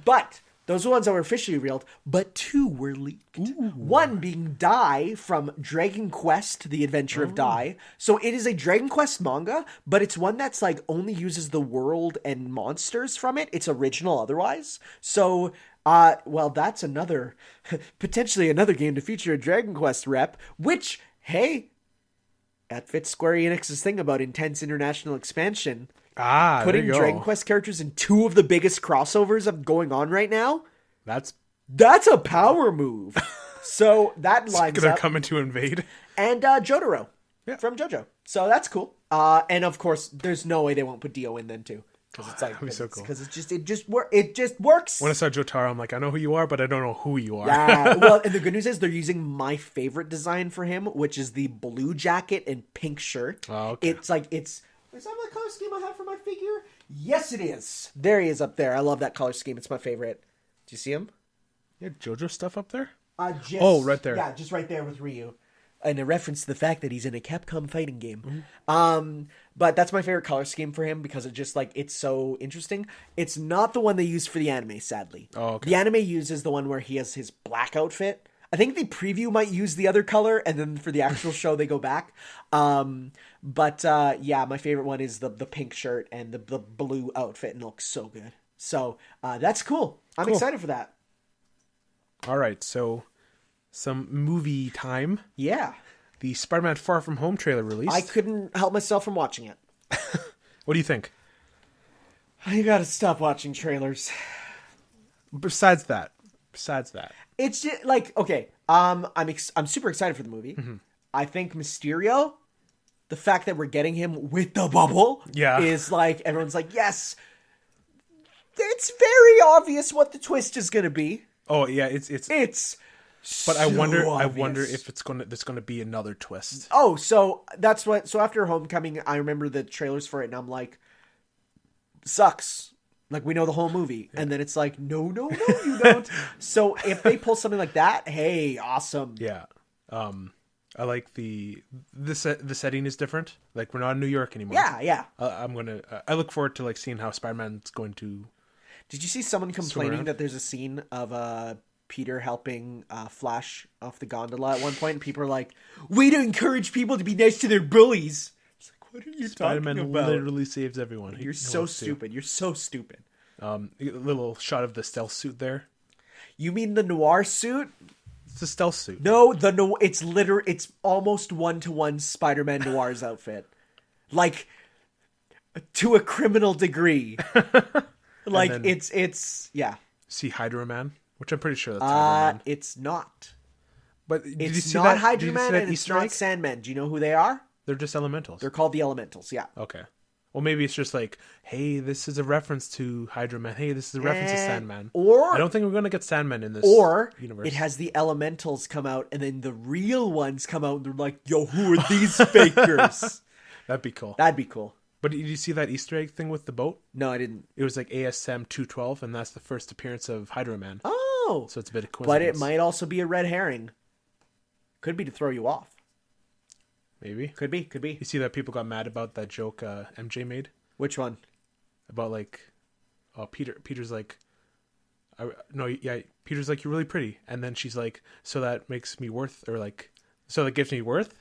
Speaker 2: But those are ones that were officially revealed, but two were leaked. Ooh. One being Dai from Dragon Quest, The Adventure of Dai. So it is a Dragon Quest manga, but it's one that's like only uses the world and monsters from it. It's original otherwise. So, that's potentially another game to feature a Dragon Quest rep, which, hey, that fits Square Enix's thing about intense international expansion. Putting Dragon Quest characters in two of the biggest crossovers going on right now. That's a power move. So that lines up.
Speaker 1: They're coming to invade.
Speaker 2: And Jotaro from JoJo. So that's cool. And of course, there's no way they won't put Dio in then too. Because it's like,
Speaker 1: that'd be so cool.
Speaker 2: Because it just works.
Speaker 1: When I saw Jotaro, I'm like, I know who you are, but I don't know who you are.
Speaker 2: Yeah. Well, and the good news is they're using my favorite design for him, which is the blue jacket and pink shirt.
Speaker 1: Oh, okay.
Speaker 2: Is that the color scheme I have for my figure? Yes, it is. There he is up there. I love that color scheme. It's my favorite. Do you see him?
Speaker 1: You have JoJo stuff up there?
Speaker 2: Right
Speaker 1: there.
Speaker 2: Yeah, just right there with Ryu. And a reference to the fact that he's in a Capcom fighting game.
Speaker 1: Mm-hmm.
Speaker 2: But that's my favorite color scheme for him because it just it's so interesting. It's not the one they used for the anime, sadly.
Speaker 1: Oh, okay.
Speaker 2: The anime uses the one where he has his black outfit. I think the preview might use the other color, and then for the actual show they go back. My favorite one is the pink shirt and the blue outfit, and it looks so good. So that's cool. I'm excited for that.
Speaker 1: All right, so some movie time.
Speaker 2: Yeah.
Speaker 1: The Spider-Man Far From Home trailer released.
Speaker 2: I couldn't help myself from watching it.
Speaker 1: What do you think?
Speaker 2: You gotta stop watching trailers.
Speaker 1: Besides that.
Speaker 2: It's just like, okay, I'm super excited for the movie. Mm-hmm. I think Mysterio, the fact that we're getting him with the bubble is like, everyone's like, yes. It's very obvious what the twist is going to be.
Speaker 1: Oh yeah, it's but
Speaker 2: so
Speaker 1: I wonder
Speaker 2: obvious.
Speaker 1: if there's gonna be another twist.
Speaker 2: Oh, so that's what. So after Homecoming, I remember the trailers for it, and I'm like, sucks. Like, we know the whole movie. And then it's like, no, you don't. So if they pull something like that, hey, awesome.
Speaker 1: Yeah. I like the setting is different. Like, we're not in New York anymore.
Speaker 2: Yeah.
Speaker 1: I look forward to like seeing how Spider-Man's going to.
Speaker 2: Did you see someone complaining that there's a scene of Peter helping Flash off the gondola at one point? And people are like, way to encourage people to be nice to their bullies. It's like, what are you
Speaker 1: Spider-Man
Speaker 2: talking about?
Speaker 1: literally saves everyone.
Speaker 2: You're so stupid. You're so stupid.
Speaker 1: A little shot of the stealth suit there.
Speaker 2: You mean the noir suit?
Speaker 1: It's a stealth suit.
Speaker 2: No, it's almost 1-to-1 Spider-Man Noir's outfit. Like, to a criminal degree. Like,
Speaker 1: then,
Speaker 2: it's yeah.
Speaker 1: See Hydro Man, which I'm pretty sure that's Hydro Man.
Speaker 2: It's not.
Speaker 1: But did
Speaker 2: It's
Speaker 1: you see
Speaker 2: not
Speaker 1: that?
Speaker 2: Hydro Man and it's not Sandman. Do you know who they are?
Speaker 1: They're just elementals.
Speaker 2: They're called the Elementals, yeah.
Speaker 1: Okay. Well, maybe it's just like, hey, this is a reference to Hydro Man. Hey, this is a reference to Sandman.
Speaker 2: Or
Speaker 1: I don't think we're going to get Sandman in this universe.
Speaker 2: It has the Elementals come out, and then the real ones come out, and they're like, yo, who are these fakers?
Speaker 1: That'd be cool.
Speaker 2: That'd be cool.
Speaker 1: But did you see that Easter egg thing with the boat?
Speaker 2: No, I didn't.
Speaker 1: It was like ASM 212, and that's the first appearance of Hydro Man.
Speaker 2: Oh.
Speaker 1: So it's a bit of
Speaker 2: But
Speaker 1: coincidence.
Speaker 2: it might also be a red herring. Could be to throw you off.
Speaker 1: Maybe.
Speaker 2: Could be.
Speaker 1: You see that people got mad about that joke MJ made?
Speaker 2: Which one?
Speaker 1: About like, oh, Peter's like, Peter's like, you're really pretty. And then she's like, so that makes me worth, or like, so that gives me worth?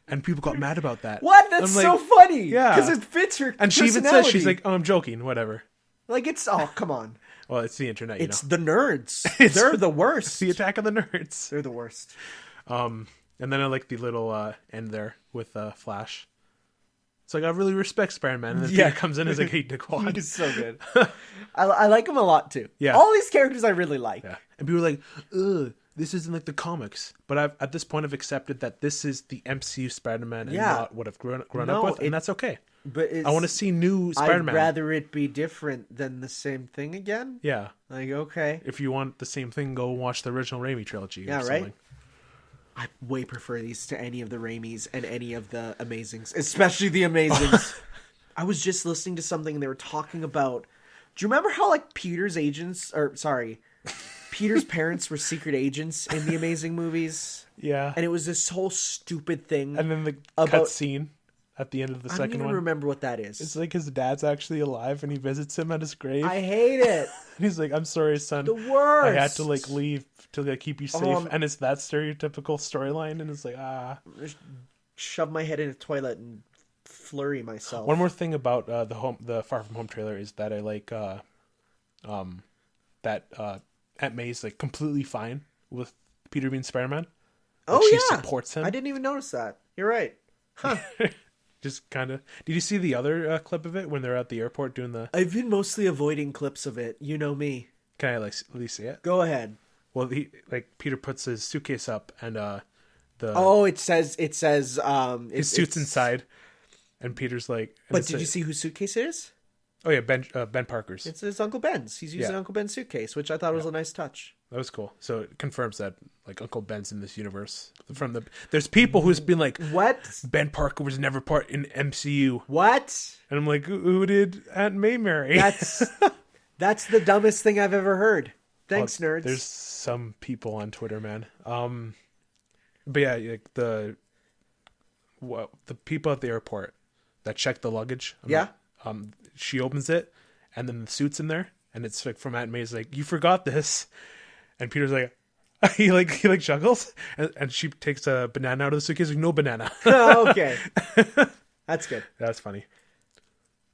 Speaker 1: And people got mad about that.
Speaker 2: What? That's
Speaker 1: I'm
Speaker 2: so
Speaker 1: like,
Speaker 2: funny.
Speaker 1: Yeah.
Speaker 2: Because it fits her
Speaker 1: And she even says, she's like, oh, I'm joking, whatever.
Speaker 2: Like, it's, oh, come on.
Speaker 1: Well, it's the internet,
Speaker 2: It's the nerds. They're the worst.
Speaker 1: It's the attack of the nerds.
Speaker 2: They're the worst.
Speaker 1: And then I like the little end there with Flash. It's like, I really respect Spider-Man. And then Peter comes in and is like, hey, Dickwads.
Speaker 2: He's so good. I like him a lot, too.
Speaker 1: Yeah.
Speaker 2: All these characters I really like.
Speaker 1: Yeah. And people are like, ugh, this isn't like the comics. But at this point, I've accepted that this is the MCU Spider-Man and not what I've grown up with. And that's okay.
Speaker 2: But
Speaker 1: I want to see new Spider-Man.
Speaker 2: I'd rather it be different than the same thing again.
Speaker 1: Yeah.
Speaker 2: Like, okay.
Speaker 1: If you want the same thing, go watch the original Raimi trilogy.
Speaker 2: Yeah,
Speaker 1: or something.
Speaker 2: right? I way prefer these to any of the Raimis and any of the Amazings, especially the Amazings. I was just listening to something and they were talking about. Do you remember how like Peter's parents were secret agents in the Amazing movies?
Speaker 1: Yeah.
Speaker 2: And it was this whole stupid thing.
Speaker 1: And then the cut scene at the end of the second one.
Speaker 2: I don't even remember what that is.
Speaker 1: It's like his dad's actually alive and he visits him at his grave.
Speaker 2: I hate it.
Speaker 1: He's like, I'm sorry, son.
Speaker 2: The worst.
Speaker 1: I had to like leave to like keep you safe. And it's that stereotypical storyline. And it's like,
Speaker 2: shove my head in a toilet and flurry myself.
Speaker 1: One more thing about the Far From Home trailer is that I like that Aunt May's like completely fine with Peter being Spider-Man. Like, she supports him.
Speaker 2: I didn't even notice that. You're right. Huh.
Speaker 1: Just kind of. Did you see the other clip of it when they're at the airport doing the?
Speaker 2: I've been mostly avoiding clips of it. You know me.
Speaker 1: Can I like at least see it?
Speaker 2: Go ahead.
Speaker 1: Well, Peter puts his suitcase up and
Speaker 2: it says
Speaker 1: his suit's inside, and Peter's like.
Speaker 2: But did you see whose suitcase it is?
Speaker 1: Oh yeah, Ben Parker's.
Speaker 2: It's Uncle Ben's. He's using Uncle Ben's suitcase, which I thought was a nice touch.
Speaker 1: That was cool. So it confirms that like Uncle Ben's in this universe. There's people who's been like,
Speaker 2: what?
Speaker 1: Ben Parker was never part in MCU.
Speaker 2: What?
Speaker 1: And I'm like, who did Aunt May marry?
Speaker 2: That's the dumbest thing I've ever heard. Thanks, nerds.
Speaker 1: There's some people on Twitter, man. But yeah, like the people at the airport that check the luggage. She opens it, and then the suit's in there, and it's like from Aunt May's like, you forgot this, and Peter's like, he chuckles, and she takes a banana out of the suitcase. Like, no banana.
Speaker 2: Oh, okay, that's good.
Speaker 1: That's funny.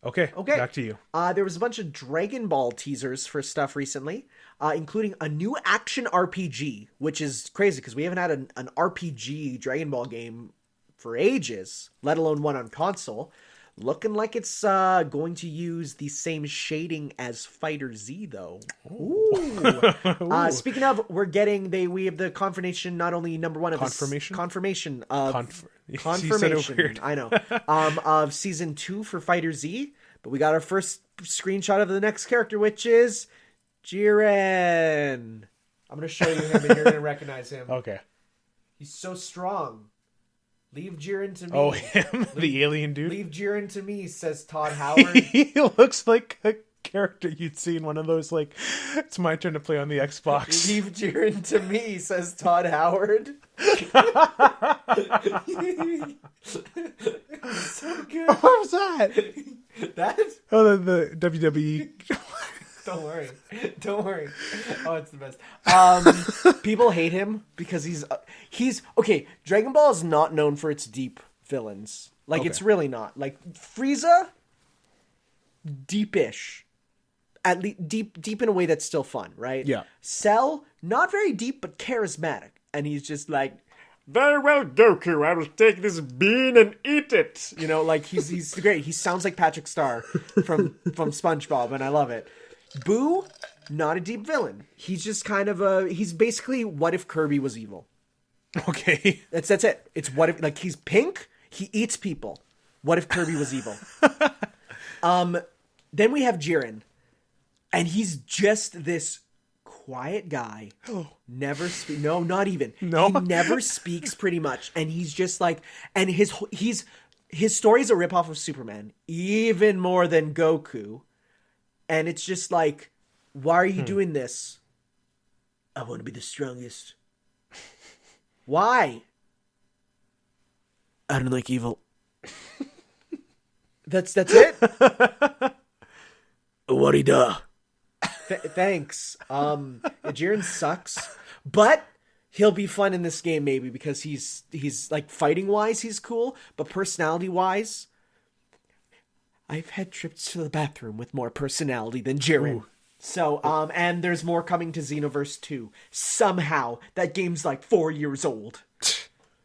Speaker 1: Okay, back to you.
Speaker 2: There was a bunch of Dragon Ball teasers for stuff recently, including a new action RPG, which is crazy because we haven't had an RPG Dragon Ball game for ages, let alone one on console. Looking like it's going to use the same shading as Fighter Z, though. Ooh. Speaking of, we have the confirmation, not only number one of confirmation of confirmation. I know of season 2 for Fighter Z, but we got our first screenshot of the next character, which is Jiren. I'm going to show you him, and you're going to recognize him.
Speaker 1: Okay.
Speaker 2: He's so strong. Leave Jiren to me.
Speaker 1: Oh, him? The alien dude?
Speaker 2: Leave Jiren to me, says Todd Howard.
Speaker 1: He looks like a character you'd see in one of those, like, it's my turn to play on the Xbox.
Speaker 2: Leave Jiren to me, says Todd Howard. So good.
Speaker 1: What was that?
Speaker 2: That?
Speaker 1: Oh, the WWE.
Speaker 2: Don't worry. Oh, it's the best. People hate him because he's okay. Dragon Ball is not known for its deep villains. Like, it's really not. Like, Frieza, deepish. At least deep in a way that's still fun, right?
Speaker 1: Yeah.
Speaker 2: Cell, not very deep, but charismatic. And he's just like,
Speaker 4: Very well, Goku. I will take this bean and eat it.
Speaker 2: you know, like, he's great. He sounds like Patrick Star from SpongeBob, and I love it. Boo, not a deep villain. He's just kind of he's basically what if Kirby was evil.
Speaker 1: Okay.
Speaker 2: That's it. It's what if, like, he's pink, he eats people. What if Kirby was evil? Then we have Jiren. And he's just this quiet guy. Never speak. No, not even.
Speaker 1: No.
Speaker 2: He never speaks pretty much. And he's just like, and his story is a ripoff of Superman, even more than Goku. And it's just like, why are you doing this? I want to be the strongest. Why? I don't like evil. That's it? What-da. Thanks. Jiren sucks, but he'll be fun in this game maybe because he's like, fighting wise he's cool, but personality wise, I've had trips to the bathroom with more personality than Jiren. Ooh. So, and there's more coming to Xenoverse 2. Somehow, that game's like 4 years old.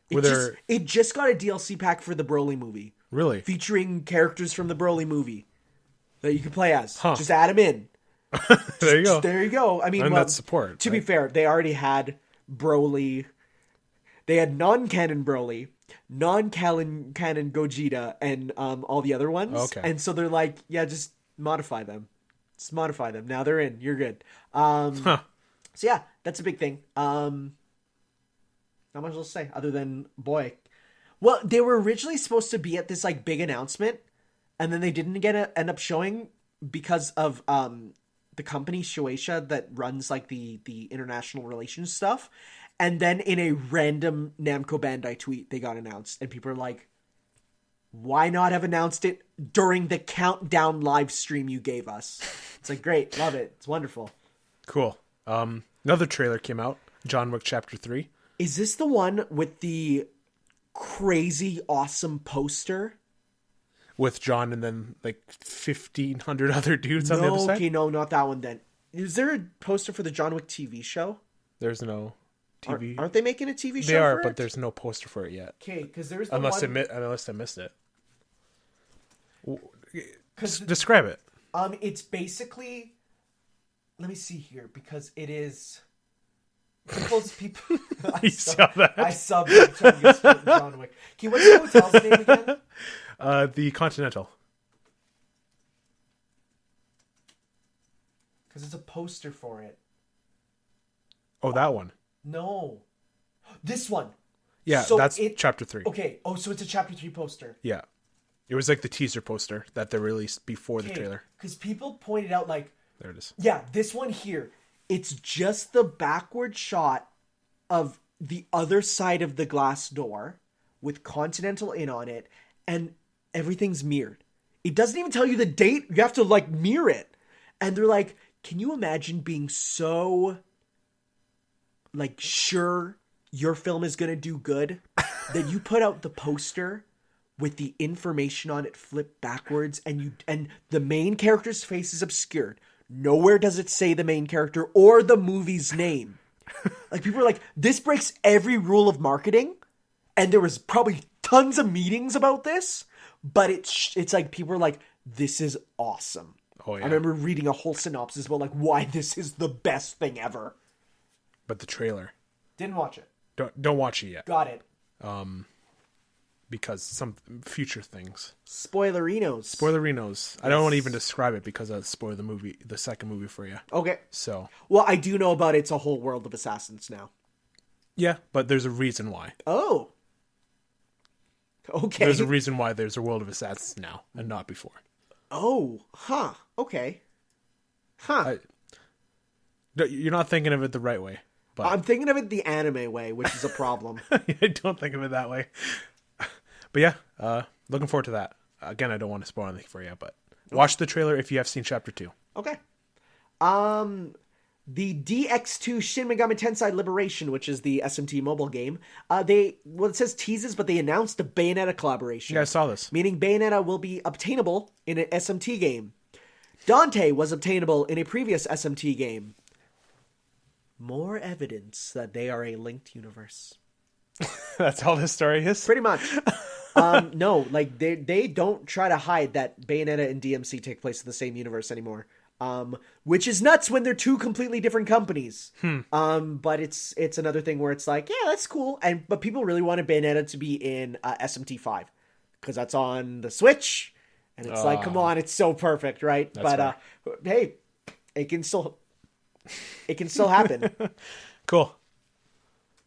Speaker 2: It just got a DLC pack for the Broly movie.
Speaker 1: Really?
Speaker 2: Featuring characters from the Broly movie that you can play as. Huh. Just add them in.
Speaker 1: There you go.
Speaker 2: There you go. I mean,
Speaker 1: and that's support.
Speaker 2: To be fair, they already had Broly. They had non-canon Broly, non-canon Gogeta, and all the other ones.
Speaker 1: Okay.
Speaker 2: And so they're like, yeah, just modify them. Just modify them. Now they're in. You're good. So yeah, that's a big thing. Not much else to say other than, boy. Well, they were originally supposed to be at this, like, big announcement, and then they didn't end up showing because of the company Shueisha that runs, like, the international relations stuff. And then in a random Namco Bandai tweet, they got announced, and people are like, why not have announced it during the countdown live stream you gave us? It's like, great, love it, it's wonderful.
Speaker 1: Cool. Another trailer came out, John Wick Chapter 3.
Speaker 2: Is this the one with the crazy awesome poster?
Speaker 1: With John and then, like, 1,500 other dudes on the other side?
Speaker 2: Okay, no, not that one then. Is there a poster for the John Wick TV show?
Speaker 1: There's no TV.
Speaker 2: Aren't they making a TV show
Speaker 1: They are,
Speaker 2: for
Speaker 1: but
Speaker 2: it?
Speaker 1: there's no poster for it yet.
Speaker 2: Okay, because there's the
Speaker 1: unless I missed it. Describe it.
Speaker 2: It's basically, let me see here, because it is people.
Speaker 1: You saw that?
Speaker 2: I subbed John Wick. Okay, what's the hotel's name again?
Speaker 1: The Continental.
Speaker 2: Because it's a poster for it.
Speaker 1: Oh, that one.
Speaker 2: No, this one.
Speaker 1: Yeah,
Speaker 2: so
Speaker 1: that's Chapter 3.
Speaker 2: Okay. Oh, so it's a Chapter 3 poster.
Speaker 1: Yeah. It was like the teaser poster that they released before the trailer.
Speaker 2: Because people pointed out, like...
Speaker 1: There it is.
Speaker 2: Yeah, this one here. It's just the backward shot of the other side of the glass door with Continental in on it, and everything's mirrored. It doesn't even tell you the date. You have to, like, mirror it. And they're like, can you imagine being so, like, sure your film is going to do good that you put out the poster with the information on it flipped backwards, and the main character's face is obscured. Nowhere does it say the main character or the movie's name. Like, people are like, this breaks every rule of marketing, and there was probably tons of meetings about this, but it's like, people are like, this is awesome.
Speaker 1: Oh, yeah.
Speaker 2: I remember reading a whole synopsis about, like, why this is the best thing ever.
Speaker 1: But the trailer.
Speaker 2: Didn't watch it.
Speaker 1: Don't watch it yet.
Speaker 2: Got it.
Speaker 1: Because some future things.
Speaker 2: Spoilerinos.
Speaker 1: I don't want to even describe it because I'll spoil the second movie for you.
Speaker 2: Okay.
Speaker 1: So.
Speaker 2: Well, I do know about It's a Whole World of Assassins now.
Speaker 1: Yeah, but there's a reason why.
Speaker 2: Oh. Okay.
Speaker 1: There's a reason why there's a World of Assassins now and not before.
Speaker 2: Oh, huh. Okay. Huh.
Speaker 1: No, you're not thinking of it the right way. But
Speaker 2: I'm thinking of it the anime way, which is a problem.
Speaker 1: I don't think of it that way. But yeah, looking forward to that. Again, I don't want to spoil anything for you, but watch the trailer if you have seen Chapter 2.
Speaker 2: Okay. The DX2 Shin Megami Tensei Liberation, which is the SMT mobile game, it says teases, but they announced a Bayonetta collaboration.
Speaker 1: Yeah, I saw this.
Speaker 2: Meaning Bayonetta will be obtainable in an SMT game. Dante was obtainable in a previous SMT game. More evidence that they are a linked universe.
Speaker 1: That's all this story is?
Speaker 2: Pretty much. No, like they don't try to hide that Bayonetta and DMC take place in the same universe anymore. Which is nuts when they're two completely different companies. But it's another thing where it's like, yeah, that's cool. But people really wanted Bayonetta to be in SMT5 because that's on the Switch, and it's like, come on, it's so perfect, right? But hey, it can still happen.
Speaker 1: Cool.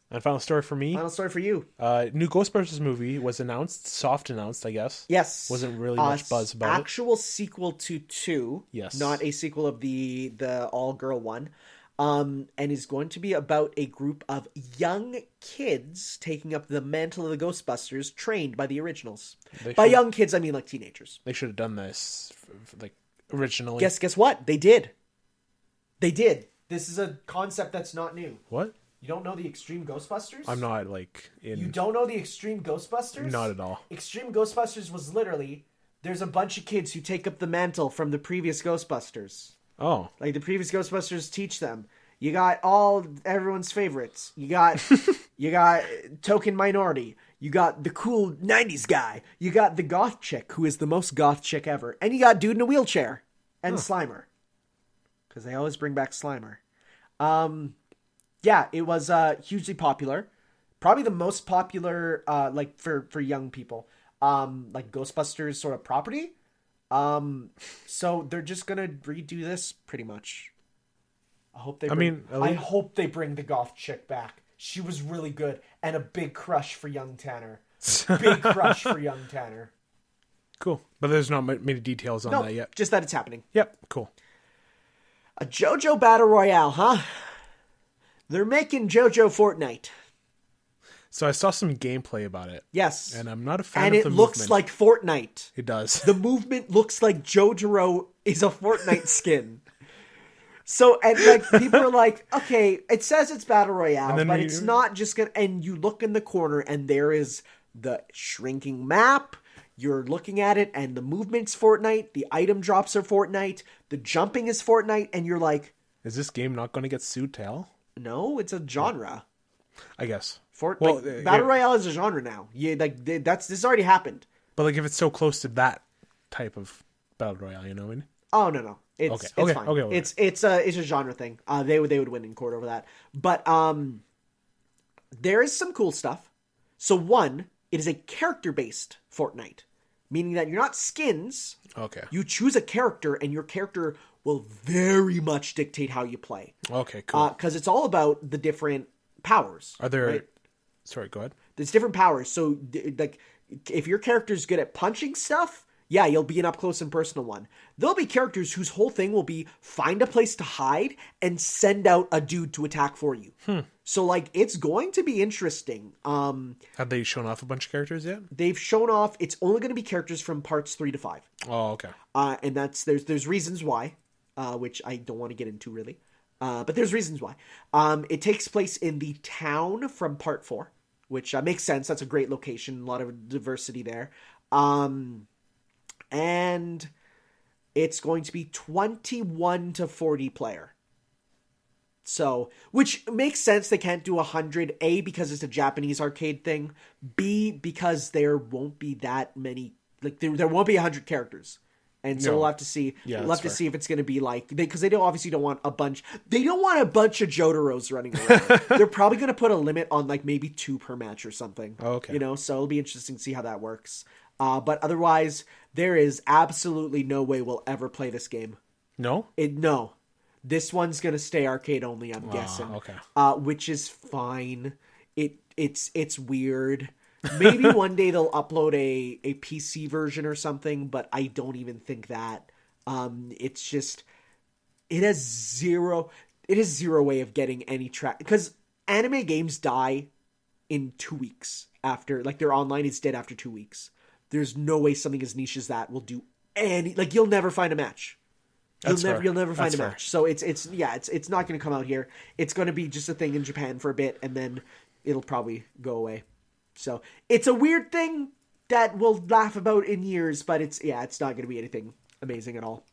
Speaker 1: And final story for me.
Speaker 2: Final story for you.
Speaker 1: New Ghostbusters movie was announced, soft announced, I guess.
Speaker 2: Yes.
Speaker 1: Wasn't really much buzz about it.
Speaker 2: Actual sequel to 2.
Speaker 1: Yes.
Speaker 2: Not a sequel of the all-girl one. And is going to be about a group of young kids taking up the mantle of the Ghostbusters trained by the originals. By young kids, I mean like teenagers.
Speaker 1: They should have done this like originally.
Speaker 2: Guess what? They did. They did. This is a concept that's not new.
Speaker 1: What?
Speaker 2: You don't know the Extreme Ghostbusters?
Speaker 1: I'm not like in.
Speaker 2: You don't know the Extreme Ghostbusters?
Speaker 1: Not at all.
Speaker 2: Extreme Ghostbusters was literally there's a bunch of kids who take up the mantle from the previous Ghostbusters.
Speaker 1: Oh.
Speaker 2: Like the previous Ghostbusters teach them. You got everyone's favorites. You got Token Minority. You got the cool 90s guy. You got the goth chick who is the most goth chick ever. And you got dude in a wheelchair and Slimer. Because they always bring back Slimer. Yeah, it was hugely popular. Probably the most popular like for young people. Like Ghostbusters sort of property. So they're just gonna redo this pretty much. I hope they bring the goth chick back. She was really good and a big crush for young Tanner. Big crush for young Tanner.
Speaker 1: Cool. But there's not many details on that yet.
Speaker 2: Just that it's happening.
Speaker 1: Yep, cool.
Speaker 2: A JoJo Battle Royale, huh? They're making JoJo Fortnite.
Speaker 1: So I saw some gameplay about it.
Speaker 2: Yes.
Speaker 1: And I'm not a fan
Speaker 2: of
Speaker 1: the
Speaker 2: movement. And it looks like Fortnite.
Speaker 1: It does.
Speaker 2: The movement looks like Jotaro is a Fortnite skin. So, and like, people are like, okay, it says it's Battle Royale, but it's not just gonna, and you look in the corner and there is the shrinking map. You're looking at it and the movement's Fortnite. The item drops are Fortnite. The jumping is Fortnite. And you're like,
Speaker 1: is this game not going to get sued to hell?
Speaker 2: No, it's a genre.
Speaker 1: I guess.
Speaker 2: Battle Royale is a genre now. Yeah, like this already happened.
Speaker 1: But like, if it's so close to that type of Battle Royale, you know what I mean?
Speaker 2: Oh no, it's fine.
Speaker 1: Okay.
Speaker 2: It's a genre thing. They would win in court over that. But there is some cool stuff. So one, it is a character based Fortnite, meaning that you're not skins.
Speaker 1: Okay.
Speaker 2: You choose a character, and your character will very much dictate how you play.
Speaker 1: Okay, cool.
Speaker 2: Because it's all about the different powers.
Speaker 1: Are there?
Speaker 2: Right?
Speaker 1: Sorry, go ahead.
Speaker 2: There's different powers. So, like, if your character's good at punching stuff, yeah, you'll be an up close and personal one. There'll be characters whose whole thing will be find a place to hide and send out a dude to attack for you. So, like, it's going to be interesting.
Speaker 1: Have they shown off a bunch of characters yet?
Speaker 2: They've shown off. It's only going to be characters from parts 3 to 5.
Speaker 1: Oh, okay.
Speaker 2: And there's reasons why, which I don't want to get into really. But there's reasons why. It takes place in the town from part 4, which makes sense. That's a great location. A lot of diversity there. And it's going to be 21 to 40 player. So, which makes sense. They can't do 100. A, because it's a Japanese arcade thing. B, because there won't be that many, like there won't be 100 characters. And so we'll have to see.
Speaker 1: Yeah,
Speaker 2: we'll have to see if it's going to be like, because they obviously don't want a bunch. They don't want a bunch of Jotaros running around. They're probably going to put a limit on like maybe 2 per match or something.
Speaker 1: Oh, okay.
Speaker 2: You know, so it'll be interesting to see how that works. But otherwise, there is absolutely no way we'll ever play this game.
Speaker 1: No?
Speaker 2: No. This one's going to stay arcade only, I'm guessing.
Speaker 1: Okay.
Speaker 2: Which is fine. It's weird. Maybe one day they'll upload a PC version or something, but I don't even think that. It's just, it has zero way of getting any track, because anime games die in 2 weeks after, like, their online is dead after 2 weeks. There's no way something as niche as that will do any, like, you'll never find a match. You'll never find a match. So it's not going to come out here. It's going to be just a thing in Japan for a bit, and then it'll probably go away. So it's a weird thing that we'll laugh about in years, but it's not going to be anything amazing at all.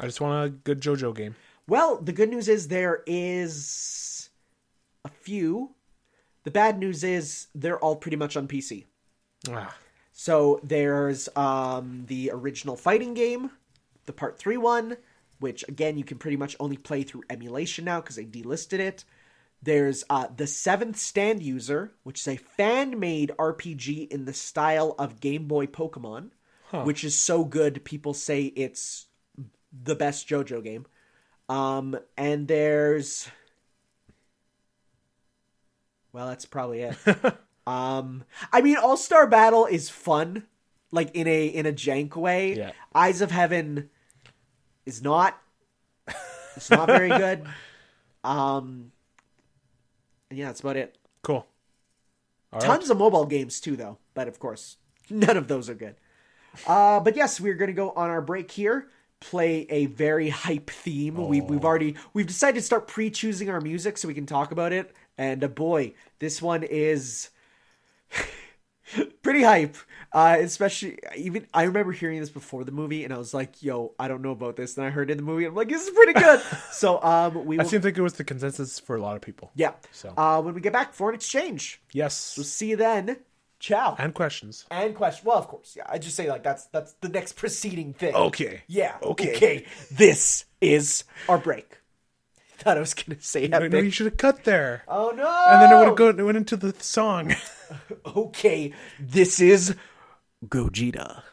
Speaker 1: I just want a good JoJo game.
Speaker 2: Well, the good news is there is a few. The bad news is they're all pretty much on PC.
Speaker 1: Ah.
Speaker 2: So there's the original fighting game, the Part 3 one, which, again, you can pretty much only play through emulation now because they delisted it. There's the Seventh Stand User, which is a fan-made RPG in the style of Game Boy Pokemon, which is so good, people say it's the best JoJo game. And there's... Well, that's probably it. I mean, All-Star Battle is fun, like in a jank way.
Speaker 1: Yeah.
Speaker 2: Eyes of Heaven is not. It's not very good. And yeah, that's about it.
Speaker 1: Cool.
Speaker 2: Tons of mobile games too, though. But of course, none of those are good. But yes, we're gonna go on our break here. Play a very hype theme.
Speaker 1: Oh.
Speaker 2: We've decided to start pre-choosing our music so we can talk about it. And boy, this one is pretty hype. Especially, even I remember hearing this before the movie, and I was like, "Yo, I don't know about this." And I heard it in the movie, and I'm like, "This is pretty good." So,
Speaker 1: I seem to think it was the consensus for a lot of people.
Speaker 2: Yeah.
Speaker 1: So,
Speaker 2: when we get back for an exchange,
Speaker 1: yes.
Speaker 2: we'll see you then. Ciao.
Speaker 1: And questions.
Speaker 2: Well, of course, yeah. I just say like that's the next preceding thing.
Speaker 1: Okay.
Speaker 2: Yeah.
Speaker 1: Okay.
Speaker 2: This is our break. Thought I was gonna say epic.
Speaker 1: No, you should have cut there.
Speaker 2: Oh no!
Speaker 1: And then it went into the song.
Speaker 2: Okay, this is Gogeta.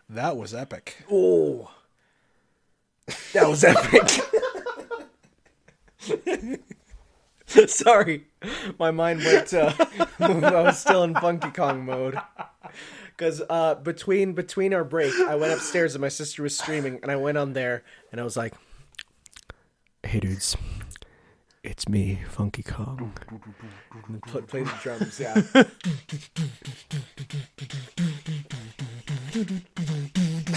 Speaker 1: That was epic.
Speaker 2: Oh, that was epic. Sorry, my mind went to. I was still in Funky Kong mode. Because between our break, I went upstairs and my sister was streaming, and I went on there and I was like, "Hey dudes, it's me, Funky Kong." Play the drums, yeah.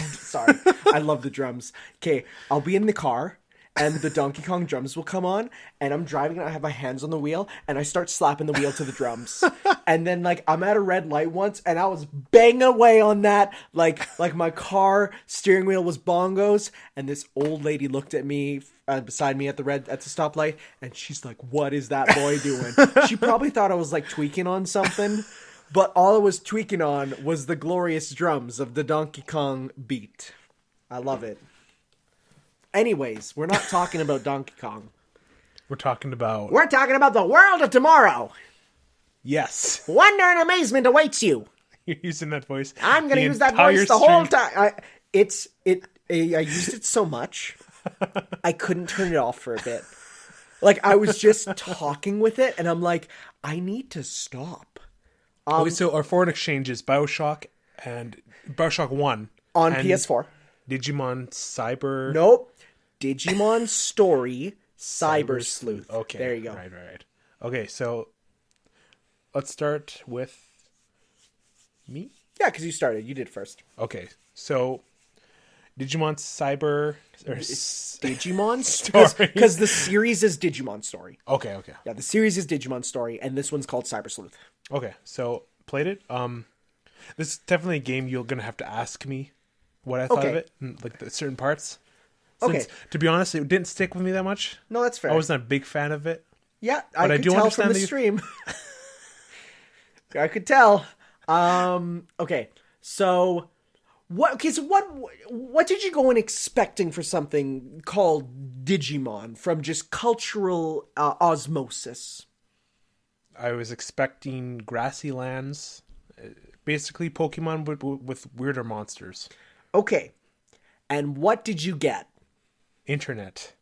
Speaker 2: Sorry, I love the drums. Okay, I'll be in the car, and the Donkey Kong drums will come on, and I'm driving and I have my hands on the wheel, and I start slapping the wheel to the drums. And then, like, I'm at a red light once, and I was banging away on that, like my car steering wheel was bongos, and this old lady looked at me beside me at the stoplight, and she's like, "What is that boy doing?" She probably thought I was, like, tweaking on something, but all I was tweaking on was the glorious drums of the Donkey Kong beat. I love it. Anyways, we're not talking about Donkey Kong.
Speaker 1: We're talking about...
Speaker 2: We're talking about the world of tomorrow.
Speaker 1: Yes.
Speaker 2: Wonder and amazement awaits you.
Speaker 1: You're using that voice.
Speaker 2: I'm going to use that voice the whole time. I used it so much, I couldn't turn it off for a bit. Like, I was just talking with it, and I'm like, I need to stop.
Speaker 1: Okay, so our foreign exchange is Bioshock and Bioshock 1.
Speaker 2: On
Speaker 1: and
Speaker 2: PS4.
Speaker 1: Digimon Cyber...
Speaker 2: Nope. Digimon Story Cyber Sleuth.
Speaker 1: Okay.
Speaker 2: There you go.
Speaker 1: Right. Okay, so let's start with me?
Speaker 2: Yeah, because you started. You did first.
Speaker 1: Okay, so Digimon Cyber...
Speaker 2: Digimon
Speaker 1: Story.
Speaker 2: Because the series is Digimon Story.
Speaker 1: Okay.
Speaker 2: Yeah, the series is Digimon Story, and this one's called Cyber Sleuth.
Speaker 1: Okay, so played it. This is definitely a game you're going to have to ask me what I thought of it, and, like, the certain parts. Since, to be honest, it didn't stick with me that much.
Speaker 2: No, that's fair.
Speaker 1: I wasn't a big fan of it.
Speaker 2: Yeah,
Speaker 1: but
Speaker 2: I could tell from the stream. I could tell. Okay, so what did you go in expecting for something called Digimon from just cultural osmosis?
Speaker 1: I was expecting grassy lands, basically Pokemon with weirder monsters.
Speaker 2: Okay, and what did you get?
Speaker 1: Internet.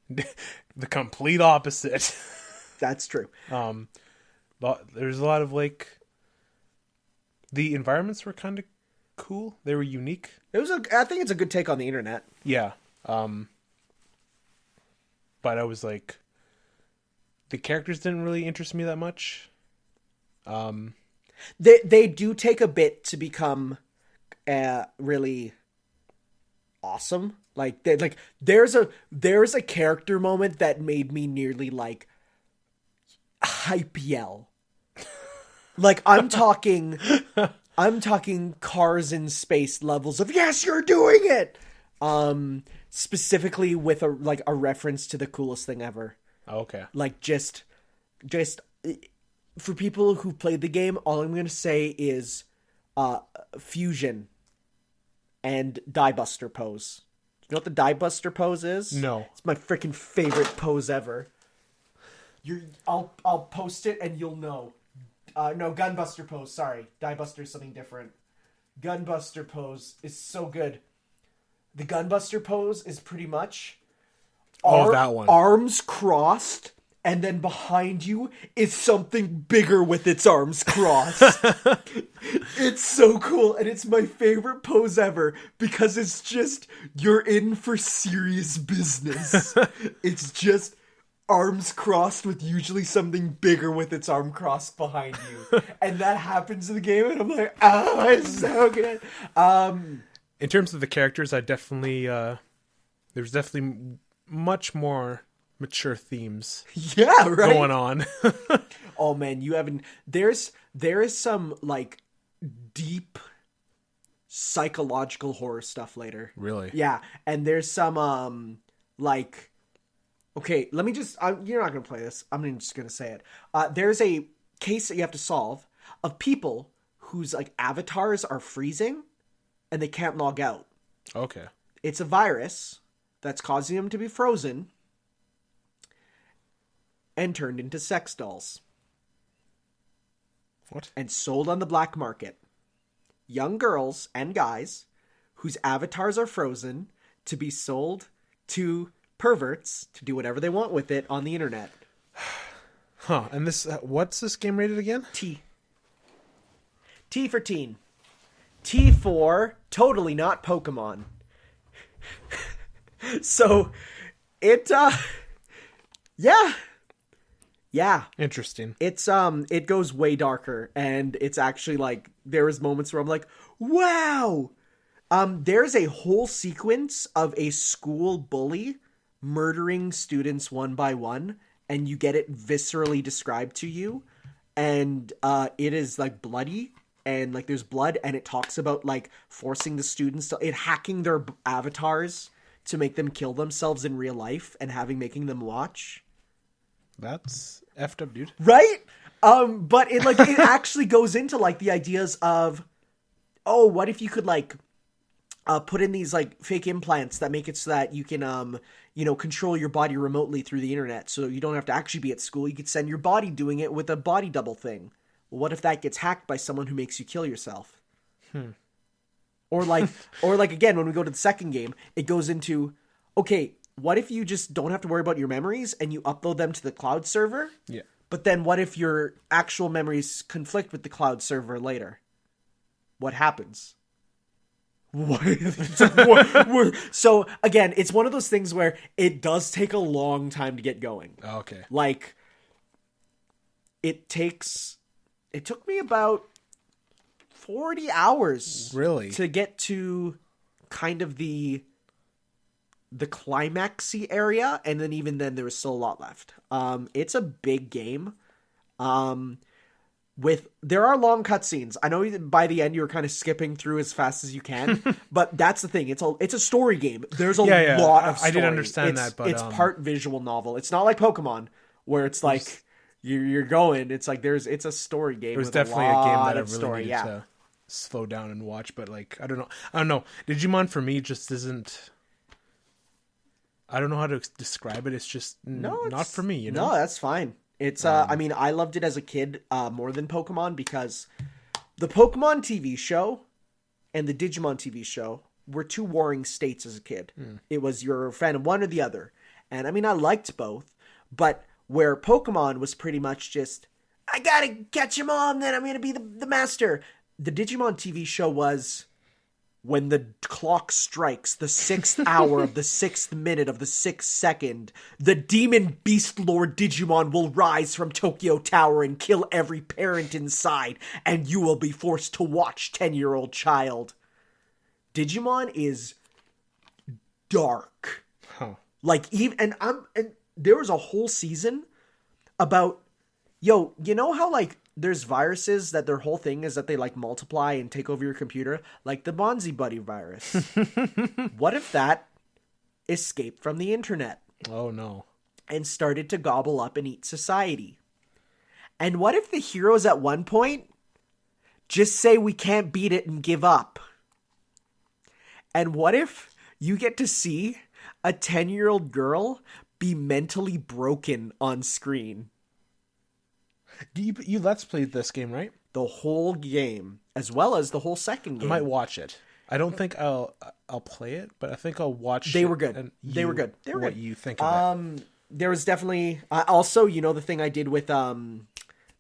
Speaker 1: The complete opposite.
Speaker 2: That's true.
Speaker 1: There's a lot of, like, the environments were kind of cool. They were unique.
Speaker 2: I think it's a good take on the internet.
Speaker 1: Yeah. But I was like, the characters didn't really interest me that much.
Speaker 2: They do take a bit to become really awesome. Like there's a character moment that made me nearly like hype yell. Like I'm talking cars in space levels of yes, you're doing it. Specifically with a reference to the coolest thing ever.
Speaker 1: Okay.
Speaker 2: Like just for people who played the game, all I'm going to say is fusion and die buster pose. You know what the die buster pose is?
Speaker 1: No.
Speaker 2: It's my freaking favorite pose ever. I'll post it and you'll know. No, gunbuster pose. Sorry, die buster is something different. Gunbuster pose is so good. The gunbuster pose is pretty much
Speaker 1: that one.
Speaker 2: Arms crossed, and then behind you is something bigger with its arms crossed. It's so cool, and it's my favorite pose ever because it's just, you're in for serious business. It's just arms crossed with usually something bigger with its arm crossed behind you. And that happens in the game, and I'm like, oh, it's so good.
Speaker 1: In terms of the characters, I definitely, there's definitely much more mature themes going on.
Speaker 2: Oh man, you haven't, there is some like deep psychological horror stuff later.
Speaker 1: Really?
Speaker 2: Yeah, and there's some like, okay, let me just, you're not going to play this, I'm just going to say it. There's a case that you have to solve of people whose like avatars are freezing and they can't log out.
Speaker 1: Okay.
Speaker 2: It's a virus that's causing them to be frozen and turned into sex dolls.
Speaker 1: What?
Speaker 2: And sold on the black market. Young girls and guys whose avatars are frozen to be sold to perverts to do whatever they want with it on the internet.
Speaker 1: Huh. And this, what's this game rated again?
Speaker 2: T. T for teen. T for totally not Pokemon. So, it, yeah. Yeah.
Speaker 1: Interesting.
Speaker 2: It goes way darker, and it's actually like, there is moments where I'm like, wow! There's a whole sequence of a school bully murdering students one by one, and you get it viscerally described to you, and it is like bloody, and like there's blood, and it talks about like forcing the students to hacking their avatars to make them kill themselves in real life and making them watch.
Speaker 1: That's effed up, dude.
Speaker 2: Right? But it like it actually goes into like the ideas of, oh, what if you could like put in these like fake implants that make it so that you can control your body remotely through the internet, so you don't have to actually be at school. You could send your body doing it with a body double thing. Well, what if that gets hacked by someone who makes you kill yourself? Or like again, when we go to the second game, it goes into, okay, what if you just don't have to worry about your memories and you upload them to the cloud server?
Speaker 1: Yeah.
Speaker 2: But then what if your actual memories conflict with the cloud server later? What happens? So again, it's one of those things where it does take a long time to get going.
Speaker 1: Okay.
Speaker 2: Like, it took me about 40 hours
Speaker 1: Really?
Speaker 2: to get to kind of the climaxy area, and then even then there was still a lot left. It's a big game. There are long cutscenes. I know by the end you were kind of skipping through as fast as you can, but that's the thing. It's a story game. There's a lot of story.
Speaker 1: I did understand that, but
Speaker 2: it's part visual novel. It's not like Pokemon where it's like you're going. It's like it's a story game.
Speaker 1: It was
Speaker 2: with
Speaker 1: definitely a game that I really
Speaker 2: story.
Speaker 1: needed to slow down and watch. But like, I don't know. Digimon for me just isn't. I don't know how to describe it. It's just not for me. You know?
Speaker 2: No, that's fine. It's I mean, I loved it as a kid more than Pokemon, because the Pokemon TV show and the Digimon TV show were two warring states as a kid. It was you're a fan of one or the other. And I mean, I liked both, but where Pokemon was pretty much just, I gotta catch them all and then I'm gonna be the master. The Digimon TV show was, when the clock strikes the 6th hour of the 6th minute of the 6th second, the demon beast lord Digimon will rise from Tokyo Tower and kill every parent inside, and you will be forced to watch, 10-year-old child. Digimon is dark.
Speaker 1: Huh.
Speaker 2: Like, and there was a whole season about, you know how like there's viruses that their whole thing is that they like multiply and take over your computer, like the Bonzi Buddy virus. What if that escaped from the internet?
Speaker 1: Oh no.
Speaker 2: And started to gobble up and eat society? And what if the heroes at one point just say we can't beat it and give up? And what if you get to see a 10-year-old girl be mentally broken on screen?
Speaker 1: You Let's Play this game, right?
Speaker 2: The whole game, as well as the whole second game.
Speaker 1: I might watch it. I don't think I'll play it, but I think I'll watch.
Speaker 2: They were good. They were good.
Speaker 1: What you think of it?
Speaker 2: There was definitely also, the thing I did with the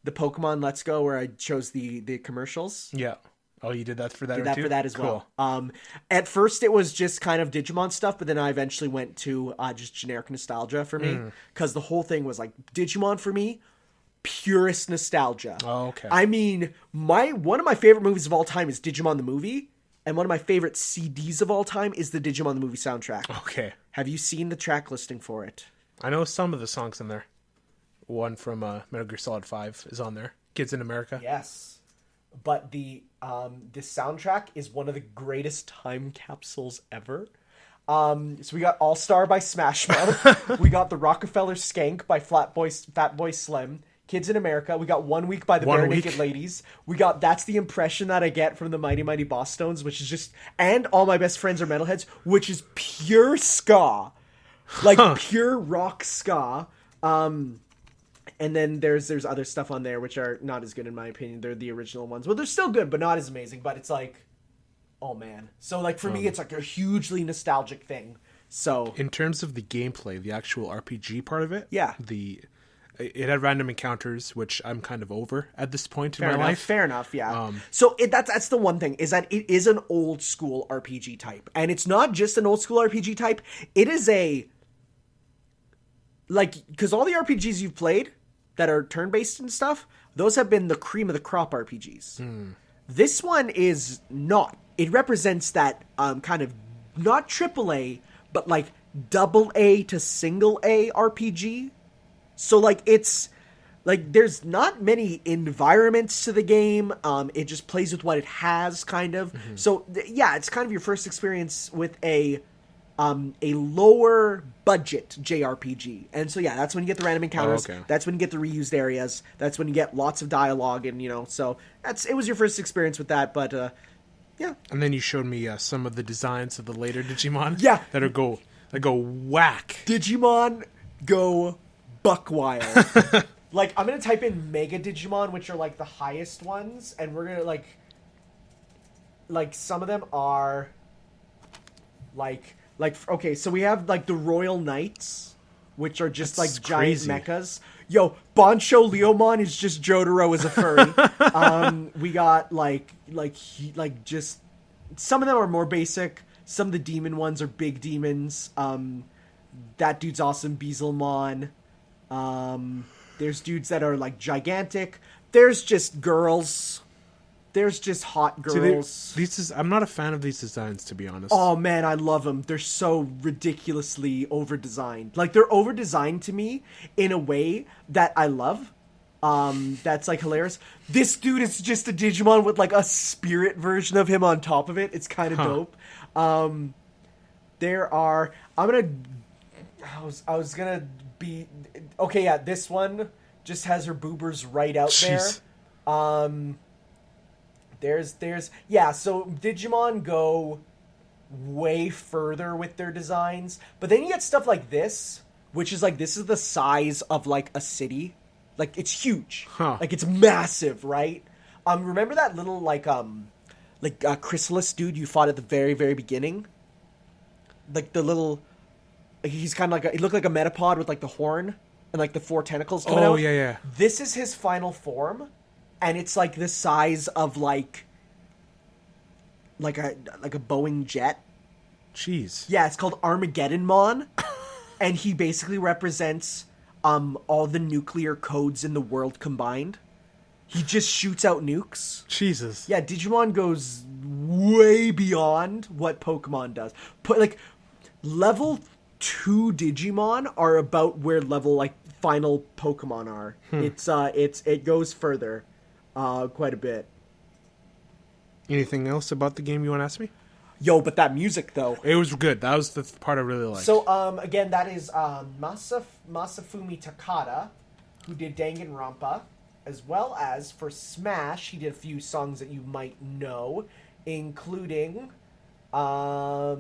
Speaker 2: Pokemon Let's Go, where I chose the commercials.
Speaker 1: Yeah. Oh, you did that for that?
Speaker 2: Did that
Speaker 1: too?
Speaker 2: for that as
Speaker 1: cool.
Speaker 2: well. At first, it was just kind of Digimon stuff, but then I eventually went to just generic nostalgia for me, because the whole thing was like Digimon for me. Purest nostalgia.
Speaker 1: Oh, okay.
Speaker 2: I mean, one of my favorite movies of all time is Digimon the movie, and one of my favorite CDs of all time is the Digimon the movie soundtrack.
Speaker 1: Okay.
Speaker 2: Have you seen the track listing for it?
Speaker 1: I know some of the songs in there. One from Metal Gear Solid 5 is on there. Kids in America.
Speaker 2: Yes. But the soundtrack is one of the greatest time capsules ever. So we got All Star by Smash Mouth. We got the Rockefeller Skank by Fatboy Slim. Kids in America. We got 1 Week by the Bare Naked Ladies. We got That's the Impression That I Get from the Mighty Mighty Boss Stones, which is just, and All My Best Friends Are Metalheads, which is pure ska. Like pure rock ska. And then there's other stuff on there which are not as good in my opinion. They're the original ones. Well, they're still good, but not as amazing. But it's like, Oh man. So like for me, it's like a hugely nostalgic thing. So
Speaker 1: In terms of the gameplay, the actual RPG part of it,
Speaker 2: Yeah.
Speaker 1: It had random encounters, which I'm kind of over at this point in my life.
Speaker 2: Fair enough, yeah. So that's the one thing, is that it is an old school RPG type. And it's not just an old school RPG type. It is because all the RPGs you've played that are turn-based and stuff, those have been the cream of the crop RPGs. This one is not. It represents that kind of, not AAA, but like AA to single A RPG. So, like, it's, like, there's not many environments to the game. It just plays with what it has, kind of. Mm-hmm. So, yeah, it's kind of your first experience with a lower budget JRPG. And so, yeah, that's when you get the random encounters.
Speaker 1: Oh, okay.
Speaker 2: That's when you get the reused areas. That's when you get lots of dialogue. And, so it was your first experience with that. But, yeah.
Speaker 1: And then you showed me some of the designs of the later Digimon.
Speaker 2: Yeah.
Speaker 1: That go whack.
Speaker 2: Digimon go buck wild. Like, I'm gonna type in Mega Digimon, which are like the highest ones, and we're gonna like some of them are like okay, so we have like the Royal Knights, which are just
Speaker 1: That's
Speaker 2: like giant
Speaker 1: crazy.
Speaker 2: mechas. Yo, Bancho Leomon is just Jotaro as a furry. We got just some of them are more basic. Some of the demon ones are big demons. That dude's awesome, Beelzemon. There's dudes that are like gigantic. There's just girls. There's just hot girls.
Speaker 1: I'm not a fan of these designs, to be honest.
Speaker 2: Oh man, I love them. They're so ridiculously over-designed. Like, they're over-designed to me in a way that I love. That's like hilarious. This dude is just a Digimon with like a spirit version of him on top of it. It's kind of dope. I was gonna be okay. Yeah, this one just has her boobers right out
Speaker 1: Jeez.
Speaker 2: there. So Digimon go way further with their designs, but then you get stuff like this, which is like, this is the size of like a city. Like, it's huge. Like, it's massive, right? Remember that little chrysalis dude you fought at the very, very beginning? Like, the little, he's kind of like he looked like a metapod with like the horn and like the 4 tentacles coming out.
Speaker 1: Oh, yeah.
Speaker 2: This is his final form, and it's like the size of like a Boeing jet.
Speaker 1: Jeez.
Speaker 2: Yeah, it's called Armageddonmon, and he basically represents all the nuclear codes in the world combined. He just shoots out nukes.
Speaker 1: Jesus.
Speaker 2: Yeah, Digimon goes way beyond what Pokemon does. Level 2 Digimon are about where level final Pokemon are. It goes further, quite a bit.
Speaker 1: Anything else about the game you want to ask me?
Speaker 2: Yo, but that music though.
Speaker 1: It was good. That was the part I really liked.
Speaker 2: So, again, that is Masafumi Takada, who did Danganronpa, as well as for Smash, he did a few songs that you might know, including, so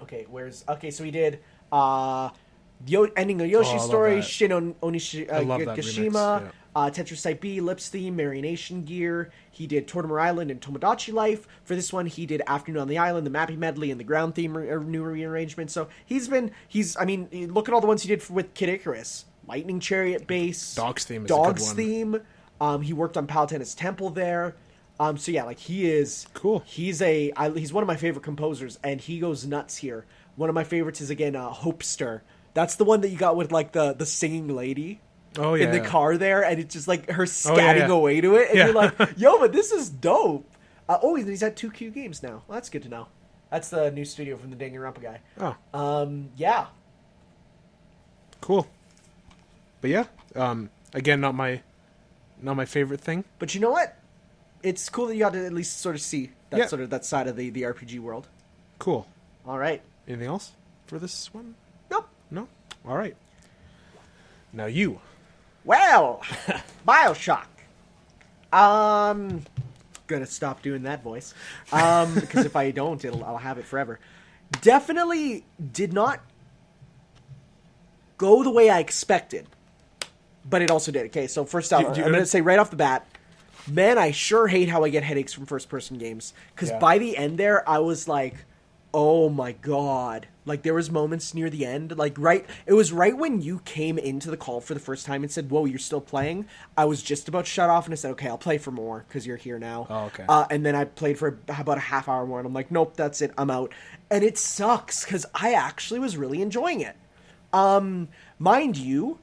Speaker 2: he did, Ending of Yoshi's Story,
Speaker 1: that.
Speaker 2: Shin
Speaker 1: I love that
Speaker 2: Gashima,
Speaker 1: remix, yeah.
Speaker 2: Tetris Type B, Lips Theme, Marionation Gear. He did Tortimer Island and Tomodachi Life. For this one, he did Afternoon on the Island, the Mappy Medley, and the Ground Theme new rearrangement. So look at all the ones he did with Kid Icarus. Lightning Chariot Base.
Speaker 1: Dog's Theme is
Speaker 2: Dog's
Speaker 1: a good one.
Speaker 2: Theme. He worked on Palutena's Temple there. So yeah, he is...
Speaker 1: Cool.
Speaker 2: He's one of my favorite composers, and he goes nuts here. One of my favorites is, again, Hopester. That's the one that you got with, the singing lady.
Speaker 1: Oh, yeah.
Speaker 2: In the car there, and it's just her scatting away to it, and you're like, yo, but this is dope. He's at 2Q Games now. Well, that's good to know. That's the new studio from the Danganronpa guy.
Speaker 1: Oh.
Speaker 2: Yeah.
Speaker 1: Cool. But yeah, again, not my favorite thing.
Speaker 2: But you know what? It's cool that you got to at least sort of see that side of the RPG world.
Speaker 1: Cool.
Speaker 2: All right.
Speaker 1: Anything else for this one?
Speaker 2: Nope.
Speaker 1: No? All right. Now you.
Speaker 2: Well, Bioshock. Gonna stop doing that voice. Because if I don't, I'll have it forever. Definitely did not go the way I expected. But it also did. Okay, so first off, I'm going to say right off the bat, man, I sure hate how I get headaches from first-person games. Because by the end there, I was like, oh my god. Like, there was moments near the end, like, it was right when you came into the call for the first time and said, whoa, you're still playing? I was just about to shut off, and I said, okay, I'll play for more, because you're here now.
Speaker 1: Oh, okay.
Speaker 2: And then I played for about a half hour more, and I'm like, nope, that's it, I'm out. And it sucks, because I actually was really enjoying it. Mind you,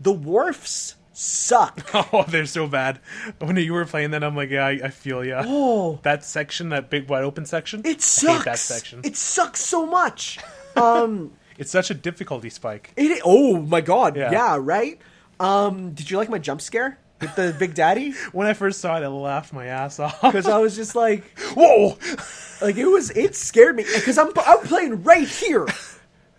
Speaker 2: the wharfs suck.
Speaker 1: Oh, they're so bad. When you were playing that, I'm like, yeah, I feel ya.
Speaker 2: Oh.
Speaker 1: That section, that big wide open section.
Speaker 2: It sucks.
Speaker 1: I hate that section.
Speaker 2: It sucks so much.
Speaker 1: It's such a difficulty spike.
Speaker 2: Oh my god.
Speaker 1: Yeah.
Speaker 2: Yeah, right? Did you like my jump scare with the Big Daddy?
Speaker 1: When I first saw it, I laughed my ass off.
Speaker 2: Because I was just like,
Speaker 1: whoa!
Speaker 2: Like, it scared me. Because I'm playing right here.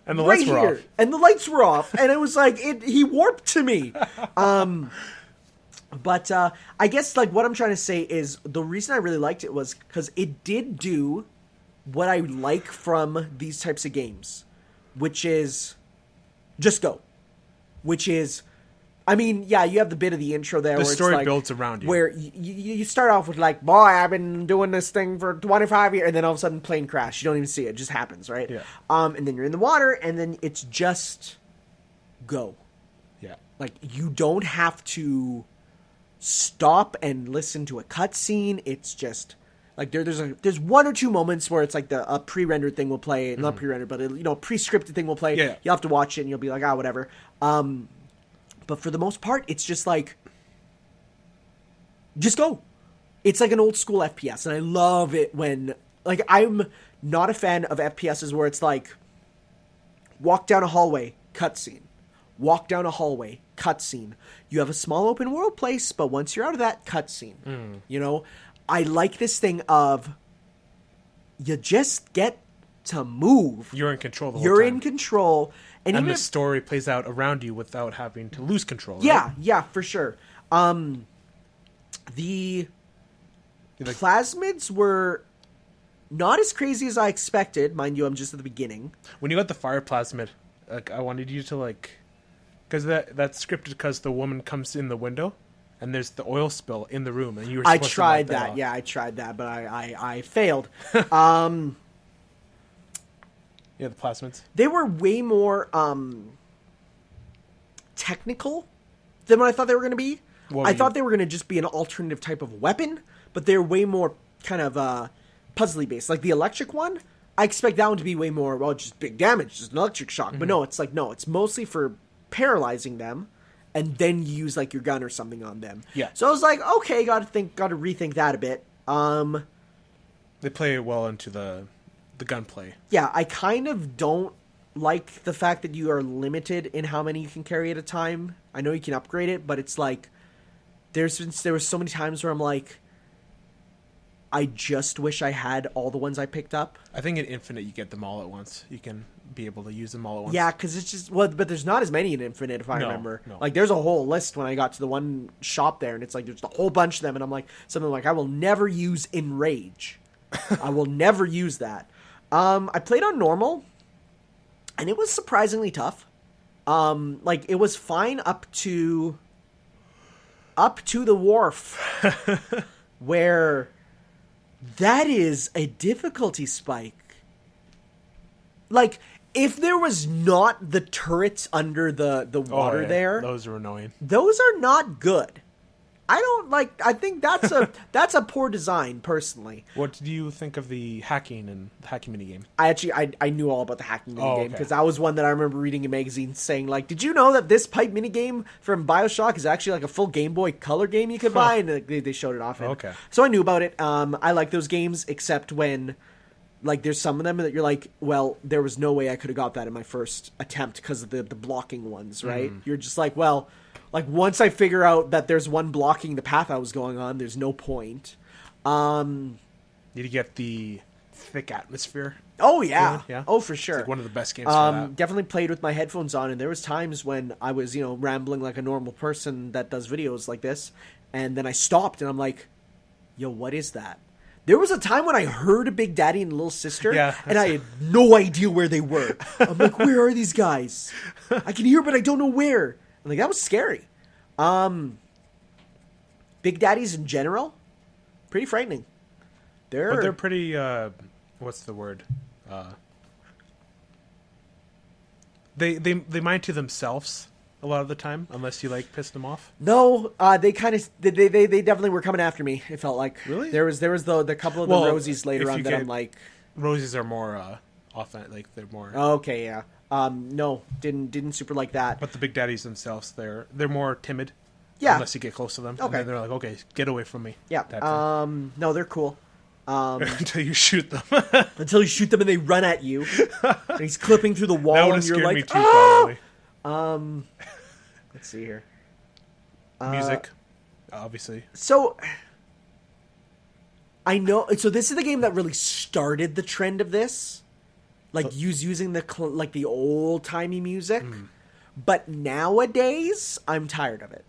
Speaker 1: And the
Speaker 2: right
Speaker 1: lights were
Speaker 2: here.
Speaker 1: off.
Speaker 2: And the lights were off. And it was like, he warped to me. But I guess, like, what I'm trying to say is the reason I really liked it was because it did do what I like from these types of games, which is just go. Which is, I mean, yeah, you have the bit of the intro there.
Speaker 1: The
Speaker 2: where
Speaker 1: story
Speaker 2: it's like,
Speaker 1: builds around you.
Speaker 2: Where you start off with, like, boy, I've been doing this thing for 25 years, and then all of a sudden, plane crash. You don't even see it. It just happens, right?
Speaker 1: Yeah.
Speaker 2: And then you're in the water, and then it's just go.
Speaker 1: Yeah.
Speaker 2: Like, you don't have to stop and listen to a cutscene. It's just like there's one or two moments where it's like a pre-rendered thing will play, not pre-rendered, but pre-scripted thing will play.
Speaker 1: Yeah.
Speaker 2: You'll have to watch it and you'll be like, whatever. But for the most part, it's just like, just go. It's like an old school FPS, and I love it when, like, I'm not a fan of FPSs where it's like, walk down a hallway, cutscene. Walk down a hallway, cutscene. You have a small open world place, but once you're out of that, cutscene. You know, I like this thing of you just get to move.
Speaker 1: You're in control the whole
Speaker 2: You're
Speaker 1: time.
Speaker 2: in control, and even
Speaker 1: the
Speaker 2: if,
Speaker 1: story plays out around you without having to lose control.
Speaker 2: yeah,
Speaker 1: Right?
Speaker 2: yeah, for sure. The plasmids were not as crazy as I expected. Mind you, I'm just at the beginning.
Speaker 1: When you got the fire plasmid, like, I wanted you to, like, because that's scripted because the woman comes in the window and there's the oil spill in the room, and you were
Speaker 2: I
Speaker 1: supposed
Speaker 2: tried
Speaker 1: to light
Speaker 2: that.
Speaker 1: off.
Speaker 2: Yeah, I tried that, but I failed.
Speaker 1: Yeah, the plasmids.
Speaker 2: They were way more technical than what I thought they were going to be. I thought they were going to just be an alternative type of weapon, but they're way more kind of puzzly based. Like the electric one, I expect that one to be way more, well, just big damage, just an electric shock. Mm-hmm. But no, it's mostly for paralyzing them, and then you use like your gun or something on them.
Speaker 1: Yeah.
Speaker 2: So I was like, okay, got to rethink that a bit.
Speaker 1: They play well into the gunplay.
Speaker 2: Yeah, I kind of don't like the fact that you are limited in how many you can carry at a time. I know you can upgrade it, but it's like there were so many times where I'm like, I just wish I had all the ones I picked up.
Speaker 1: I think in Infinite you get them all at once. You can be able to use them all at once.
Speaker 2: Yeah, because it's just, well, but there's not as many in Infinite if I remember.
Speaker 1: No.
Speaker 2: Like, there's a whole list when I got to the one shop there, and it's like there's a whole bunch of them, and I'm like, something like, I will never use Enrage. I will never use that. I played on normal, and it was surprisingly tough. Like, it was fine up to the wharf, where that is a difficulty spike. Like, if there was not the turrets under the water there,
Speaker 1: those are annoying.
Speaker 2: those are not good. I think that's a poor design, personally.
Speaker 1: What do you think of the hacking and the hacking minigame?
Speaker 2: I knew all about the hacking minigame,
Speaker 1: okay.
Speaker 2: because that was one that I remember reading in magazines saying, like, did you know that this pipe minigame from Bioshock is actually like a full Game Boy Color game you could buy? And they showed it off.
Speaker 1: Okay.
Speaker 2: So I knew about it. I like those games, except when, like, there's some of them that you're like, well, there was no way I could have got that in my first attempt because of the blocking ones, right? You're just like, well, like, once I figure out that there's one blocking the path I was going on, there's no point.
Speaker 1: Did you get the thick atmosphere?
Speaker 2: Oh, yeah.
Speaker 1: Yeah.
Speaker 2: Oh, for sure.
Speaker 1: It's like one of the best games for that.
Speaker 2: Definitely played with my headphones on, and there was times when I was, rambling like a normal person that does videos like this, and then I stopped, and I'm like, yo, what is that? There was a time when I heard a Big Daddy and Little Sister, and I had no idea where they were. I'm like, where are these guys? I can hear, but I don't know where. I'm like, that was scary. Big Daddies in general, pretty frightening.
Speaker 1: But they're pretty. What's the word? They mind to themselves a lot of the time, unless you like piss them off.
Speaker 2: No, they kind of they definitely were coming after me. It felt like
Speaker 1: Really
Speaker 2: there was the couple of the Rosies later on that I'm like.
Speaker 1: Rosies are more often like they're more.
Speaker 2: Okay, yeah. No, didn't super like that.
Speaker 1: But the Big Daddies themselves, they're more timid.
Speaker 2: Yeah.
Speaker 1: Unless you get close to them.
Speaker 2: Okay.
Speaker 1: And then they're like, okay, get away from me.
Speaker 2: Yeah. No, they're cool.
Speaker 1: Until you shoot them.
Speaker 2: Until you shoot them and they run at you. And he's clipping through the wall
Speaker 1: That would
Speaker 2: and
Speaker 1: have
Speaker 2: you're
Speaker 1: scared
Speaker 2: like,
Speaker 1: me too, probably.
Speaker 2: Let's see here.
Speaker 1: Music, obviously.
Speaker 2: So I know. So this is the game that really started the trend of this, like using the old timey music. But nowadays, I'm tired of it.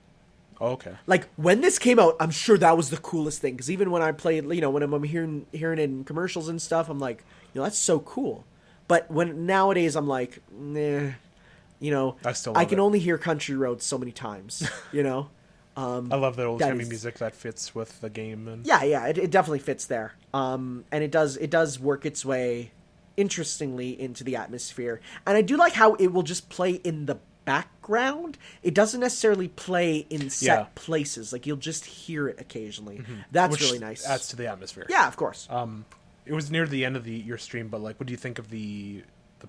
Speaker 1: Oh, okay.
Speaker 2: Like when this came out, I'm sure that was the coolest thing. Because even when I played, when I'm hearing it in commercials and stuff, I'm like, that's so cool. But nowadays, I'm like, nah. I can only hear Country Roads so many times. I
Speaker 1: love the old timey music that fits with the game. And
Speaker 2: yeah, it definitely fits there. And it does work its way interestingly into the atmosphere. And I do like how it will just play in the background. It doesn't necessarily play in set places. Like you'll just hear it occasionally. That's really nice.
Speaker 1: Adds to the atmosphere.
Speaker 2: Yeah, of course.
Speaker 1: It was near the end of your stream, but like, what do you think of the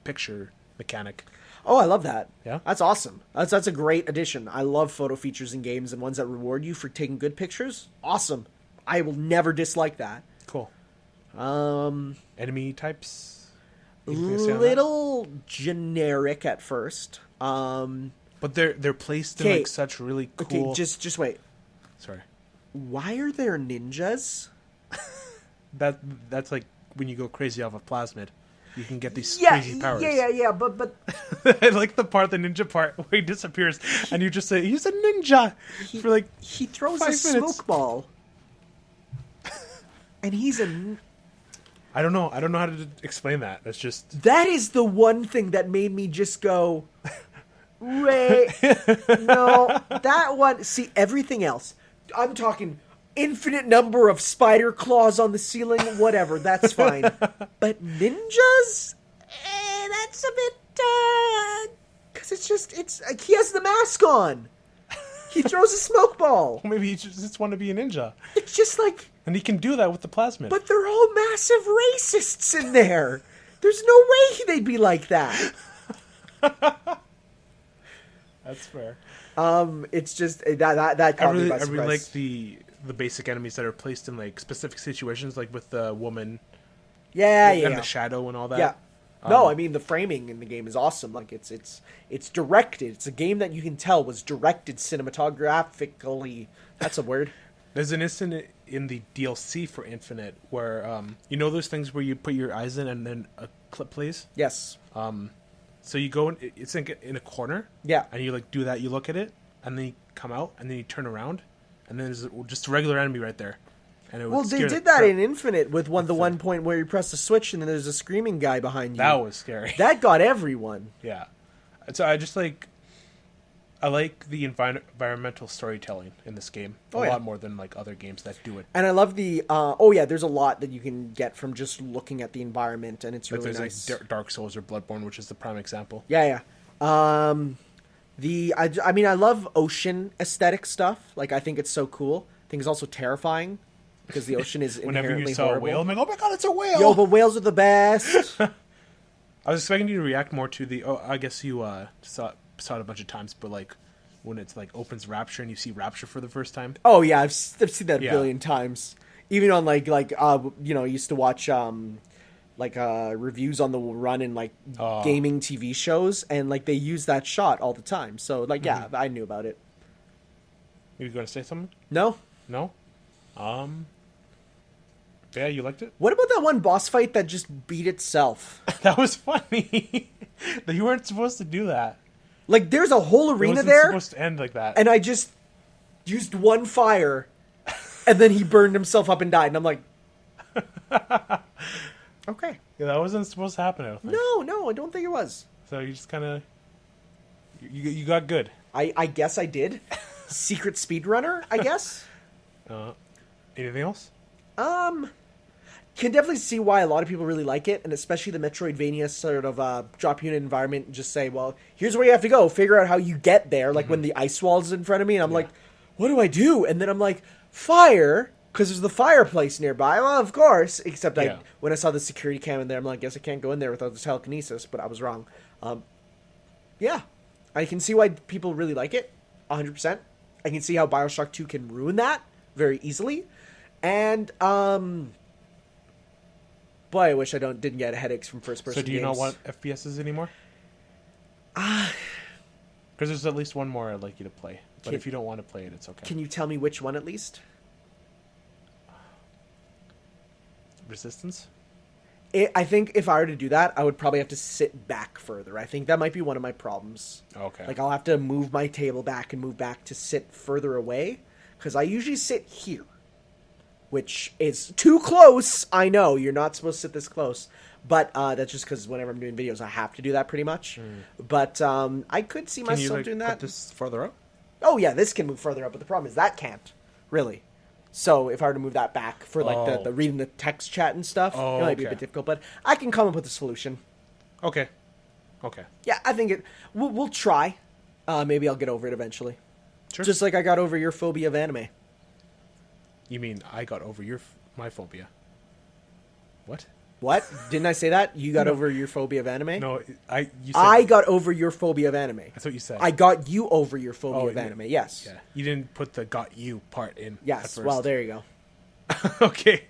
Speaker 1: picture mechanic?
Speaker 2: Oh, I love that.
Speaker 1: Yeah?
Speaker 2: That's awesome. That's a great addition. I love photo features in games and ones that reward you for taking good pictures. Awesome. I will never dislike that.
Speaker 1: Cool. Enemy types?
Speaker 2: Little generic at first.
Speaker 1: But they're placed in like such really cool...
Speaker 2: Okay, just wait.
Speaker 1: Sorry.
Speaker 2: Why are there ninjas?
Speaker 1: That's like when you go crazy off of plasmid. You can get these crazy powers.
Speaker 2: Yeah, but...
Speaker 1: I like the ninja part where he disappears and you just say, he's a ninja! For like
Speaker 2: he throws
Speaker 1: 5
Speaker 2: a
Speaker 1: minutes.
Speaker 2: smoke ball. And he's a...
Speaker 1: I don't know how to explain that. That's just...
Speaker 2: That is the one thing that made me just go... Wait, no, that one... See, everything else. I'm talking... Infinite number of spider claws on the ceiling, whatever, that's fine. But ninjas? That's a bit, because it's like he has the mask on. He throws a smoke ball.
Speaker 1: Maybe he just want to be a ninja.
Speaker 2: It's just like...
Speaker 1: And he can do that with the plasmid.
Speaker 2: But they're all massive racists in there. There's no way they'd be like that.
Speaker 1: That's fair.
Speaker 2: It's just, that caught me by surprise.
Speaker 1: I really like the basic enemies that are placed in like specific situations, like with the woman, and the shadow and all that.
Speaker 2: Yeah, no, I mean the framing in the game is awesome. Like it's directed. It's a game that you can tell was directed cinematographically. That's a word.
Speaker 1: There's an instant in the DLC for Infinite where those things where you put your eyes in and then a clip plays.
Speaker 2: Yes.
Speaker 1: So you go in. It's in a corner.
Speaker 2: Yeah.
Speaker 1: And you like do that. You look at it, and then you come out, and then you turn around. And then there's just a regular enemy right there. And it
Speaker 2: they did that in Infinite with the one point where you press the switch and then there's a screaming guy behind you.
Speaker 1: That was scary.
Speaker 2: That got everyone.
Speaker 1: Yeah. So I just like... I like the environmental storytelling in this game a lot more than like other games that do it.
Speaker 2: And I love the... there's a lot that you can get from just looking at the environment, and it's really nice.
Speaker 1: Like Dark Souls or Bloodborne, which is the prime example.
Speaker 2: Yeah. I love ocean aesthetic stuff. Like, I think it's so cool. I think it's also terrifying because the ocean is inherently
Speaker 1: Whenever you saw
Speaker 2: horrible.
Speaker 1: a whale, I'm like, oh my god, it's a whale!
Speaker 2: Yo, but whales are the best.
Speaker 1: I was expecting you to react more to the... Oh, I guess you saw it a bunch of times, but like when it's like opens Rapture and you see Rapture for the first time.
Speaker 2: Oh yeah, I've seen that a billion times. Even on I used to watch reviews on the run in like gaming TV shows, and like they use that shot all the time. So like, yeah, I knew about it.
Speaker 1: You going to say something?
Speaker 2: No.
Speaker 1: Yeah, you liked it?
Speaker 2: What about that one boss fight that just beat itself?
Speaker 1: That was funny. You weren't supposed to do that.
Speaker 2: Like, there's a whole arena
Speaker 1: it wasn't supposed to end like that.
Speaker 2: and I just used one fire, and then he burned himself up and died, and I'm like, okay.
Speaker 1: Yeah, that wasn't supposed to happen, I don't think.
Speaker 2: No, I don't think it was.
Speaker 1: So you just kind of... You got good.
Speaker 2: I guess I did. Secret speedrunner, I guess.
Speaker 1: Anything else?
Speaker 2: Can definitely see why a lot of people really like it, and especially the Metroidvania sort of drop you in an environment and just say, well, here's where you have to go, figure out how you get there, like when the ice wall's in front of me, and I'm like, what do I do? And then I'm like, fire, because there's the fireplace nearby. Well, of course, except when I saw the security cam in there, I'm like, guess I can't go in there without the telekinesis, but I was wrong. Yeah, I can see why people really like it, 100%. I can see how Bioshock 2 can ruin that very easily, and, boy, I wish I didn't get headaches from first-person games.
Speaker 1: So do you not want FPSs anymore? Because there's at least one more I'd like you to play. But if you don't want to play it, it's okay.
Speaker 2: Can you tell me which one at least?
Speaker 1: Resistance?
Speaker 2: I think if I were to do that, I would probably have to sit back further. I think that might be one of my problems.
Speaker 1: Okay.
Speaker 2: Like, I'll have to move my table back and move back to sit further away. Because I usually sit here. Which is too close. I know, you're not supposed to sit this close. But that's just because whenever I'm doing videos, I have to do that pretty much. But I could see myself doing that.
Speaker 1: Put this further up?
Speaker 2: Oh, yeah, this can move further up. But the problem is that can't, really. So if I were to move that back for like the reading the text chat and stuff, it might be a bit difficult. But I can come up with a solution.
Speaker 1: Okay.
Speaker 2: Yeah, I think we'll try. Maybe I'll get over it eventually.
Speaker 1: Sure.
Speaker 2: Just like I got over your phobia of anime.
Speaker 1: You mean I got over my phobia? What?
Speaker 2: What? Didn't I say that? You got over your phobia of anime?
Speaker 1: No, you said...
Speaker 2: I got over your phobia of anime.
Speaker 1: That's what you said.
Speaker 2: I got you over your phobia of anime, yes.
Speaker 1: Yeah. You didn't put the got you part in.
Speaker 2: Yes, well, there you go.
Speaker 1: Okay.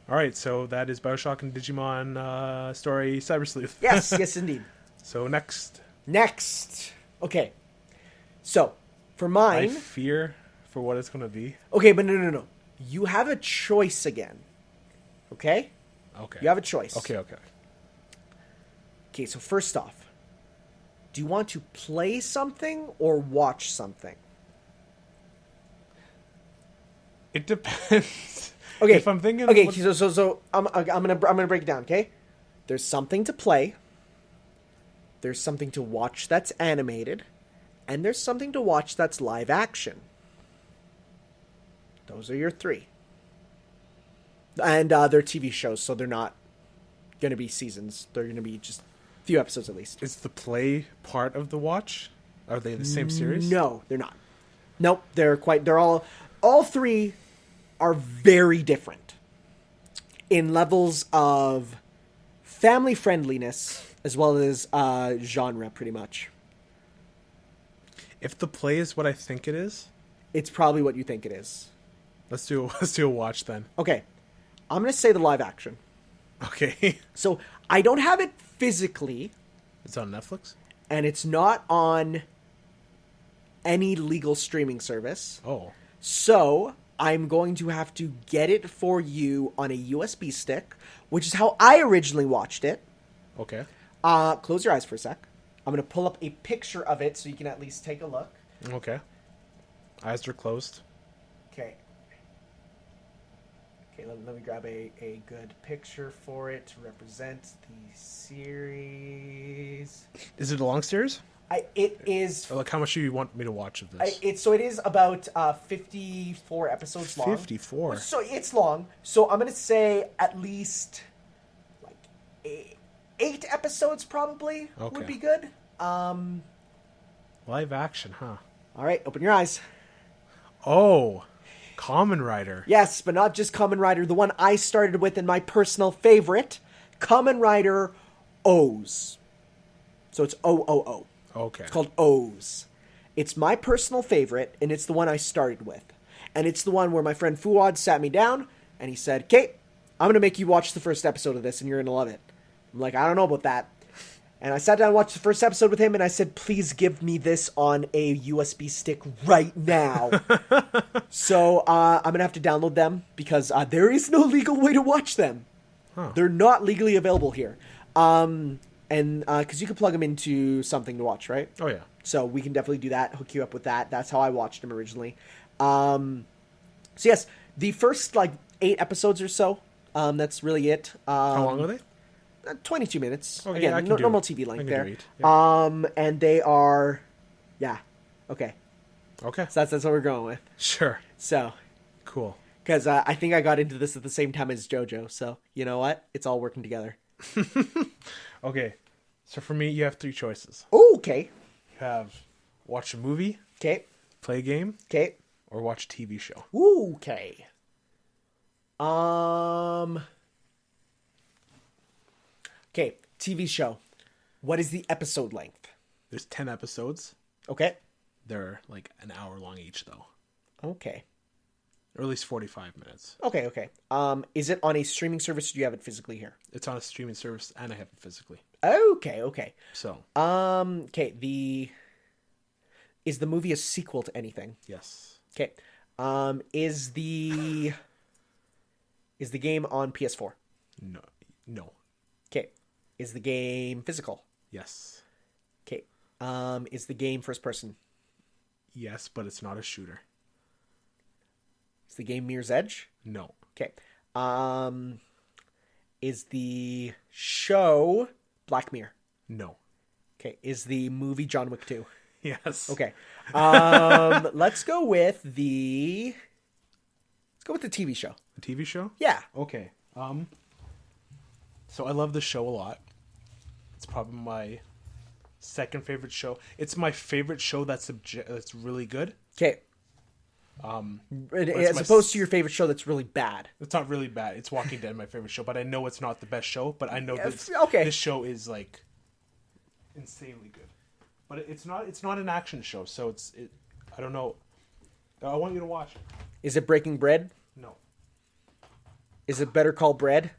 Speaker 1: All right, so that is Bioshock and Digimon story Cyber Sleuth.
Speaker 2: Yes, yes, indeed.
Speaker 1: So next.
Speaker 2: Okay. So, for mine...
Speaker 1: I fear for what it's going to be.
Speaker 2: Okay, but no. You have a choice again. Okay?
Speaker 1: Okay.
Speaker 2: You have a choice.
Speaker 1: Okay.
Speaker 2: Okay, so first off, do you want to play something or watch something?
Speaker 1: It depends.
Speaker 2: Okay.
Speaker 1: If I'm thinking...
Speaker 2: Okay, so I'm gonna break it down, okay? There's something to play. There's something to watch that's animated. And there's something to watch that's live action. Those are your three. And they're TV shows, so they're not going to be seasons. They're going to be just a few episodes at least.
Speaker 1: Is the play part of the watch? Are they the same series?
Speaker 2: No, they're not. Nope, they're all three are very different in levels of family friendliness as well as genre, pretty much.
Speaker 1: If the play is what I think it is,
Speaker 2: it's probably what you think it is.
Speaker 1: Let's do a watch then.
Speaker 2: Okay. I'm going to say the live action.
Speaker 1: Okay.
Speaker 2: So, I don't have it physically.
Speaker 1: It's on Netflix?
Speaker 2: And it's not on any legal streaming service.
Speaker 1: Oh.
Speaker 2: So, I'm going to have to get it for you on a USB stick, which is how I originally watched it.
Speaker 1: Okay.
Speaker 2: Close your eyes for a sec. I'm going to pull up a picture of it so you can at least take a look.
Speaker 1: Okay. Eyes are closed.
Speaker 2: Okay. Okay, let me grab a good picture for it to represent the series.
Speaker 1: Is it a long series?
Speaker 2: It is...
Speaker 1: Like, how much do you want me to watch of this?
Speaker 2: It is about 54 episodes long.
Speaker 1: 54?
Speaker 2: So it's long. So I'm going to say at least like 8 episodes probably would be good.
Speaker 1: Live action, huh?
Speaker 2: All right, open your eyes.
Speaker 1: Oh, Kamen Rider.
Speaker 2: Yes, but not just Kamen Rider. The one I started with and my personal favorite, Kamen Rider O's. So it's O-O-O.
Speaker 1: Okay.
Speaker 2: It's called O's. It's my personal favorite, and it's the one I started with. And it's the one where my friend Fuad sat me down, and he said, Kate, I'm going to make you watch the first episode of this, and you're going to love it. I'm like, I don't know about that. And I sat down and watched the first episode with him, and I said, please give me this on a USB stick right now. So I'm going to have to download them, because there is no legal way to watch them.
Speaker 1: Huh.
Speaker 2: They're not legally available here. And because you can plug them into something to watch, right?
Speaker 1: Oh, yeah.
Speaker 2: So we can definitely do that, hook you up with that. That's how I watched them originally. So yes, the first 8 episodes or so, that's really it.
Speaker 1: How long are they?
Speaker 2: 22 minutes.
Speaker 1: Okay,
Speaker 2: Again,
Speaker 1: I can
Speaker 2: normal TV length there.
Speaker 1: Yeah.
Speaker 2: And they are, okay.
Speaker 1: Okay.
Speaker 2: So that's what we're going with.
Speaker 1: Sure.
Speaker 2: So,
Speaker 1: Cool.
Speaker 2: Because I think I got into this at the same time as JoJo. So, you know what? It's all working together.
Speaker 1: Okay. So for me, you have 3 choices.
Speaker 2: Oh, okay.
Speaker 1: You have watch a movie,
Speaker 2: Okay.
Speaker 1: play a game,
Speaker 2: Okay.
Speaker 1: or watch a TV show.
Speaker 2: Okay. Okay, TV show. What is the episode length?
Speaker 1: There's 10 episodes.
Speaker 2: Okay.
Speaker 1: They're like an hour long each, though.
Speaker 2: Okay.
Speaker 1: Or at least 45 minutes.
Speaker 2: Okay. Is it on a streaming service or do you have it physically here?
Speaker 1: It's on a streaming service, and I have it physically.
Speaker 2: Okay.
Speaker 1: So,
Speaker 2: Okay, is the movie a sequel to anything?
Speaker 1: yes.
Speaker 2: Okay. Is the game on PS4?
Speaker 1: No.
Speaker 2: Okay. Is the game physical?
Speaker 1: Yes.
Speaker 2: Okay. Is the game first person?
Speaker 1: Yes, but it's not a shooter.
Speaker 2: Is the game Mirror's Edge?
Speaker 1: No.
Speaker 2: Okay. Is the show Black Mirror?
Speaker 1: No.
Speaker 2: Okay. Is the movie John Wick 2?
Speaker 1: Yes.
Speaker 2: Okay. Let's go with the TV show.
Speaker 1: The TV show?
Speaker 2: Yeah.
Speaker 1: Okay. So I love the show a lot. It's probably my second favorite show. It's my favorite show that's really good.
Speaker 2: Okay. As opposed to your favorite show that's really bad.
Speaker 1: It's not really bad. It's Walking Dead, my favorite show, but I know it's not the best show. But I know
Speaker 2: okay.
Speaker 1: This show is like insanely good. But it's not an action show, so I don't know. I want you to watch it.
Speaker 2: Is it Breaking Bread?
Speaker 1: No.
Speaker 2: Is it Better Call Bread?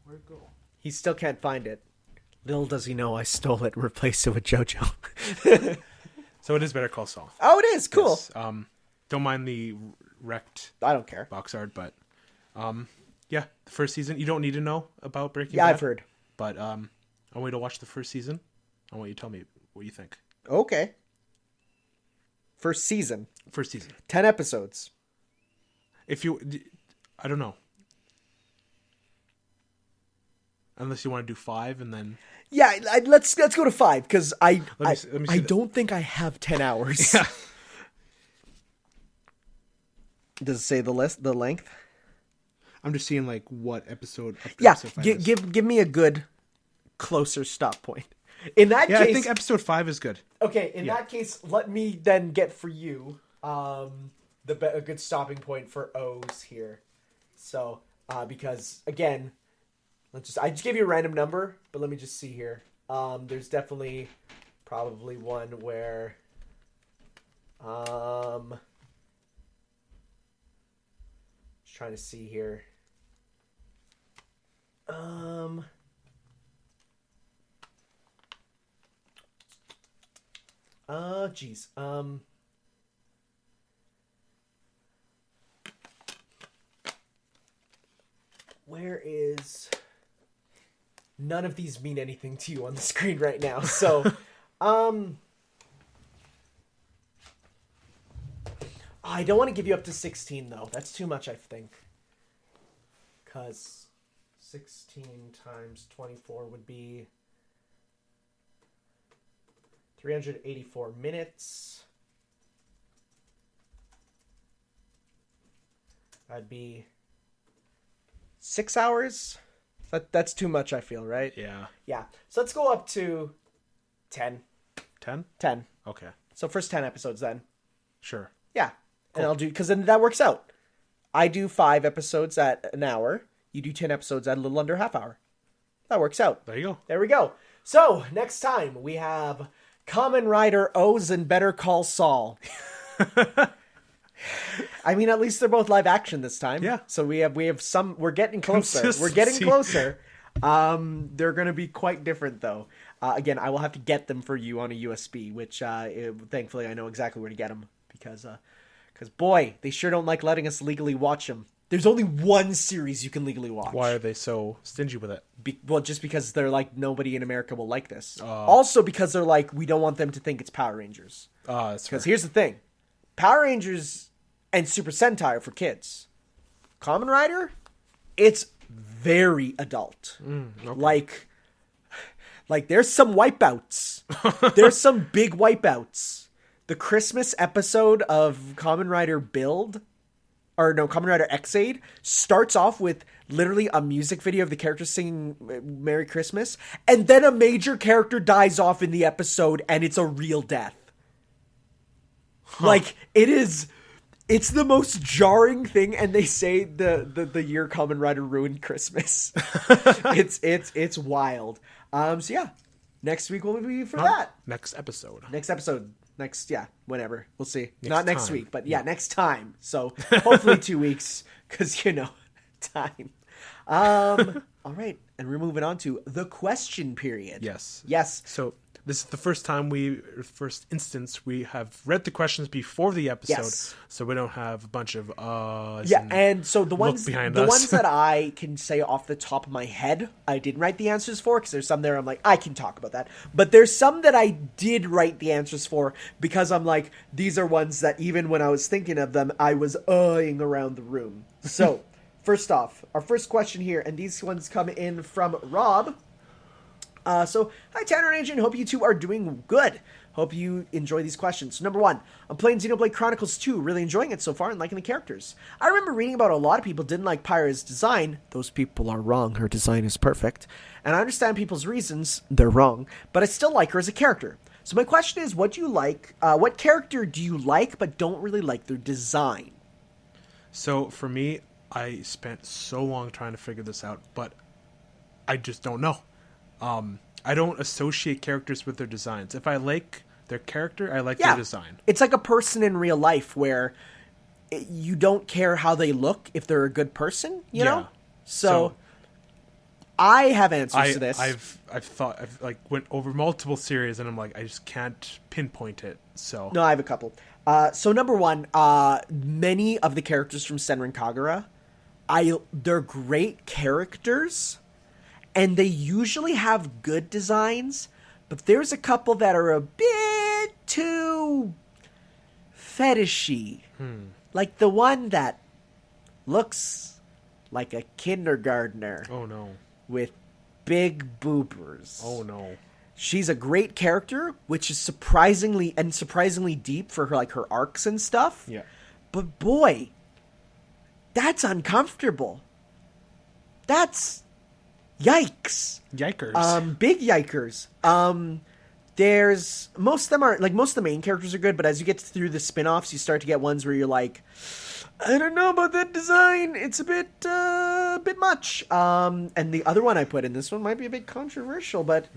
Speaker 1: Where'd it go?
Speaker 2: He still can't find it. Little does he know I stole it and replaced it with JoJo.
Speaker 1: So it is Better Call Saul.
Speaker 2: Oh, it is. Cool.
Speaker 1: Yes. Don't mind the wrecked
Speaker 2: I don't care.
Speaker 1: box art, but yeah, the first season. You don't need to know about Breaking
Speaker 2: Yeah,
Speaker 1: Bad.
Speaker 2: I've heard.
Speaker 1: But I want you to watch the first season. I want you to tell me what you think.
Speaker 2: Okay. First season.
Speaker 1: First season.
Speaker 2: 10 episodes.
Speaker 1: I don't know. Unless you want to do 5 and then...
Speaker 2: Yeah, let's go to 5 because I
Speaker 1: see
Speaker 2: don't think I have 10 hours.
Speaker 1: Yeah.
Speaker 2: Does it say the length?
Speaker 1: I'm just seeing like what episode.
Speaker 2: Yeah,
Speaker 1: episode 5 is.
Speaker 2: give me a good closer stop point. In that case,
Speaker 1: I think episode 5 is good.
Speaker 2: Okay, in that case, let me then get for you a good stopping point for O's here. So, because again, I just gave you a random number, but let me just see here. There's definitely probably one where just trying to see here. Geez. Where is... None of these mean anything to you on the screen right now. So, I don't want to give you up to 16, though. That's too much, I think. Because 16 times 24 would be 384 minutes. That'd be 6 hours. That's too much, I feel, right?
Speaker 1: Yeah.
Speaker 2: Yeah. So let's go up to 10.
Speaker 1: 10?
Speaker 2: 10.
Speaker 1: Okay.
Speaker 2: So first 10 episodes then.
Speaker 1: Sure.
Speaker 2: Yeah. Cool. And I'll do, because then that works out. I do 5 episodes at an hour. You do 10 episodes at a little under half hour. That works out.
Speaker 1: There you go.
Speaker 2: There we go. So next time we have Kamen Rider O's and Better Call Saul. I mean, at least they're both live action this time.
Speaker 1: Yeah.
Speaker 2: So we have some. We're getting closer.
Speaker 1: Consistency.
Speaker 2: We're getting closer. They're going to be quite different, though. Again, I will have to get them for you on a USB, which thankfully I know exactly where to get them because boy, they sure don't like letting us legally watch them. There's only one series you can legally watch.
Speaker 1: Why are they so stingy with it?
Speaker 2: Well, just because they're like, nobody in America will like this. Also because they're like, we don't want them to think it's Power Rangers.
Speaker 1: That's fair.
Speaker 2: Because here's the thing. Power Rangers and Super Sentai are for kids. Kamen Rider, it's very adult.
Speaker 1: Okay.
Speaker 2: Like there's some wipeouts. There's some big wipeouts. The Christmas episode of Kamen Rider Build or no, Kamen Rider X-Aid starts off with literally a music video of the characters singing Merry Christmas, and then a major character dies off in the episode, and it's a real death. Like, it's the most jarring thing, and they say the year Kamen Rider ruined Christmas. it's wild. So yeah, next week will be for that.
Speaker 1: Next episode.
Speaker 2: Whenever. We'll see.
Speaker 1: Next
Speaker 2: Not next
Speaker 1: time.
Speaker 2: week, but yeah, next time. So hopefully 2 weeks, because, time. All right, and we're moving on to the question period.
Speaker 1: Yes. So this is the first instance we have read the questions before the episode,
Speaker 2: Yes.
Speaker 1: so we don't have a bunch of
Speaker 2: Yeah, and so the ones
Speaker 1: behind us.
Speaker 2: ones that I can say off the top of my head, I didn't write the answers for, because there's some there I'm like, I can talk about that. But there's some that I did write the answers for, because I'm like, these are ones that even when I was thinking of them, I was around the room. So, first off, our first question here, and these ones come in from Rob. So, hi Tanner and Adrian, hope you two are doing good. Hope you enjoy these questions. Number 1, I'm playing Xenoblade Chronicles 2, really enjoying it so far and liking the characters. I remember reading about a lot of people didn't like Pyra's design. Those people are wrong, her design is perfect. And I understand people's reasons, they're wrong, but I still like her as a character. So my question is, what do you like, what character do you like but don't really like their design?
Speaker 1: So for me, I spent so long trying to figure this out, but I just don't know. I don't associate characters with their designs. If I like their character, I like their design.
Speaker 2: It's like a person in real life where you don't care how they look if they're a good person, you know? So I have answers to this.
Speaker 1: I've went over multiple series and I'm like, I just can't pinpoint it. So
Speaker 2: No, I have a couple. So number 1, many of the characters from Senran Kagura, they're great characters. And they usually have good designs, but there's a couple that are a bit too fetishy. Like the one that looks like a kindergartner.
Speaker 1: Oh no.
Speaker 2: With big boobers.
Speaker 1: Oh no.
Speaker 2: She's a great character, which is surprisingly deep for her arcs and stuff.
Speaker 1: Yeah.
Speaker 2: But boy, that's uncomfortable. That's yikes.
Speaker 1: Yikers.
Speaker 2: Big yikers. There's most of them are most of the main characters are good, but as you get through the spin-offs, you start to get ones where you're like, I don't know about that design. It's a bit much. And the other one I put in, this one might be a bit controversial, but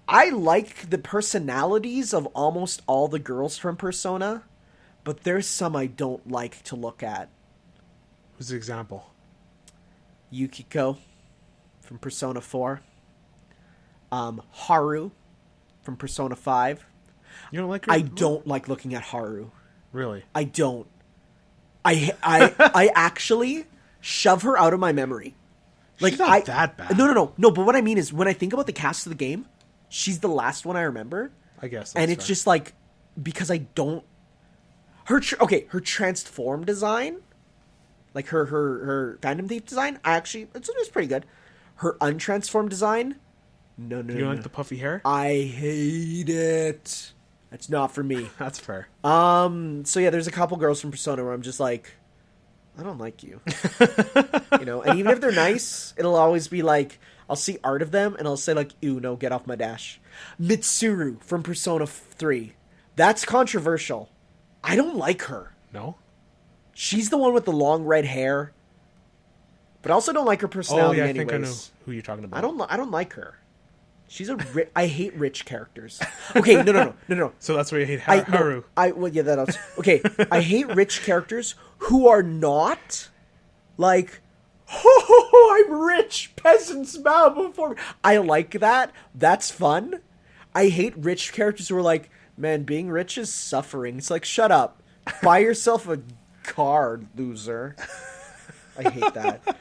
Speaker 2: I like the personalities of almost all the girls from Persona, but there's some I don't like to look at.
Speaker 1: Who's the example?
Speaker 2: Yukiko from Persona 4. Haru from Persona 5.
Speaker 1: You don't like her?
Speaker 2: I don't like looking at Haru.
Speaker 1: Really?
Speaker 2: I don't. I actually shove her out of my memory.
Speaker 1: She's not that bad.
Speaker 2: No. But what I mean is, when I think about the cast of the game, she's the last one I remember.
Speaker 1: I guess.
Speaker 2: And it's just like, because I don't. Her transform design, like her Phantom Thief design, it's pretty good. Her untransformed design, no.
Speaker 1: You don't like the puffy hair?
Speaker 2: I hate it. That's not for me.
Speaker 1: That's fair.
Speaker 2: So yeah, there's a couple girls from Persona where I'm just like, I don't like you. And even if they're nice, it'll always be like, I'll see art of them and I'll say like, ew, no, get off my dash. Mitsuru from Persona 3. That's controversial. I don't like her.
Speaker 1: No?
Speaker 2: She's the one with the long red hair. But I also don't like her personality anyways.
Speaker 1: I think I know who you're talking about.
Speaker 2: I don't like her. She's I hate rich characters. Okay, no.
Speaker 1: So that's why you hate Haru.
Speaker 2: Okay, I hate rich characters who are not like, oh, I'm rich, peasants bow before me. I like that. That's fun. I hate rich characters who are like, man, being rich is suffering. It's like, shut up. Buy yourself a car, loser. I hate that.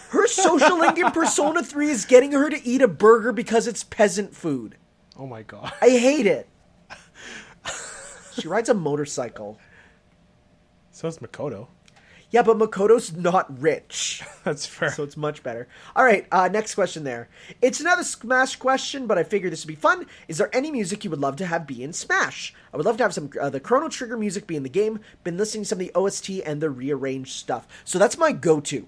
Speaker 2: Her social link in Persona 3 is getting her to eat a burger because it's peasant food.
Speaker 1: Oh my god.
Speaker 2: I hate it. She rides a motorcycle.
Speaker 1: So is Makoto.
Speaker 2: Yeah, but Makoto's not rich.
Speaker 1: That's fair.
Speaker 2: So it's much better. All right, next question there. It's another Smash question, but I figured this would be fun. Is there any music you would love to have be in Smash? I would love to have some the Chrono Trigger music be in the game. Been listening to some of the OST and the rearranged stuff. So that's my go-to.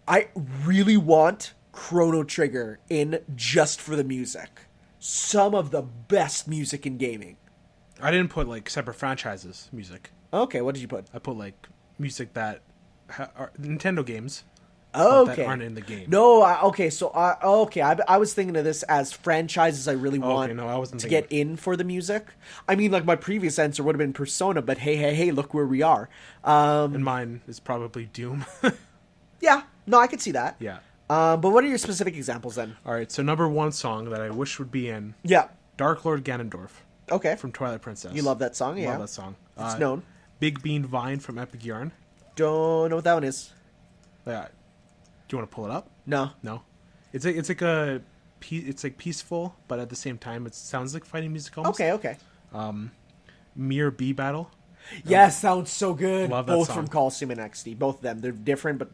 Speaker 2: I really want Chrono Trigger in just for the music. Some of the best music in gaming.
Speaker 1: I didn't put like separate franchises music.
Speaker 2: Okay, what did you put?
Speaker 1: I put like music that are Nintendo games.
Speaker 2: Oh,
Speaker 1: but
Speaker 2: okay.
Speaker 1: That aren't in the game.
Speaker 2: No, I was thinking of this as franchises I really want
Speaker 1: no, I wasn't
Speaker 2: to
Speaker 1: thinking.
Speaker 2: get in for the music. I mean, like my previous answer would have been Persona, but hey, look where we are.
Speaker 1: And mine is probably Doom.
Speaker 2: Yeah, no, I could see that.
Speaker 1: Yeah.
Speaker 2: But what are your specific examples then?
Speaker 1: All right, so number one song that I wish would be in
Speaker 2: Yeah.
Speaker 1: Dark Lord Ganondorf
Speaker 2: Okay.
Speaker 1: from Twilight Princess.
Speaker 2: You love that song, yeah?
Speaker 1: Love that song.
Speaker 2: It's known.
Speaker 1: Big Bean Vine from Epic Yarn.
Speaker 2: Don't know what that one is.
Speaker 1: Yeah. Do you want to pull it up?
Speaker 2: No.
Speaker 1: No. It's like peaceful, but at the same time it sounds like fighting music almost.
Speaker 2: Okay.
Speaker 1: Mirror B Battle.
Speaker 2: Yes, sounds so good.
Speaker 1: Love that
Speaker 2: both
Speaker 1: song.
Speaker 2: from Coliseum and XD. Both of them. They're different, but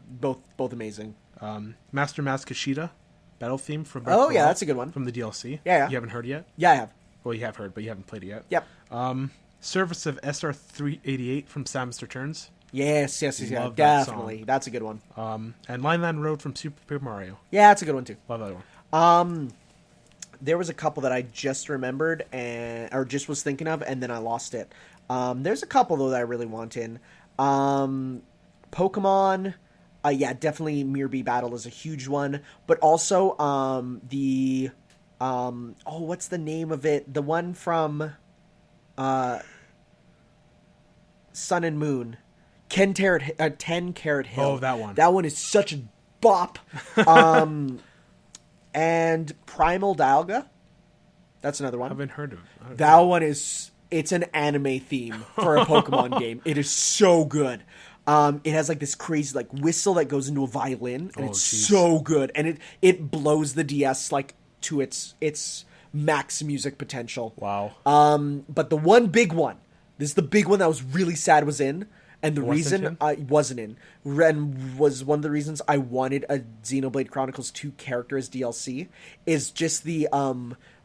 Speaker 2: both amazing.
Speaker 1: Master Mask Kashida battle theme from
Speaker 2: Oh,
Speaker 1: Breath
Speaker 2: yeah,
Speaker 1: of
Speaker 2: that's a good one.
Speaker 1: from the DLC.
Speaker 2: Yeah.
Speaker 1: You haven't heard it yet?
Speaker 2: Yeah, I have.
Speaker 1: Well, you have heard, but you haven't played it yet.
Speaker 2: Yep.
Speaker 1: Service of SR388 from Samus Returns.
Speaker 2: Yes,
Speaker 1: Love that
Speaker 2: definitely.
Speaker 1: song.
Speaker 2: That's a good one.
Speaker 1: And Lineland Road from Super Paper Mario.
Speaker 2: Yeah, that's a good one too.
Speaker 1: Love that one.
Speaker 2: There was a couple that I just remembered or just was thinking of, and then I lost it. There's a couple though that I really want in. Pokemon. Yeah, definitely Mirror B Battle is a huge one, but also what's the name of it? The one from Sun and Moon. 10 Carat Hill.
Speaker 1: Oh, that one.
Speaker 2: That one is such a bop. And Primal Dialga. That's another
Speaker 1: I
Speaker 2: one.
Speaker 1: haven't heard of it.
Speaker 2: That one is... It's an anime theme for a Pokemon game. It is so good. It has like this crazy like whistle that goes into a violin, and it's
Speaker 1: jeez.
Speaker 2: so good. And it blows the DS like to its max music potential.
Speaker 1: Wow.
Speaker 2: But the one big one, this is the big one that I was really sad was in, and the
Speaker 1: Wasn't
Speaker 2: reason
Speaker 1: in?
Speaker 2: I wasn't in, Ren was one of the reasons I wanted a Xenoblade Chronicles 2 character as DLC, is just the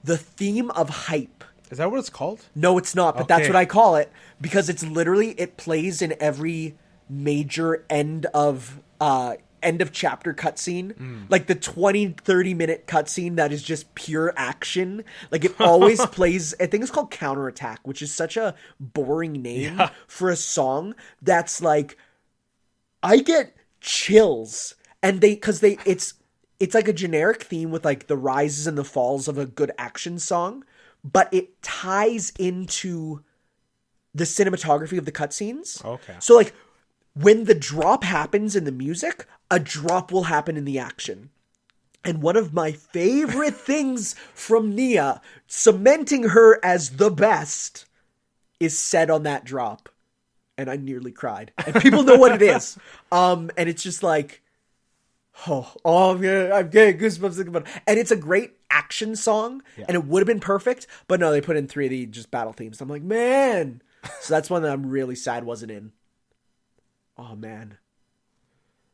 Speaker 2: theme of hype.
Speaker 1: Is that what it's called?
Speaker 2: No, it's not, but that's
Speaker 1: Okay.
Speaker 2: what I call it, because it's literally, it plays in every major end of chapter cutscene, like the 20-30 minute cutscene that is just pure action. Like it always plays. I think it's called Counterattack, which is such a boring name for a song that's like, I get chills, and it's like a generic theme with like the rises and the falls of a good action song, but it ties into the cinematography of the cutscenes.
Speaker 1: Okay.
Speaker 2: So like, when the drop happens in the music, a drop will happen in the action. And one of my favorite things from Nia, cementing her as the best, is said on that drop. And I nearly cried. And people know what it is. And it's just like, I'm getting goosebumps thinking about it. And it's a great action song, and it would have been perfect, but no, they put in 3 of the just battle themes. I'm like, man. So that's one that I'm really sad wasn't in. Oh, man.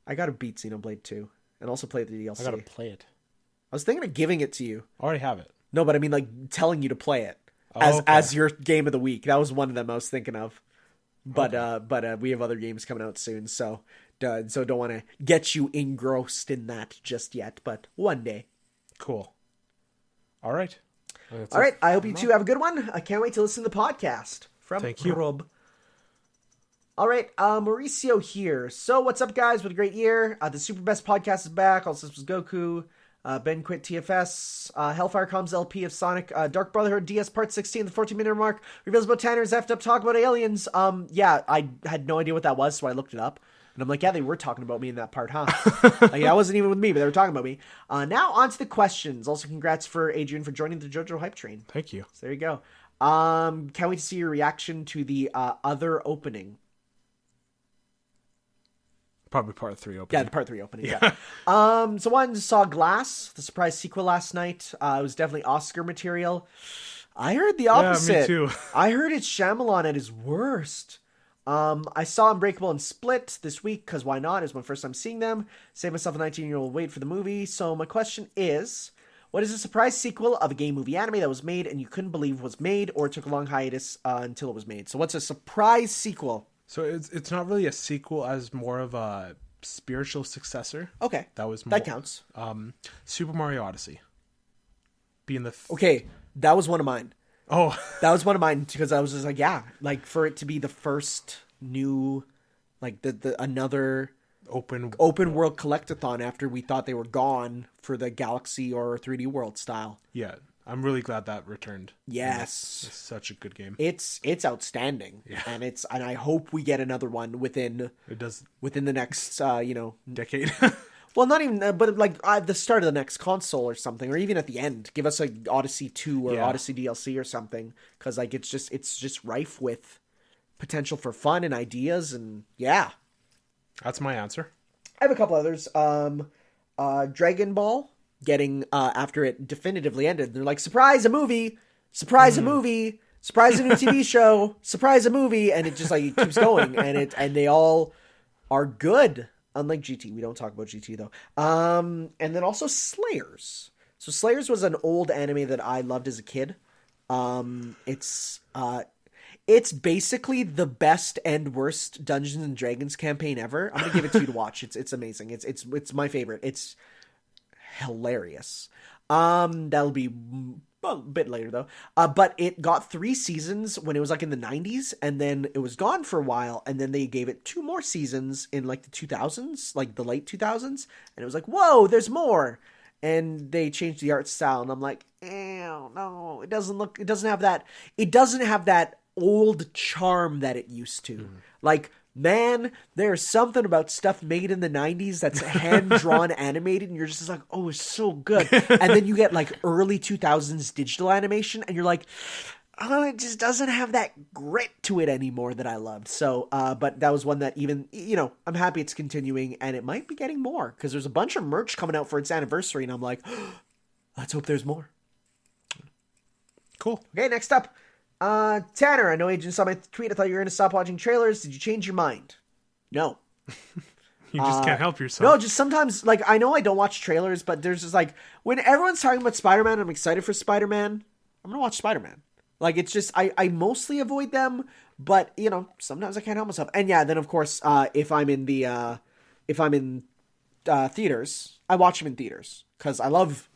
Speaker 2: I gotta beat Xenoblade 2. And also play the DLC.
Speaker 1: I gotta play it.
Speaker 2: I was thinking of giving it to you.
Speaker 1: I already have it.
Speaker 2: No, but I mean, like, telling you to play it.
Speaker 1: Oh, okay.
Speaker 2: As your game of the week. That was one of them I was thinking of. But we have other games coming out soon, so don't want to get you engrossed in that just yet. But one day.
Speaker 1: Cool. All right.
Speaker 2: All right. I hope you two have a good one. I can't wait to listen to the podcast from
Speaker 1: Thank you.
Speaker 2: Rob. All right, Mauricio here. So, what's up, guys? What a great year. The Super Best Podcast is back. Also, this was Goku. Ben quit TFS. Hellfire Comes LP of Sonic. Dark Brotherhood DS Part 16, the 14-minute mark. Reveals about Tanner's effed up talk about aliens. Yeah, I had no idea what that was, so I looked it up. And I'm like, yeah, they were talking about me in that part, huh? Like, that wasn't even with me, but they were talking about me. Now, on to the questions. Also, congrats for Adrian for joining the JoJo Hype Train.
Speaker 1: Thank you.
Speaker 2: So, there you go. Can't wait to see your reaction to the other opening.
Speaker 1: Probably part 3 opening.
Speaker 2: Yeah, the part 3 opening. Yeah. So one saw Glass, the surprise sequel last night. It was definitely Oscar material. I heard the opposite.
Speaker 1: me too.
Speaker 2: I heard it's Shyamalan at his worst. I saw Unbreakable and Split this week because why not? It was my first time seeing them. Saved myself a 19-year-old wait for the movie. So my question is, what is a surprise sequel of a game, movie, anime that was made and you couldn't believe was made or took a long hiatus until it was made? So what's a surprise sequel?
Speaker 1: So it's not really a sequel as more of a spiritual successor.
Speaker 2: Okay.
Speaker 1: That
Speaker 2: counts.
Speaker 1: Super Mario Odyssey. Being the...
Speaker 2: Okay, that was one of mine.
Speaker 1: Oh.
Speaker 2: That was one of mine because I was just like, yeah, like for it to be the first new, like another open world collectathon after we thought they were gone for the Galaxy or 3D World style.
Speaker 1: Yeah, I'm really glad that returned.
Speaker 2: Yes,
Speaker 1: it's such a good game.
Speaker 2: It's outstanding,
Speaker 1: yeah.
Speaker 2: and I hope we get another one within the next
Speaker 1: decade.
Speaker 2: Well, not even, but like at the start of the next console or something, or even at the end, give us a Odyssey 2 or Odyssey DLC or something, because like it's just rife with potential for fun and ideas, and yeah.
Speaker 1: That's my answer.
Speaker 2: I have a couple others. Dragon Ball getting after it definitively ended. They're like, surprise, a movie, surprise, a movie, surprise, a new TV show, surprise, a movie, and it just like it keeps going, and they all are good. Unlike GT, we don't talk about GT though. And then also Slayers. So Slayers was an old anime that I loved as a kid. It's basically the best and worst Dungeons and Dragons campaign ever. I'm gonna give it to you to watch. It's amazing. It's my favorite. It's hilarious. That'll be a bit later though. But it got 3 seasons when it was like in the 90s, and then it was gone for a while, and then they gave it 2 more seasons in like the 2000s, like the late 2000s, and it was like, whoa, there's more. And they changed the art style, and I'm like, ew, no, it doesn't have that old charm that it used to. Like, man, there's something about stuff made in the 90s that's hand-drawn animated, and you're just like, oh, it's so good. And then you get, like, early 2000s digital animation, and you're like, oh, it just doesn't have that grit to it anymore that I loved. So, but that was one that even, I'm happy it's continuing, and it might be getting more, because there's a bunch of merch coming out for its anniversary, and I'm like, let's hope there's more.
Speaker 1: Cool.
Speaker 2: Okay, next up. Tanner, I know Adrian saw my tweet. I thought you were going to stop watching trailers. Did you change your mind? No.
Speaker 1: You just can't help yourself.
Speaker 2: No, just sometimes, like, I know I don't watch trailers, but there's just, like, when everyone's talking about Spider-Man, I'm excited for Spider-Man. I'm going to watch Spider-Man. Like, it's just, I mostly avoid them, but, sometimes I can't help myself. And yeah, then, of course, if I'm in theaters, I watch them in theaters. Because I love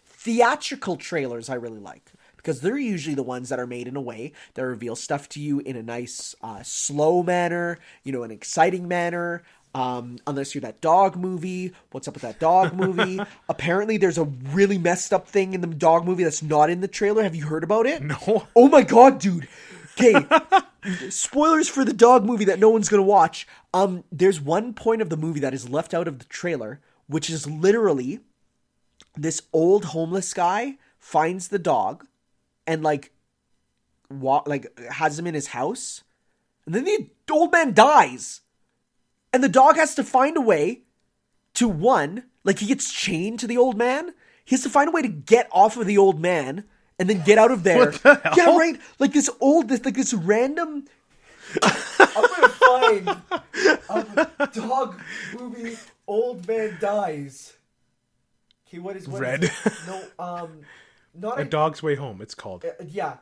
Speaker 2: theatrical trailers I really like. Because they're usually the ones that are made in a way that reveal stuff to you in a nice, slow manner, an exciting manner. Unless you're that dog movie. What's up with that dog movie? Apparently, there's a really messed up thing in the dog movie that's not in the trailer. Have you heard about it?
Speaker 1: No.
Speaker 2: Oh my god, dude. Okay. Spoilers for the dog movie that no one's going to watch. There's one point of the movie that is left out of the trailer, which is literally this old homeless guy finds the dog and has him in his house, and then the old man dies, and the dog has to find a way to he gets chained to the old man. He has to find a way to get off of the old man and then get out of there.
Speaker 1: What the hell?
Speaker 2: Yeah, right. This random. I'm gonna find a dog movie. Old man dies. Okay, what is
Speaker 1: Red?
Speaker 2: No, not
Speaker 1: A Dog's Way Home. It's called.
Speaker 2: Yeah,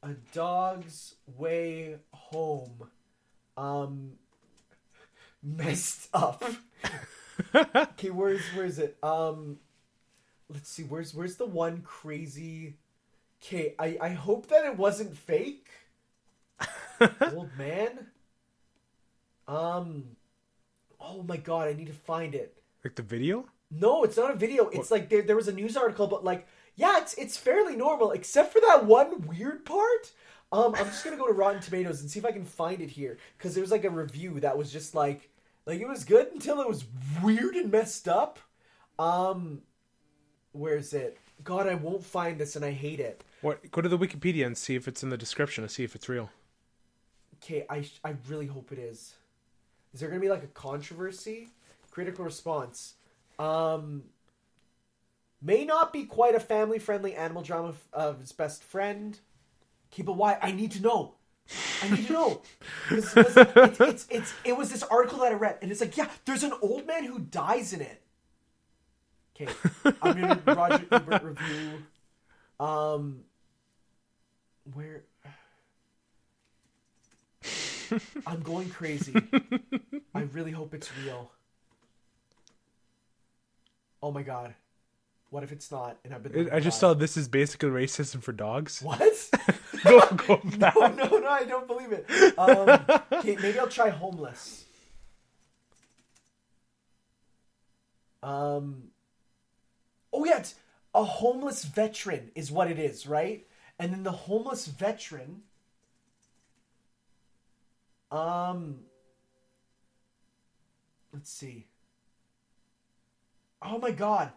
Speaker 2: A Dog's Way Home. Messed up. Okay, where's it? Let's see. Where's the one crazy? Okay, I hope that it wasn't fake. Old man. Oh my god, I need to find it.
Speaker 1: Like the video?
Speaker 2: No, it's not a video. It's like there was a news article, but like, yeah, it's fairly normal, except for that one weird part. I'm just gonna go to Rotten Tomatoes and see if I can find it here, because there was like a review that was just like it was good until it was weird and messed up. Where is it? God, I won't find this, and I hate it.
Speaker 1: What? Go to the Wikipedia and see if it's in the description and see if it's real.
Speaker 2: Okay, I really hope it is. Is there gonna be like a controversy? Critical response. May not be quite a family-friendly animal drama of his best friend. Okay, but why? I need to know. I need to know. It was this article that I read, and it's like, yeah, there's an old man who dies in it. Okay, I'm gonna Roger Ebert review. Where I'm going crazy. I really hope it's real. Oh my god. What if it's not? And I've been.
Speaker 1: I just saw this is basically racism for dogs.
Speaker 2: What?
Speaker 1: Go back.
Speaker 2: No, I don't believe it. Okay, maybe I'll try homeless. Oh yeah, it's a homeless veteran is what it is, right? And then the homeless veteran, let's see. Oh my god.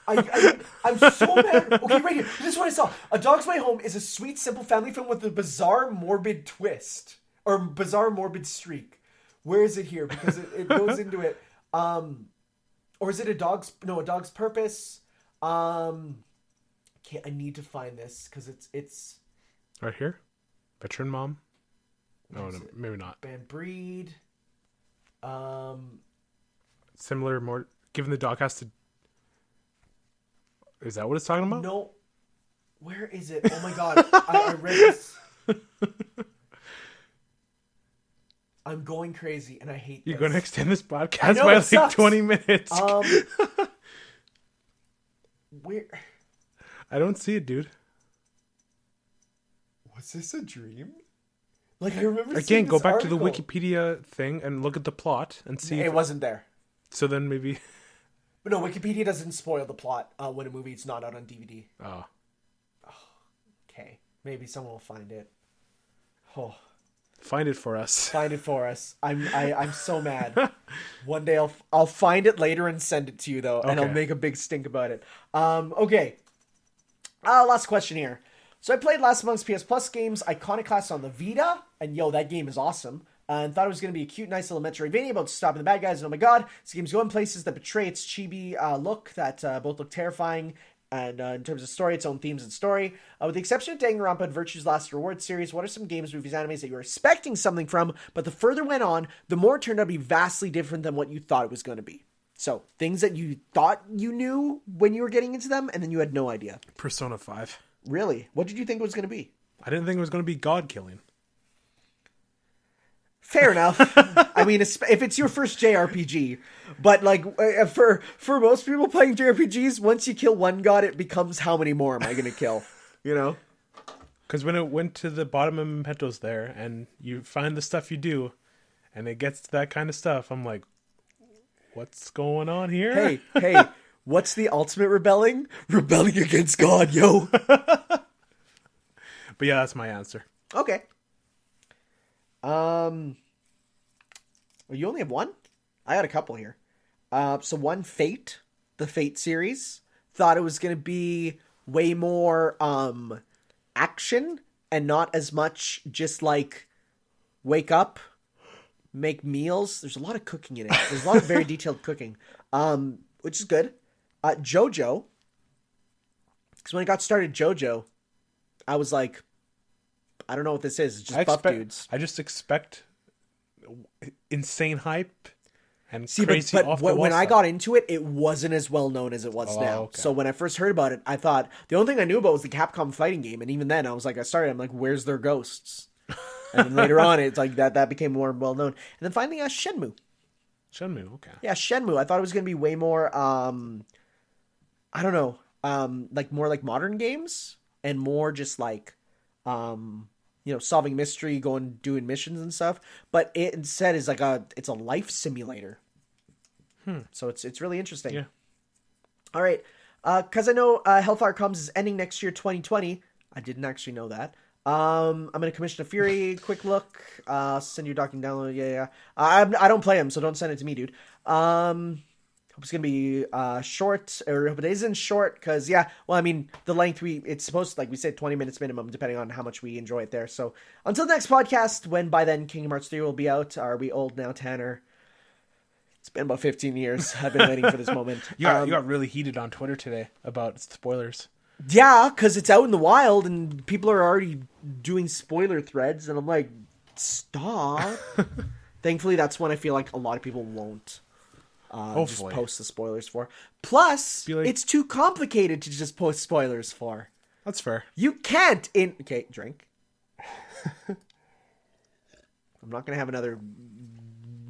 Speaker 2: I'm so mad. Okay, right here. This is what I saw. A Dog's Way Home is a sweet, simple family film with a bizarre, morbid twist. Or bizarre, morbid streak. Where is it here? Because it goes into it. Or is it a Dog's Purpose? Okay, I need to find this because it's
Speaker 1: right here. Veteran mom. No, maybe not.
Speaker 2: Band breed.
Speaker 1: Similar, more. Given the dog has to. Is that what it's talking about?
Speaker 2: No. Where is it? Oh my god! I read this. I'm going crazy, and I hate.
Speaker 1: You're going to extend this podcast by like
Speaker 2: sucks.
Speaker 1: 20 minutes.
Speaker 2: Where?
Speaker 1: I don't see it, dude.
Speaker 2: Was this a dream? Like, I remember
Speaker 1: Again,
Speaker 2: seeing
Speaker 1: go
Speaker 2: this
Speaker 1: back
Speaker 2: article.
Speaker 1: to the Wikipedia thing and look at the plot and see.
Speaker 2: It wasn't there.
Speaker 1: So then maybe.
Speaker 2: But no, Wikipedia doesn't spoil the plot when a movie's not out on DVD.
Speaker 1: Oh.
Speaker 2: Okay, maybe someone will find it. Oh,
Speaker 1: find it for us.
Speaker 2: Find it for us. I'm so mad. One day I'll find it later and send it to you though, and I'll make a big stink about it. Okay. Last question here. So I played last month's PS Plus games, Iconoclast on the Vita, and that game is awesome. And thought it was going to be a cute, nice little Metroidvania about stopping the bad guys. And oh my god, this game's going places that betray its chibi look that both look terrifying and in terms of story, its own themes and story. With the exception of Danganronpa and Virtue's Last Reward series, what are some games, movies, animes that you were expecting something from, but the further went on, the more it turned out to be vastly different than what you thought it was going to be? So, things that you thought you knew when you were getting into them, and then you had no idea.
Speaker 1: Persona 5.
Speaker 2: Really? What did you think it was going to be?
Speaker 1: I didn't think it was going to be god killing.
Speaker 2: Fair enough. I mean, if it's your first JRPG, but like for most people playing JRPGs, once you kill one god, it becomes how many more am I going to kill? You know?
Speaker 1: Because when it went to the bottom of Mementos there, and you find the stuff you do, and it gets to that kind of stuff, I'm like, what's going on here?
Speaker 2: Hey, what's the ultimate rebelling? Rebelling against God, yo.
Speaker 1: But yeah, that's my answer.
Speaker 2: Okay. You only have one? I had a couple here. So one, Fate, the Fate series. Thought it was going to be way more action and not as much just like wake up, make meals. There's a lot of cooking in it. There's a lot of very detailed cooking, which is good. JoJo, because when I got started JoJo, I was like, I don't know what this is. It's just buff dudes.
Speaker 1: I just expect insane hype and crazy
Speaker 2: but
Speaker 1: off the wall
Speaker 2: when I
Speaker 1: stuff.
Speaker 2: got into it, it wasn't as well known as it was now.
Speaker 1: Okay.
Speaker 2: So when I first heard about it, I thought the only thing I knew about was the Capcom fighting game, and even then, I'm like, where's their ghosts? And then later on, it's like that became more well known. And then finally, Shenmue.
Speaker 1: Shenmue, okay.
Speaker 2: Yeah, Shenmue. I thought it was going to be way more. I don't know, like more like modern games and more just like, solving mystery, doing missions and stuff. But it instead is like it's a life simulator. So it's really interesting.
Speaker 1: Yeah.
Speaker 2: All right. Because I know Hellfire Comes is ending next year, 2020. I didn't actually know that. I'm going to commission a Fury. Quick look. Send your docking download. Yeah. I don't play them, so don't send it to me, dude. Hope it's going to be short, or hope it isn't short, because, the length, it's supposed to, like we said, 20 minutes minimum, depending on how much we enjoy it there. So, until the next podcast, when by then Kingdom Hearts 3 will be out. Are we old now, Tanner? It's been about 15 years. I've been waiting for this moment.
Speaker 1: You got really heated on Twitter today about spoilers.
Speaker 2: Yeah, because it's out in the wild and people are already doing spoiler threads, and I'm like, stop. Thankfully, that's one I feel like a lot of people won't just post the spoilers for. Plus, it's too complicated to just post spoilers for.
Speaker 1: That's fair.
Speaker 2: You can't Okay, drink. I'm not going to have another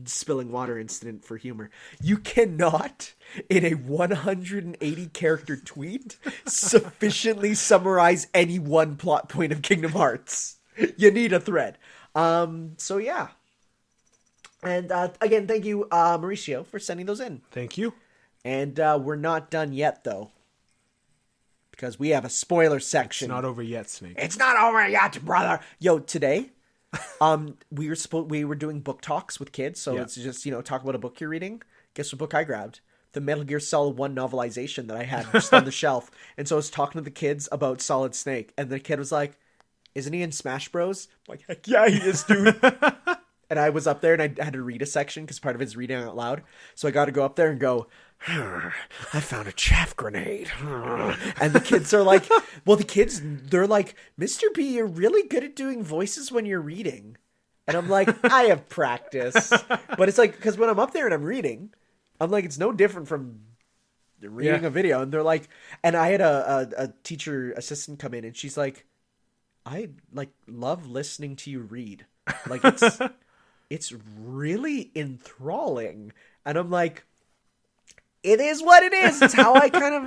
Speaker 2: spilling water incident for humor. You cannot, in a 180 character tweet, sufficiently summarize any one plot point of Kingdom Hearts. You need a thread. So yeah. And again, thank you, Mauricio, for sending those in.
Speaker 1: Thank you. And
Speaker 2: we're not done yet, though. Because we have a spoiler section.
Speaker 1: It's not over yet, Snake.
Speaker 2: It's not over yet, brother. Yo, today, we were doing book talks with kids. So it's just, talk about a book you're reading. Guess what book I grabbed? The Metal Gear Solid 1 novelization that I had just on the shelf. And so I was talking to the kids about Solid Snake. And the kid was like, isn't he in Smash Bros? I'm like, heck yeah, he is, dude. And I was up there and I had to read a section because part of it's reading out loud. So I got to go up there and go, I found a chaff grenade. And the kids are like, they're like, Mr. B, you're really good at doing voices when you're reading. And I'm like, I have practice. But it's like, because when I'm up there and I'm reading, I'm like, it's no different from reading a video. And they're like, and I had a teacher assistant come in and she's like, I love listening to you read. Like it's really enthralling. And I'm like, it is what it is. It's how I kind of,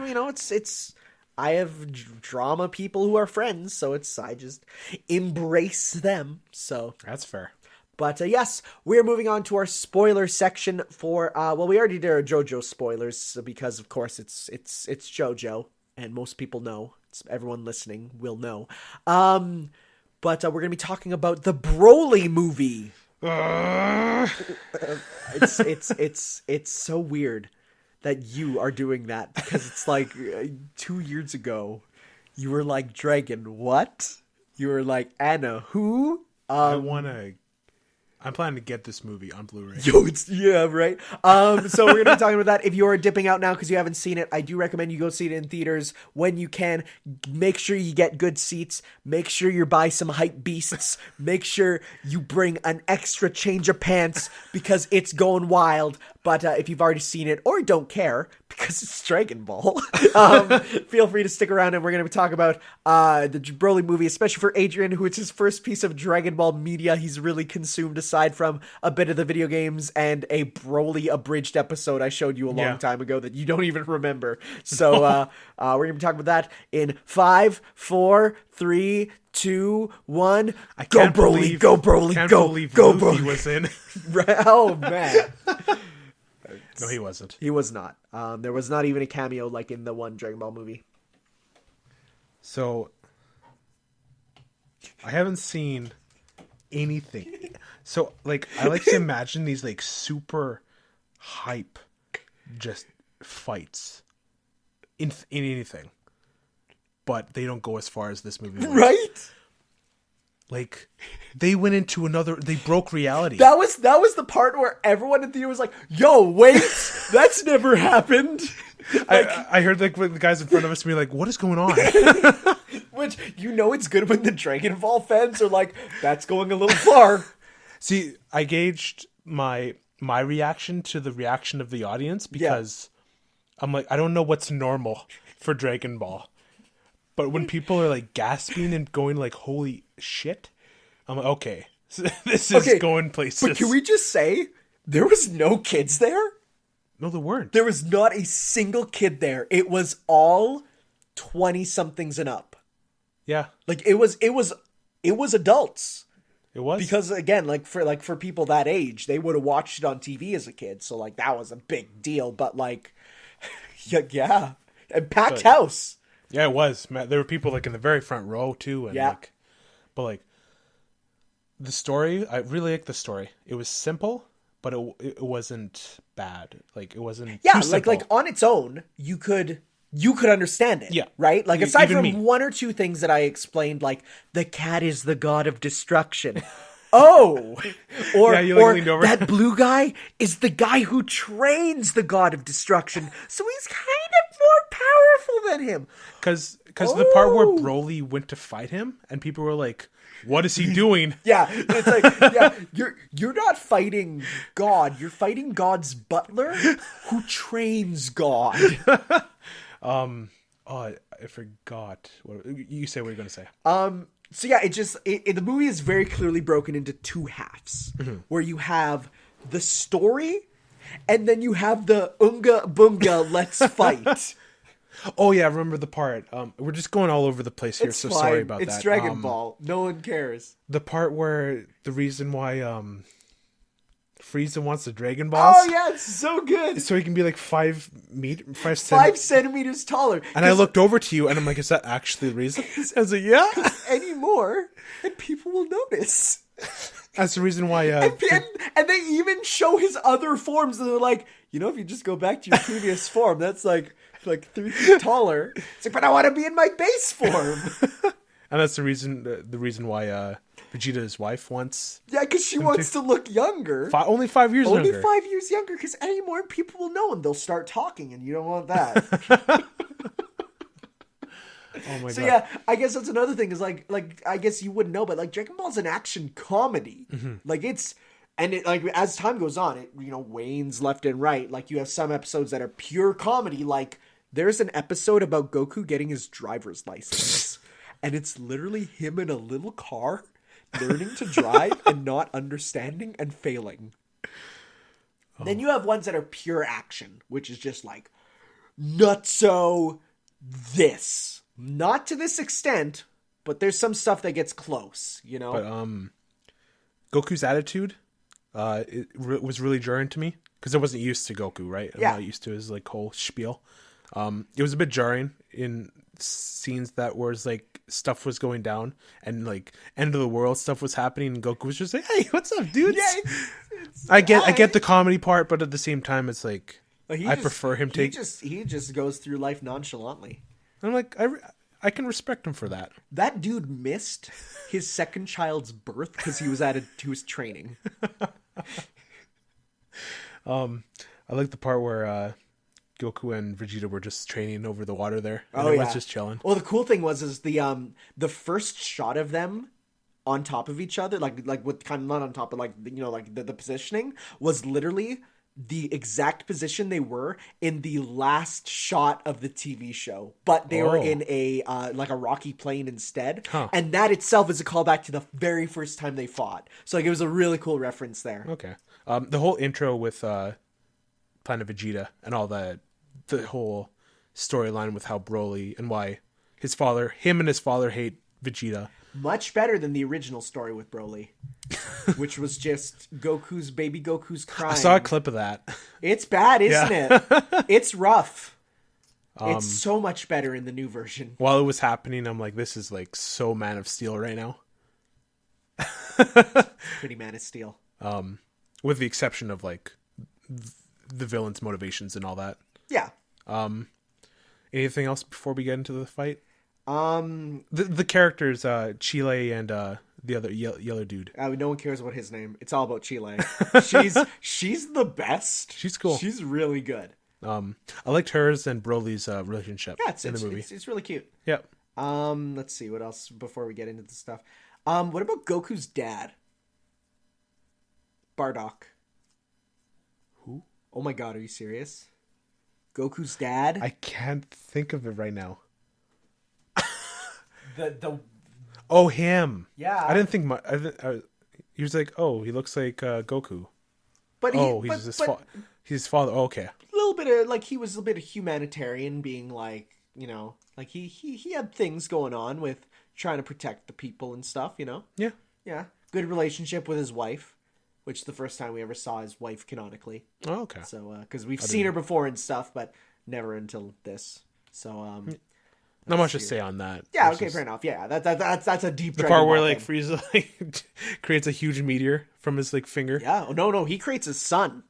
Speaker 2: I have drama people who are friends. So I just embrace them. So
Speaker 1: that's fair.
Speaker 2: But yes, we're moving on to our spoiler section for, we already did our JoJo spoilers because of course it's JoJo and most people know. Everyone listening will know. But we're going to be talking about the Broly movie. It's so weird that you are doing that because it's like 2 years ago you were like, Dragon, what? You were like, Anna, who?
Speaker 1: I'm planning to get this movie on Blu-ray.
Speaker 2: Right. So we're going to be talking about that. If you're dipping out now because you haven't seen it, I do recommend you go see it in theaters when you can. Make sure you get good seats. Make sure you buy some hype beasts. Make sure you bring an extra change of pants because it's going wild. But if you've already seen it or don't care because it's Dragon Ball, feel free to stick around and we're going to be talking about the Broly movie, especially for Adrian, who it's his first piece of Dragon Ball media he's really consumed aside from a bit of the video games and a Broly abridged episode I showed you a long time ago that you don't even remember. So we're going to be talking about that in 5, 4, 3, 2, 1. Go Broly, go Broly, go Broly.
Speaker 1: He was in.
Speaker 2: Oh man.
Speaker 1: No, he wasn't.
Speaker 2: He was not. There was not even a cameo like in the one Dragon Ball movie.
Speaker 1: So, I haven't seen anything. So, I like to imagine these, super hype just fights in anything. But they don't go as far as this movie went.
Speaker 2: Right?
Speaker 1: They went into they broke reality.
Speaker 2: That was the part where everyone in the theater was like, yo, wait, that's never happened.
Speaker 1: I heard the guys in front of us be like, what is going on?
Speaker 2: Which, it's good when the Dragon Ball fans are like, that's going a little far.
Speaker 1: See, I gauged my reaction to the reaction of the audience because I'm like, I don't know what's normal for Dragon Ball. But when people are gasping and going holy shit, I'm like, okay, this is going places.
Speaker 2: But can we just say there was no kids there?
Speaker 1: No, there weren't.
Speaker 2: There was not a single kid there. It was all 20-somethings and up.
Speaker 1: Yeah.
Speaker 2: It was adults.
Speaker 1: It was.
Speaker 2: Because again, for people that age, they would have watched it on TV as a kid, so that was a big deal, but yeah. And packed house.
Speaker 1: Yeah, it was. There were people in the very front row too, and but the story. I really liked the story. It was simple, but it wasn't bad. It wasn't.
Speaker 2: Yeah,
Speaker 1: too simple.
Speaker 2: On its own, you could understand it. Yeah, right. Aside from one or two things that I explained, the cat is the god of destruction. Oh, or that blue guy is the guy who trains the god of destruction, so he's kind of more powerful than him.
Speaker 1: Because the part where Broly went to fight him, and people were like, "What is he doing?"
Speaker 2: Yeah, it's like, yeah, you're not fighting God. You're fighting God's butler who trains God.
Speaker 1: Oh, I forgot. What you say? What you're gonna say?
Speaker 2: So yeah, the movie is very clearly broken into two halves, where you have the story, and then you have the Unga Bunga let's fight.
Speaker 1: Oh yeah, I remember the part. We're just going all over the place here,
Speaker 2: It's
Speaker 1: so
Speaker 2: fine.
Speaker 1: sorry about that.
Speaker 2: It's Dragon Ball. No one cares.
Speaker 1: The part where the reason why Frieza wants the Dragon Balls.
Speaker 2: Oh yeah, it's so good.
Speaker 1: So he can be like 5
Speaker 2: centimeters taller.
Speaker 1: And I looked over to you, and I'm like, "Is that actually the reason?" I was like, "Yeah."
Speaker 2: Anymore, and people will notice.
Speaker 1: That's the reason why.
Speaker 2: And they even show his other forms, and they're like, if you just go back to your previous form, that's like 3 feet taller. It's like, but I want to be in my base form.
Speaker 1: And that's the reason why Vegeta's wife wants.
Speaker 2: Yeah, because she wants to look younger.
Speaker 1: Only 5 years younger.
Speaker 2: Only 5 years younger, because anymore people will know and they'll start talking, and you don't want that.
Speaker 1: Oh my god.
Speaker 2: So yeah, I guess that's another thing is like I guess you wouldn't know, but like Dragon Ball's an action comedy. Like as time goes on, it wanes left and right. Like you have some episodes that are pure comedy. Like there's an episode about Goku getting his driver's license, and it's literally him in a little car learning to drive and not understanding and failing. Then you have ones that are pure action, which is just like nutso this. Not to this extent, but there's some stuff that gets close, But
Speaker 1: Goku's attitude was really jarring to me because I wasn't used to Goku, right? I'm not used to his like whole spiel. It was a bit jarring in scenes that was like stuff was going down and like end of the world stuff was happening, and Goku was just like, "Hey, what's up, dude?"
Speaker 2: Yeah,
Speaker 1: I get the comedy part, but at the same time, it's like prefer him take.
Speaker 2: He just goes through life nonchalantly.
Speaker 1: I'm like, I can respect him for that.
Speaker 2: That dude missed his second child's birth because he was to his training.
Speaker 1: I like the part where Goku and Vegeta were just training over the water there. And was just chilling.
Speaker 2: Well, the cool thing was the first shot of them on top of each other, like with kind of not on top of the positioning was literally the exact position they were in the last shot of the TV show, but they were in a rocky plain instead, and that itself is a callback to the very first time they fought. So like it was a really cool reference there.
Speaker 1: Okay, the whole intro with Planet Vegeta and all the whole storyline with how Broly and why him and his father hate Vegeta.
Speaker 2: Much better than the original story with Broly, which was just baby Goku's crying.
Speaker 1: I saw a clip of that.
Speaker 2: It's bad, isn't it? It's rough. It's so much better in the new version.
Speaker 1: While it was happening, I'm like, this is like so Man of Steel right now.
Speaker 2: Pretty Man of Steel.
Speaker 1: With the exception of like the villain's motivations and all that.
Speaker 2: Yeah.
Speaker 1: Anything else before we get into the fight? The characters, Chile and the other yellow dude.
Speaker 2: No one cares about his name. It's all about Chile. She's the best.
Speaker 1: She's cool.
Speaker 2: She's really good.
Speaker 1: I liked hers and Broly's relationship in the movie.
Speaker 2: It's really cute.
Speaker 1: Yep.
Speaker 2: Let's see what else before we get into the stuff. What about Goku's dad? Bardock.
Speaker 1: Who?
Speaker 2: Oh my god, are you serious? Goku's dad?
Speaker 1: I can't think of it right now.
Speaker 2: The
Speaker 1: him.
Speaker 2: Yeah.
Speaker 1: I didn't think he was like, he looks like Goku.
Speaker 2: But
Speaker 1: he's his father. Oh, okay.
Speaker 2: A little bit of he was a bit of humanitarian, being like he had things going on with trying to protect the people and stuff.
Speaker 1: Yeah.
Speaker 2: Yeah. Good relationship with his wife, which the first time we ever saw his wife canonically.
Speaker 1: Oh, okay.
Speaker 2: So because we've seen her before and stuff, but never until this. So
Speaker 1: not much to say on that.
Speaker 2: Yeah, okay, fair enough. Yeah, that's a deep.
Speaker 1: The part where like Frieza creates a huge meteor from his like finger.
Speaker 2: Yeah, no, he creates a sun.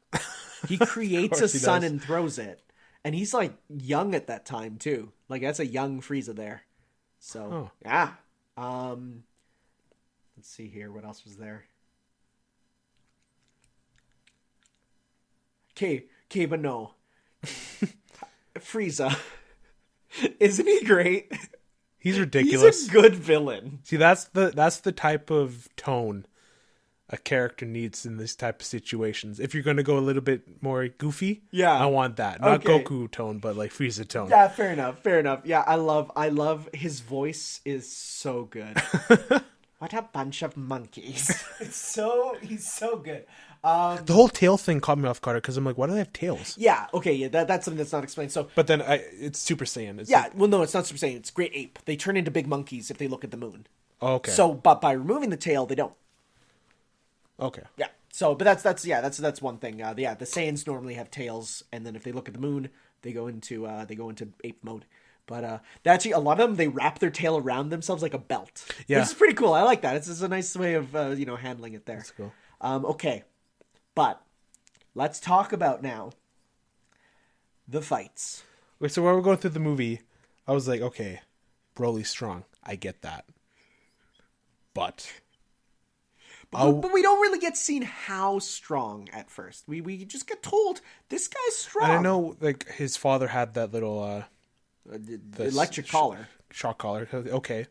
Speaker 2: He creates a sun and throws it, and he's like young at that time too. Like that's a young Frieza there. So yeah. Let's see here. What else was there? Okay, but no. Frieza. Isn't he great?
Speaker 1: He's ridiculous.
Speaker 2: He's a good villain.
Speaker 1: See, that's the type of tone a character needs in this type of situations. If you're going to go a little bit more goofy,
Speaker 2: Yeah.
Speaker 1: I want that. Not
Speaker 2: Okay.
Speaker 1: Goku tone, but like Frieza tone.
Speaker 2: Yeah, fair enough. Yeah, I love his voice is so good. What a bunch of monkeys. He's so good.
Speaker 1: The whole tail thing caught me off guard because I'm like, why do they have tails?
Speaker 2: Yeah, okay, yeah, that's something that's not explained. So
Speaker 1: But then it's Super Saiyan. It's
Speaker 2: yeah,
Speaker 1: like,
Speaker 2: well no, it's not Super Saiyan, it's Great Ape. They turn into big monkeys if they look at the moon.
Speaker 1: oh, okay.
Speaker 2: So but by removing the tail, they don't.
Speaker 1: okay.
Speaker 2: Yeah. So, but that's one thing. The Saiyans normally have tails, and then if they look at the moon, they go into ape mode. But actually, a lot of them they wrap their tail around themselves like a belt.
Speaker 1: Yeah.
Speaker 2: Which is pretty cool. I like that. It's a nice way of handling it there.
Speaker 1: That's cool.
Speaker 2: Okay, but let's talk about now the fights.
Speaker 1: Wait, so while we're going through the movie, I was like, okay, Broly's strong. I get that. But
Speaker 2: But we don't really get seen how strong at first. We just get told this guy's strong.
Speaker 1: and I know like his father had that little
Speaker 2: the electric collar.
Speaker 1: shock collar. Okay.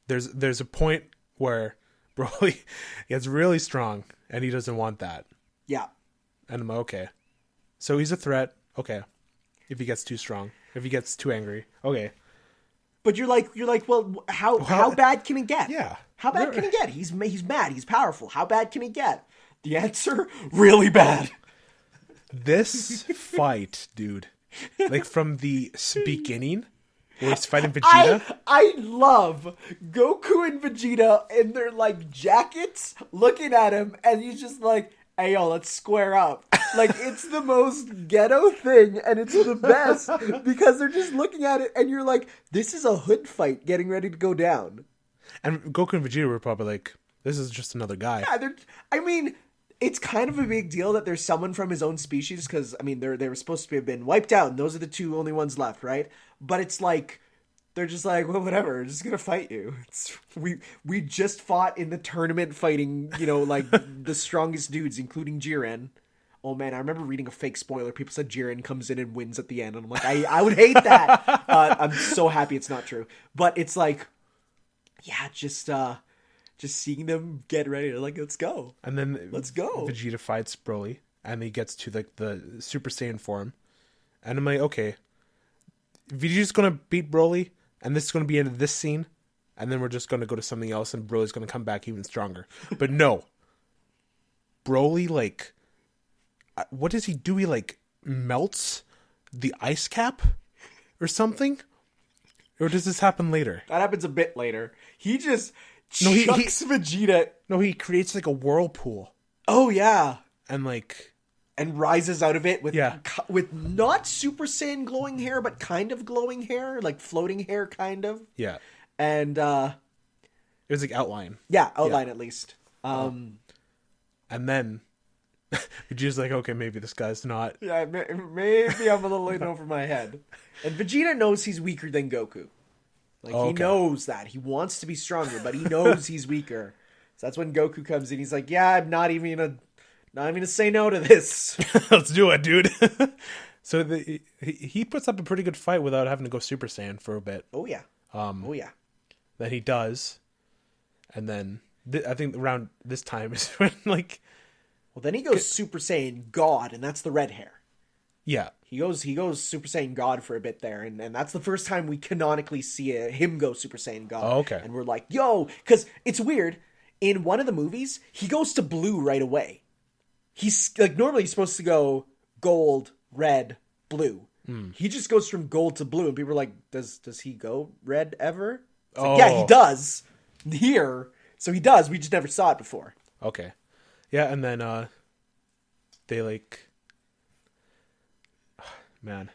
Speaker 1: There's a point where Broly gets really strong and he doesn't want that.
Speaker 2: Yeah.
Speaker 1: And I'm like, okay. So he's a threat. Okay. If he gets too strong. If he gets too angry. Okay.
Speaker 2: But you're like, well, how bad can it get?
Speaker 1: Yeah.
Speaker 2: How bad can it get? He's mad. He's powerful. How bad can it get? The answer, really bad.
Speaker 1: This fight, dude. Like from the beginning, where he's fighting Vegeta.
Speaker 2: I love Goku and Vegeta in their like jackets looking at him, and he's just like, hey yo, let's square up. Like it's the most ghetto thing, and it's the best because they're just looking at it, and you're like, this is a hood fight getting ready to go down.
Speaker 1: And Goku and Vegeta were probably like, this is just another guy.
Speaker 2: Yeah, I mean, it's kind of a big deal that there's someone from his own species because, I mean, they were supposed to have been wiped out, and those are the two only ones left, right? But it's like, they're just like, well, whatever, we're just gonna fight you. We just fought in the tournament fighting, like, the strongest dudes, including Jiren. Oh, man, I remember reading a fake spoiler. People said Jiren comes in and wins at the end, and I'm like, I would hate that. I'm so happy it's not true. But it's like, yeah, just seeing them get ready to like, let's go.
Speaker 1: And then
Speaker 2: let's go.
Speaker 1: Vegeta fights Broly, and he gets to like the Super Saiyan form. And I'm like, okay, Vegeta's gonna beat Broly, and this is gonna be into this scene, and then we're just gonna go to something else, and Broly's gonna come back even stronger. But no, Broly, like, what does he do? He like melts the ice cap or something. Or does this happen later?
Speaker 2: That happens a bit later. He just chucks Vegeta.
Speaker 1: No, he creates like a whirlpool.
Speaker 2: Oh, yeah.
Speaker 1: And like...
Speaker 2: And rises out of it with
Speaker 1: Yeah.
Speaker 2: with not Super Saiyan glowing hair, but kind of glowing hair. Like floating hair, kind of.
Speaker 1: Yeah.
Speaker 2: And,
Speaker 1: it was like outline.
Speaker 2: Yeah, outline at least.
Speaker 1: And then... Vegeta's like, okay, maybe this guy's not...
Speaker 2: Yeah, maybe I'm a little in over my head. And Vegeta knows he's weaker than Goku. Like, he knows that. He wants to be stronger, but he knows he's weaker. So that's when Goku comes in. He's like, yeah, I'm not even gonna say no to this.
Speaker 1: Let's do it, dude. So he puts up a pretty good fight without having to go Super Saiyan for a bit.
Speaker 2: Oh, yeah. Oh, yeah.
Speaker 1: That he does. And then, I think around this time is when, like...
Speaker 2: Well, then he goes Super Saiyan God, and that's the red hair.
Speaker 1: Yeah.
Speaker 2: He goes Super Saiyan God for a bit there, and that's the first time we canonically see him go Super Saiyan God.
Speaker 1: Oh, okay.
Speaker 2: And we're like, yo, because it's weird. In one of the movies, he goes to blue right away. He's like, normally he's supposed to go gold, red, blue. He just goes from gold to blue, and people are like, does he go red ever? It's like, yeah, he does. Here. So he does. We just never saw it before.
Speaker 1: Okay. Yeah, and then they like... Man.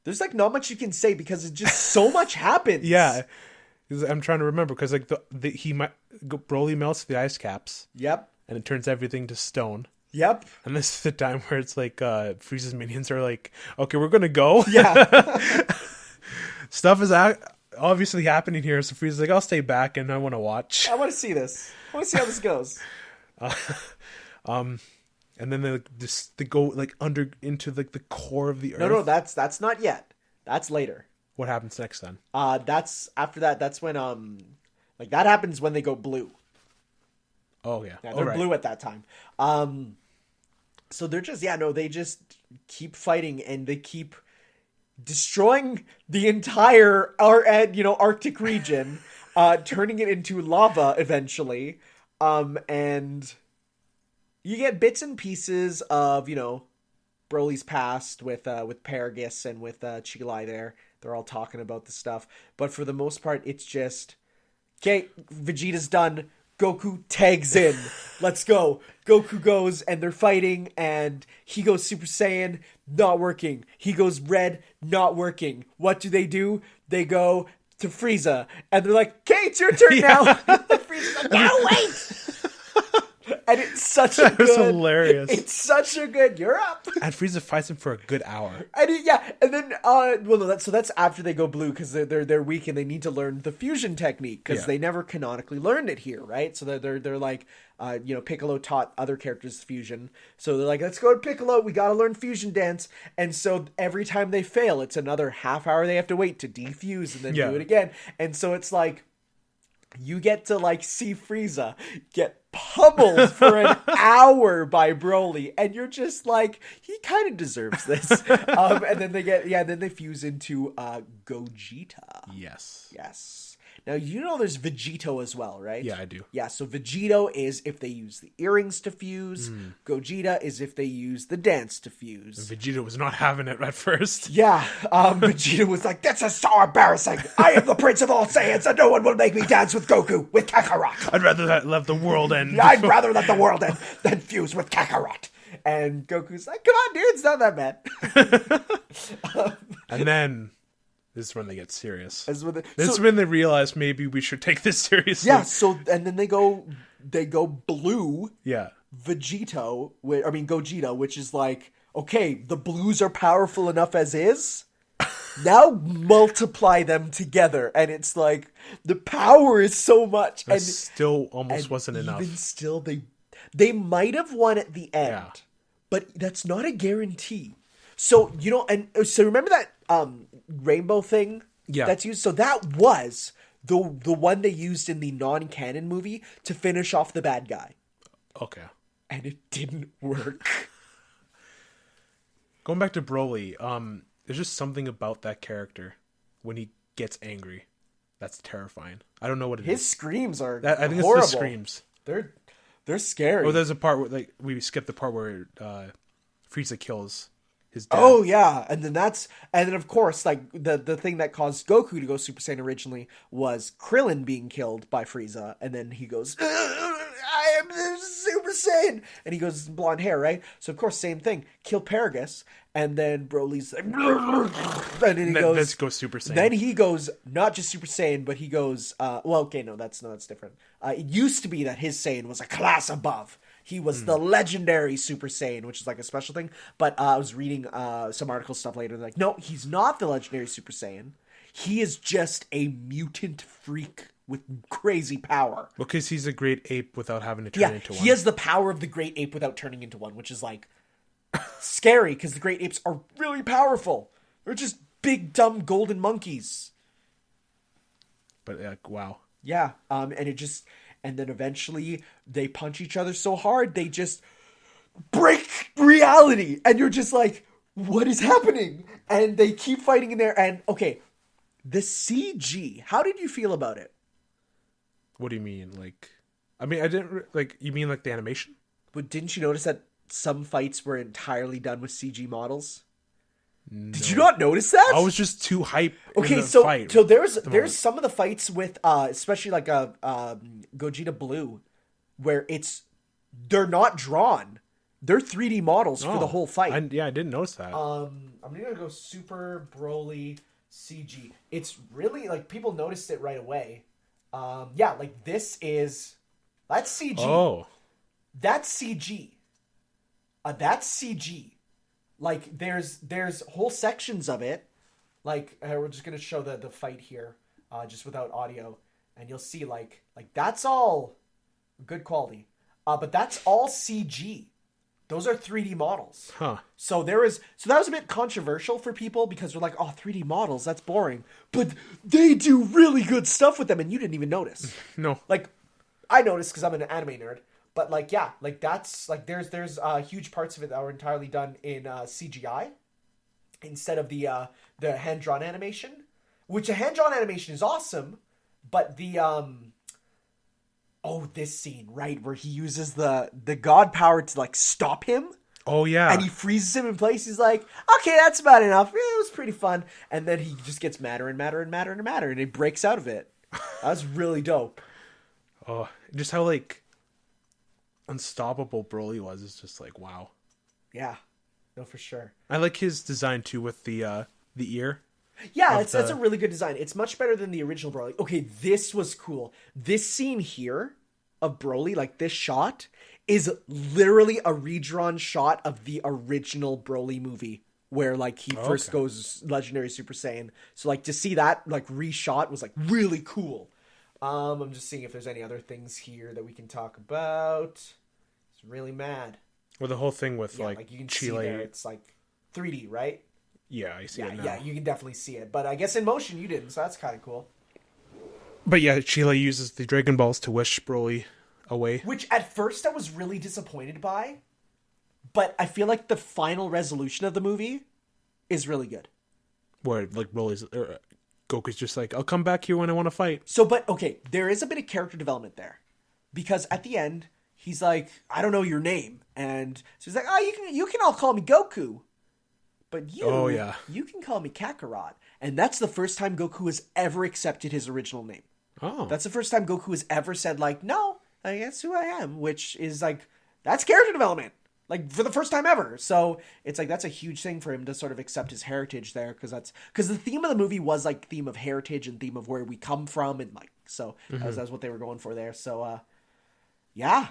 Speaker 2: There's like not much you can say because it's just so much happens.
Speaker 1: Yeah. I'm trying to remember because like Broly melts the ice caps.
Speaker 2: Yep.
Speaker 1: And it turns everything to stone.
Speaker 2: Yep.
Speaker 1: And this is the time where it's like Frieza's minions are like, okay, we're gonna go.
Speaker 2: Yeah.
Speaker 1: Stuff is obviously happening here, so Frieza's like, I'll stay back and I want to watch.
Speaker 2: I want to see this. I want to see how this goes.
Speaker 1: And then they go like under into like the core of the earth.
Speaker 2: No, that's not yet. That's later.
Speaker 1: What happens next then?
Speaker 2: That's after that. That's when like that happens when they go blue.
Speaker 1: Oh yeah,
Speaker 2: Yeah, they're blue at that time. So they're just they just keep fighting and they keep destroying the entire Arctic region, turning it into lava eventually. And you get bits and pieces of Broly's past with Paragus and with Chilai there. They're all talking about the stuff, but for the most part, it's just okay. Vegeta's done. Goku tags in. Let's go. Goku goes and they're fighting and he goes Super Saiyan, not working. He goes red, not working. What do? They go to Frieza and they're like, okay, it's your turn now. And Frieza's like, no, wait! And it's such a good...
Speaker 1: That was hilarious.
Speaker 2: It's such a good... You're up.
Speaker 1: And Frieza fights him for a good hour.
Speaker 2: And and then that's after they go blue because they're weak and they need to learn the fusion technique because they never canonically learned it here, right? So they're like, Piccolo taught other characters fusion, so they're like, let's go to Piccolo. We got to learn fusion dance, and so every time they fail, it's another half hour they have to wait to defuse and then do it again, and so it's like. You get to see Frieza get pummeled for an hour by Broly, and you're just like, he kind of deserves this. And then they fuse into Gogeta. Yes. Now, there's Vegito as well, right?
Speaker 1: Yeah, I do.
Speaker 2: Yeah, so Vegito is if they use the earrings to fuse. Gogeta is if they use the dance to fuse.
Speaker 1: And Vegeta was not having it at first.
Speaker 2: Yeah, Vegeta was like, this is so embarrassing. I am the Prince of all Saiyans and no one will make me dance with Goku, with Kakarot.
Speaker 1: I'd rather let the world end.
Speaker 2: I'd rather let the world end than fuse with Kakarot. And Goku's like, come on, dude, it's not that bad.
Speaker 1: And then... This is when they get serious. This
Speaker 2: is
Speaker 1: when they realize maybe we should take this seriously.
Speaker 2: Yeah, and then they go blue.
Speaker 1: Yeah.
Speaker 2: Gogeta, which is like, okay, the blues are powerful enough as is. Now multiply them together, and it's like the power is so much, and
Speaker 1: still almost wasn't enough.
Speaker 2: Even still, they might have won at the end, but that's not a guarantee. So so remember that rainbow thing that's used? So that was the one they used in the non-canon movie to finish off the bad guy.
Speaker 1: Okay.
Speaker 2: And it didn't work.
Speaker 1: Going back to Broly, there's just something about that character when he gets angry. That's terrifying. I don't know what it is.
Speaker 2: His screams are
Speaker 1: I think
Speaker 2: horrible.
Speaker 1: It's the screams.
Speaker 2: They're scary.
Speaker 1: Oh, there's a part where we skipped the part where Frieza kills his dad.
Speaker 2: Oh yeah, and then of course the thing that caused Goku to go Super Saiyan originally was Krillin being killed by Frieza, and then he goes, I am the Super Saiyan, and he goes blonde hair, right? So of course same thing, kill Paragus, and then Broly's like, and then he goes,
Speaker 1: let's go Super Saiyan.
Speaker 2: Then he goes not just Super Saiyan, but he goes, that's different. It used to be that his Saiyan was a class above. He was the legendary Super Saiyan, which is like a special thing. But I was reading some article stuff later. They're like, no, he's not the legendary Super Saiyan. He is just a mutant freak with crazy power.
Speaker 1: Because he's a great ape without having to turn into one.
Speaker 2: He has the power of the great ape without turning into one, which is like scary because the great apes are really powerful. They're just big, dumb golden monkeys.
Speaker 1: But wow.
Speaker 2: Yeah, and then eventually they punch each other so hard they just break reality, and you're just like, what is happening? And they keep fighting in there. And okay, the CG, how did you feel about it?
Speaker 1: What do you mean? I didn't you mean the animation?
Speaker 2: But didn't you notice that some fights were entirely done with CG models? No. Did you not notice that?
Speaker 1: I was just too hyped.
Speaker 2: Okay, so there's some of the fights with especially Gogeta Blue, where they're not drawn. They're 3D models for the whole fight.
Speaker 1: I didn't notice that.
Speaker 2: I'm gonna go Super Broly CG. It's really people noticed it right away. That's CG.
Speaker 1: Oh,
Speaker 2: that's CG. That's CG. There's whole sections of it. We're just gonna show the fight here, just without audio, and you'll see that's all good quality. But that's all CG. Those are 3D models.
Speaker 1: Huh.
Speaker 2: So that was a bit controversial for people because they're like, oh, 3D models, that's boring. But they do really good stuff with them, and you didn't even notice.
Speaker 1: No.
Speaker 2: Like, I noticed because I'm an anime nerd. But like, yeah, like that's like there's huge parts of it that were entirely done in CGI instead of the hand-drawn animation. Which a hand-drawn animation is awesome, but the this scene, right, where he uses the god power to like stop him.
Speaker 1: Oh yeah.
Speaker 2: And he freezes him in place. He's like, okay, that's about enough. It was pretty fun. And then he just gets madder and madder and madder and madder, and he breaks out of it. That was really dope.
Speaker 1: Oh, just how like unstoppable Broly was is just like, wow.
Speaker 2: Yeah, no, for sure.
Speaker 1: I like his design too with the ear.
Speaker 2: Yeah, that's a really good design. It's much better than the original Broly. Okay, this was cool. This scene here of Broly, like this shot, is literally a redrawn shot of the original Broly movie where like he first goes Legendary Super Saiyan. So like to see that like reshot was like really cool. I'm just seeing if there's any other things here that we can talk about. It's really mad.
Speaker 1: Well, the whole thing with like
Speaker 2: you can
Speaker 1: Chile.
Speaker 2: see there, it's like 3D, right?
Speaker 1: Yeah, I see it now.
Speaker 2: Yeah, you can definitely see it. But I guess in motion you didn't, so that's kind of cool.
Speaker 1: But yeah, Chile uses the Dragon Balls to wish Broly away.
Speaker 2: Which at first I was really disappointed by, but I feel like the final resolution of the movie is really good.
Speaker 1: Where like Goku's just like, I'll come back here when I want to fight.
Speaker 2: So, but okay, there is a bit of character development there, because at the end he's like, I don't know your name, and so he's like, oh, you can all call me Goku, but you can call me Kakarot, and that's the first time Goku has ever accepted his original name.
Speaker 1: Oh,
Speaker 2: That's the first time Goku has ever said like, no, that's who I am, which is like, that's character development. Like, for the first time ever. So, it's like, that's a huge thing for him to sort of accept his heritage there, because the theme of the movie was, like, theme of heritage and theme of where we come from, and, like, so, that was what they were going for there. So, yeah.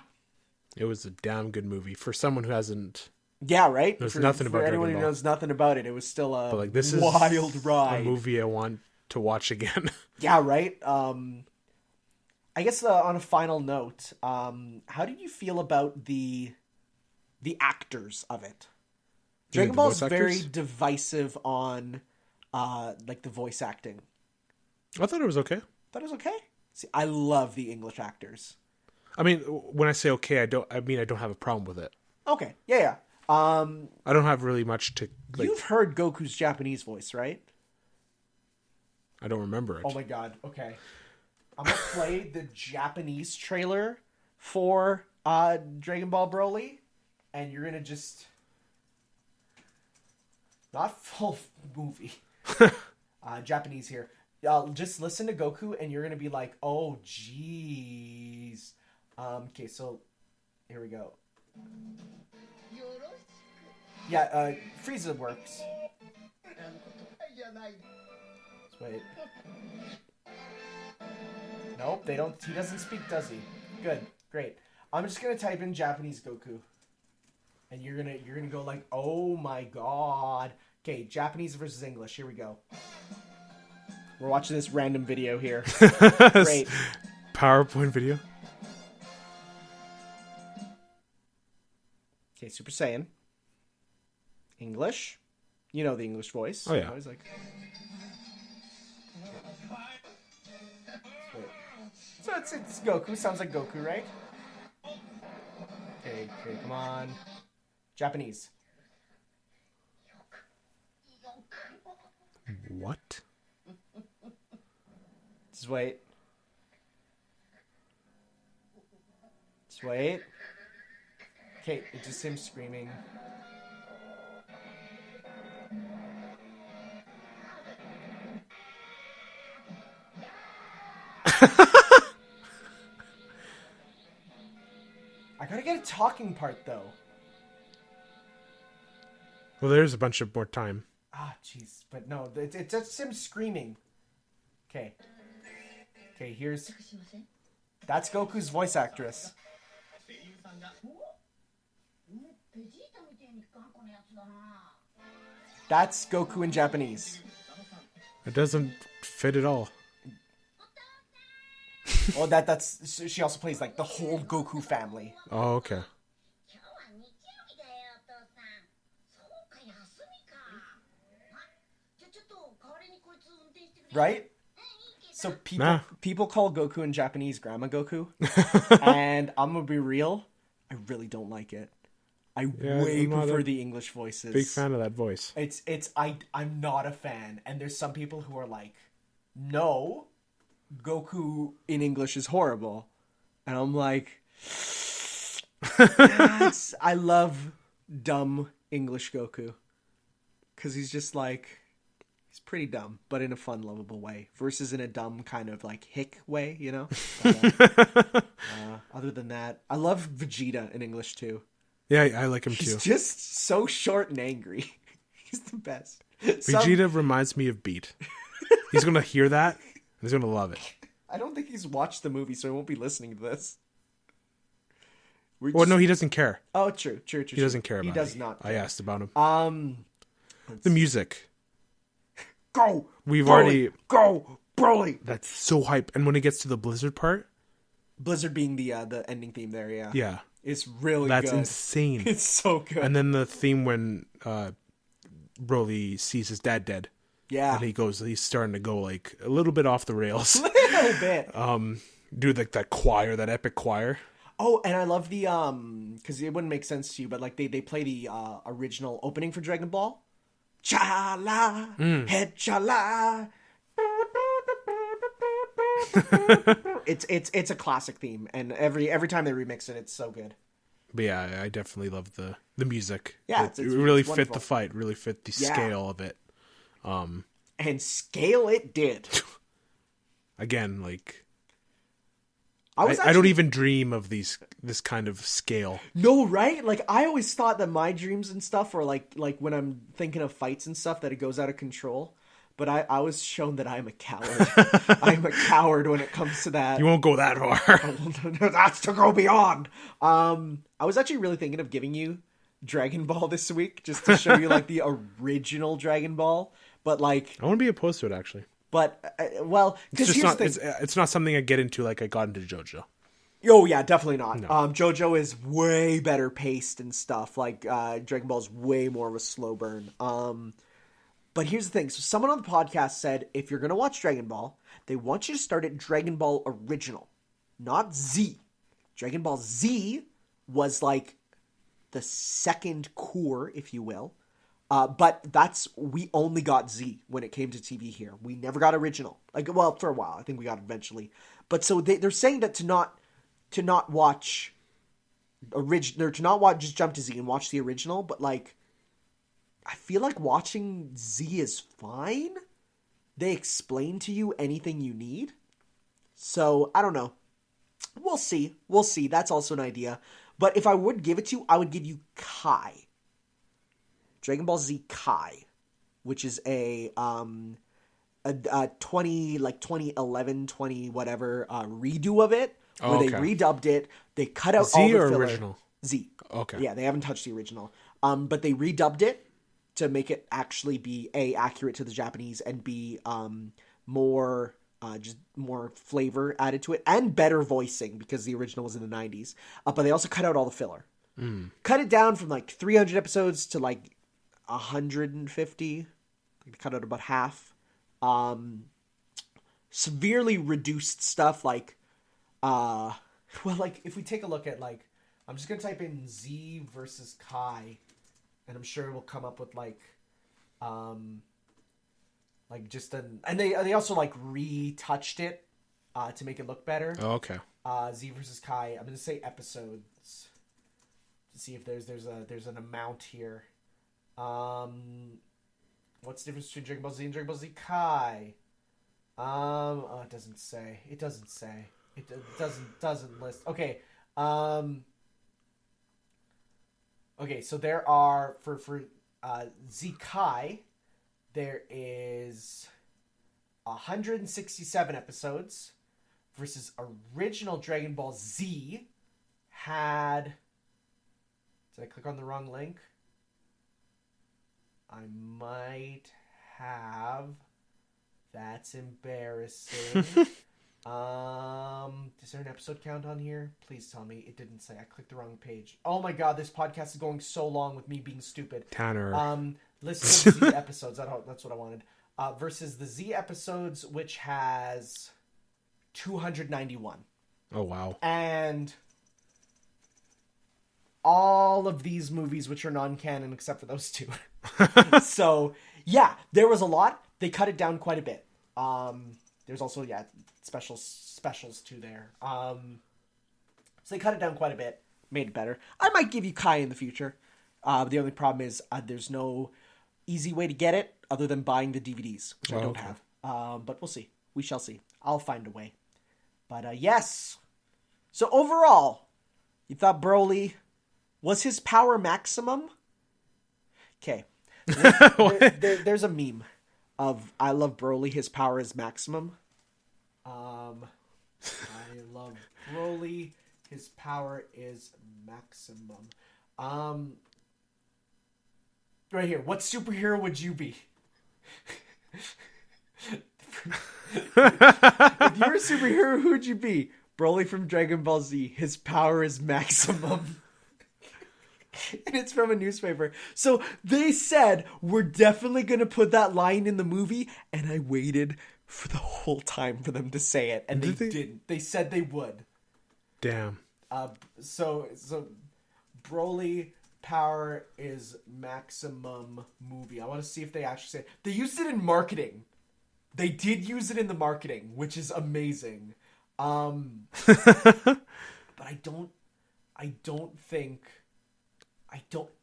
Speaker 1: It was a damn good movie. For someone who hasn't...
Speaker 2: Yeah, right?
Speaker 1: There's nothing about Dragon Ball.
Speaker 2: For anyone who knows nothing about it, it was still a
Speaker 1: like, this
Speaker 2: wild
Speaker 1: is
Speaker 2: ride.
Speaker 1: A movie I want to watch again.
Speaker 2: Yeah, right? I guess on a final note, how did you feel about the actors of it? Dragon Ball is very divisive on like the voice acting.
Speaker 1: I thought it was okay.
Speaker 2: Thought it was okay? See, I love the English actors.
Speaker 1: I mean, when I say okay, I don't have a problem with it.
Speaker 2: Okay. Yeah.
Speaker 1: I don't have really much to like.
Speaker 2: You've heard Goku's Japanese voice, right?
Speaker 1: I don't remember it.
Speaker 2: Oh my god. Okay. I'm gonna play the Japanese trailer for Dragon Ball Broly, and you're gonna just not full movie. Japanese here. Just listen to Goku, and you're gonna be like, "Oh, jeez." Okay, so here we go. Yeah, Frieza works. Let's wait. Nope, they don't. He doesn't speak, does he? Good, great. I'm just gonna type in Japanese Goku, and you're gonna go like, oh my god. Okay, Japanese versus English. Here we go. We're watching this random video here. Great.
Speaker 1: PowerPoint video.
Speaker 2: Okay, Super Saiyan. English. You know the English voice.
Speaker 1: Oh yeah.
Speaker 2: I was like. So it's Goku. Sounds like Goku, right? Okay, come on. Japanese.
Speaker 1: What?
Speaker 2: Just wait. Just wait. Okay, it's just him screaming. I gotta get a talking part, though.
Speaker 1: Well, there's a bunch of more time.
Speaker 2: Ah, jeez. But no, it's just him screaming. Okay. Okay, here's... That's Goku's voice actress. That's Goku in Japanese.
Speaker 1: It doesn't fit at all.
Speaker 2: Well, that's... She also plays, like, the whole Goku family.
Speaker 1: Oh, okay.
Speaker 2: right? So people call Goku in Japanese Grandma Goku. And I'm going to be real, I really don't like it. I way prefer the English voices.
Speaker 1: Big fan of that voice.
Speaker 2: I'm not a fan. And there's some people who are like, no, Goku in English is horrible. And I'm like, I love dumb English Goku. Because he's just like, he's pretty dumb, but in a fun, lovable way. Versus in a dumb kind of like hick way, you know? But, other than that, I love Vegeta in English too.
Speaker 1: Yeah, I like him too.
Speaker 2: He's just so short and angry. He's the best.
Speaker 1: Vegeta reminds me of Beat. He's going to hear that, and he's going to love it.
Speaker 2: I don't think he's watched the movie, so he won't be listening to this.
Speaker 1: No, he doesn't care.
Speaker 2: Oh, true.
Speaker 1: He doesn't care about it.
Speaker 2: He does not care.
Speaker 1: I asked about him. The music.
Speaker 2: Go!
Speaker 1: Go,
Speaker 2: Broly!
Speaker 1: That's so hype. And when it gets to the Blizzard part...
Speaker 2: Blizzard being the ending theme there, yeah.
Speaker 1: Yeah.
Speaker 2: It's really
Speaker 1: That's
Speaker 2: good.
Speaker 1: insane.
Speaker 2: It's so good.
Speaker 1: And then the theme when Broly sees his dad dead.
Speaker 2: Yeah.
Speaker 1: And he's starting to go like a little bit off the rails.
Speaker 2: A little bit.
Speaker 1: Do like that choir, that epic choir.
Speaker 2: Oh, and I love the because it wouldn't make sense to you, but like they play the original opening for Dragon Ball. Cha-la, head cha-la. It's a classic theme, and every time they remix it, it's so good.
Speaker 1: But yeah, I definitely love the music.
Speaker 2: Yeah,
Speaker 1: it really fit
Speaker 2: wonderful.
Speaker 1: the fight, really fit the scale of it.
Speaker 2: And scale it did.
Speaker 1: Again, like
Speaker 2: I
Speaker 1: don't even dream of this kind of scale.
Speaker 2: No, right? Like I always thought that my dreams and stuff are like when I'm thinking of fights and stuff that it goes out of control. But I was shown that I'm a coward. I'm a coward when it comes to that.
Speaker 1: You won't go that far.
Speaker 2: That's to go beyond. I was actually really thinking of giving you Dragon Ball this week just to show you like the original Dragon Ball. But like,
Speaker 1: I wouldn't be opposed to it actually.
Speaker 2: But well, because
Speaker 1: it's not something I get into like I got into JoJo.
Speaker 2: Oh yeah, definitely not.
Speaker 1: No.
Speaker 2: JoJo is way better paced and stuff. Like Dragon Ball is way more of a slow burn. But here's the thing. So someone on the podcast said, if you're going to watch Dragon Ball, they want you to start at Dragon Ball Original, not Z. Dragon Ball Z was like the second core, if you will. But we only got Z when it came to TV here. We never got Original. Like, well, for a while. I think we got it eventually. But so they're saying that to not watch original, or to not watch, just jump to Z and watch the original, but like, I feel like watching Z is fine. They explain to you anything you need. So, I don't know. We'll see. That's also an idea. But if I would give it to you, I would give you Kai. Dragon Ball Z Kai. Which is a 2011, 20 whatever redo of it. Where they redubbed it. They cut out all the filler. Z or original? Z.
Speaker 1: Okay.
Speaker 2: Yeah, they haven't touched the original. But they redubbed it to make it actually be accurate to the Japanese and be more flavor added to it and better voicing because the original was in the 90s. But they also cut out all the filler. Cut it down from like 300 episodes to like 150. They cut out about half. Severely reduced stuff like if we take a look at like, I'm just gonna type in Z versus Kai. And I'm sure we'll come up with and they also like retouched it to make it look better.
Speaker 1: Oh, okay.
Speaker 2: Z versus Kai. I'm gonna say episodes to see if there's an amount here. What's the difference between Dragon Ball Z and Dragon Ball Z Kai? It doesn't say. It doesn't list. Okay. Okay, so there are, for Z-Kai, there is 167 episodes versus original Dragon Ball Z had... Did I click on the wrong link? I might have. That's embarrassing. Is there an episode count on here? Please tell me. It didn't say. I clicked the wrong page. Oh my god, this podcast is going so long with me being stupid.
Speaker 1: Tanner.
Speaker 2: Listen to the episodes. That's what I wanted. versus the Z episodes, which has 291.
Speaker 1: Oh, wow.
Speaker 2: And all of these movies, which are non-canon except for those two. So, yeah, there was a lot. They cut it down quite a bit. There's also, specials too there. So they cut it down quite a bit. Made it better. I might give you Kai in the future. The only problem is there's no easy way to get it other than buying the DVDs, which I don't have. But we'll see. We shall see. I'll find a way. But yes. So overall, you thought Broly was his power maximum? Okay. There's a meme of I love Broly, his power is maximum. I love Broly, his power is maximum. Right here. What superhero would you be? If you're a superhero, who would you be? Broly from Dragon Ball Z. His power is maximum. And it's from a newspaper. So they said, we're definitely going to put that line in the movie. And I waited for the whole time for them to say it. And they didn't. They said they would.
Speaker 1: Damn.
Speaker 2: So Broly power is maximum movie. I want to see if they actually say it. They used it in marketing. They did use it in the marketing, which is amazing. But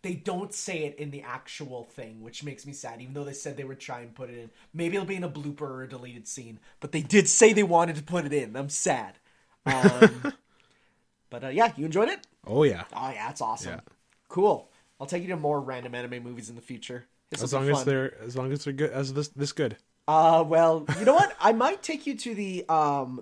Speaker 2: they don't say it in the actual thing, which makes me sad, even though they said they would try and put it in. Maybe it'll be in a blooper or a deleted scene, but they did say they wanted to put it in. I'm sad. But yeah, you enjoyed it?
Speaker 1: Oh, yeah.
Speaker 2: Oh, yeah, it's awesome.
Speaker 1: Yeah.
Speaker 2: Cool. I'll take you to more random anime movies in the future.
Speaker 1: As long as they're good, as this good.
Speaker 2: Well, you know what? I might take you to the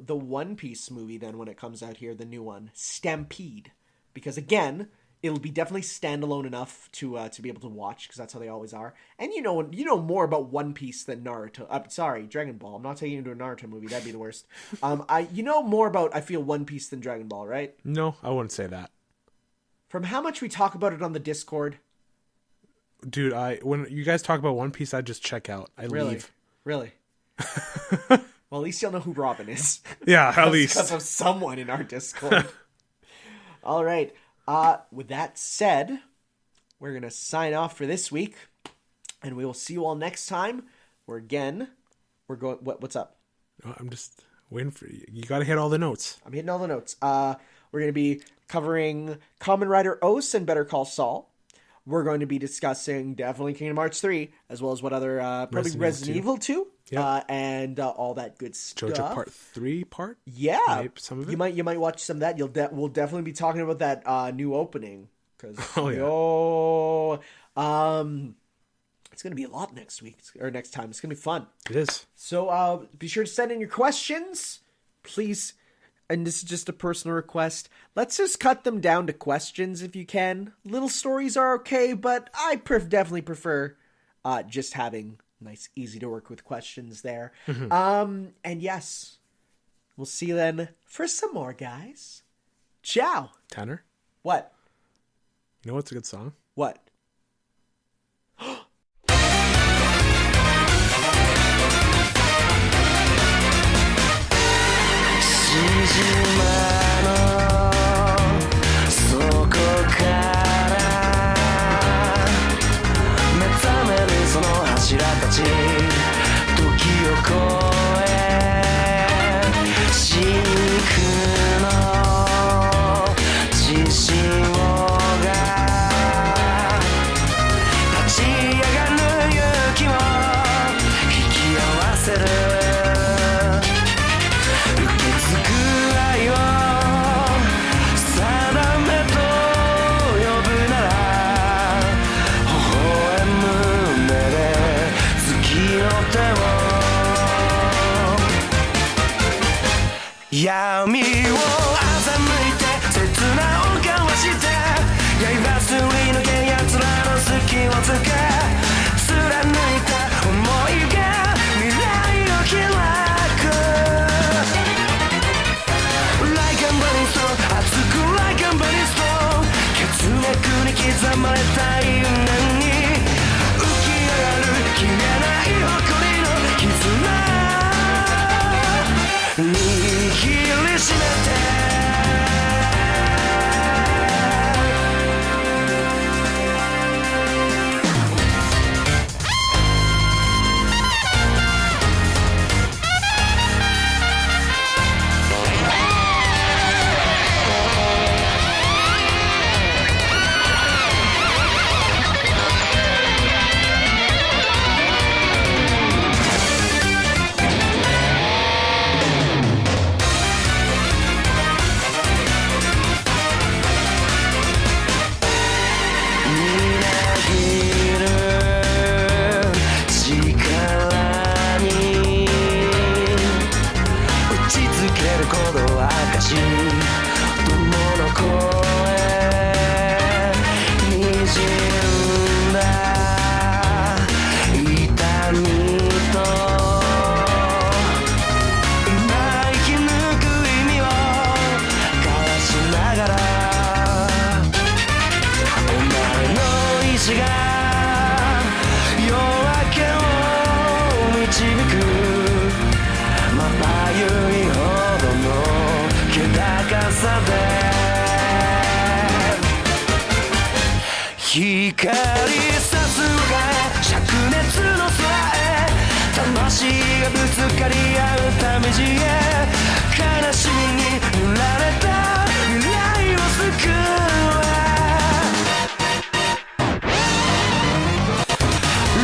Speaker 2: One Piece movie then when it comes out here, the new one, Stampede, because again, it'll be definitely standalone enough to be able to watch, because that's how they always are. And you know more about One Piece than Naruto. Sorry, Dragon Ball. I'm not taking you to a Naruto movie. That'd be the worst. You know more about, I feel, One Piece than Dragon Ball, right?
Speaker 1: No, I wouldn't say that.
Speaker 2: From how much we talk about it on the Discord.
Speaker 1: Dude, when you guys talk about One Piece, I just check out. I leave.
Speaker 2: Really? Well, at least you'll know who Robin is.
Speaker 1: Yeah, at least.
Speaker 2: Because of someone in our Discord. All right. With that said, we're going to sign off for this week. And we will see you all next time. We're going... What's up?
Speaker 1: I'm just waiting for you. You got to hit all the notes.
Speaker 2: I'm hitting all the notes. We're going to be covering Kamen Rider Os and Better Call Saul. We're going to be discussing definitely Kingdom Hearts 3, as well as what other, probably Resident Evil 2, yep. And all that good stuff.
Speaker 1: JoJo Part 3 part?
Speaker 2: Yeah.
Speaker 1: Maybe some of it?
Speaker 2: You might watch some of that. We'll definitely be talking about that new opening. Cause, it's going to be a lot next week, or next time. It's going to be fun.
Speaker 1: It is.
Speaker 2: So be sure to send in your questions, please. And this is just a personal request. Let's just cut them down to questions if you can. Little stories are okay, but I definitely prefer just having nice, easy to work with questions there. Mm-hmm. And yes, we'll see you then for some more, guys. Ciao.
Speaker 1: Tanner?
Speaker 2: What?
Speaker 1: You know what's a good song?
Speaker 2: What?
Speaker 5: 闇を欺いて切な音交わして刃すり抜け奴らの隙をつけ貫いた想いが未来を開く Like a burning stone 熱く Like a burning stone 血脈に刻まれた因縁に浮き上がる消えない誇りの昔友の声にじんだ痛みと今生き抜く意味を交わしながらお前の意志が夜明けを導くまばゆいほどの気高さで光さすがへ灼熱の空へ魂がぶつかり合うため地へ悲しみに揺られた未来を救え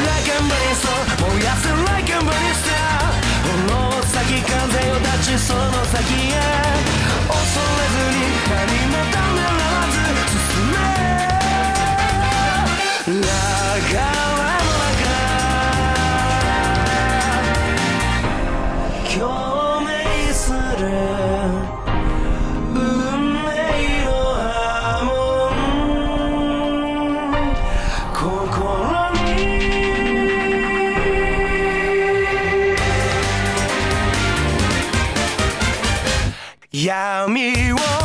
Speaker 5: Like a burning star 燃やせ Like a burning star 炎先風を立ちその先へ恐れずに何もためらわず進め流れの中共鳴する運命の波紋心に闇を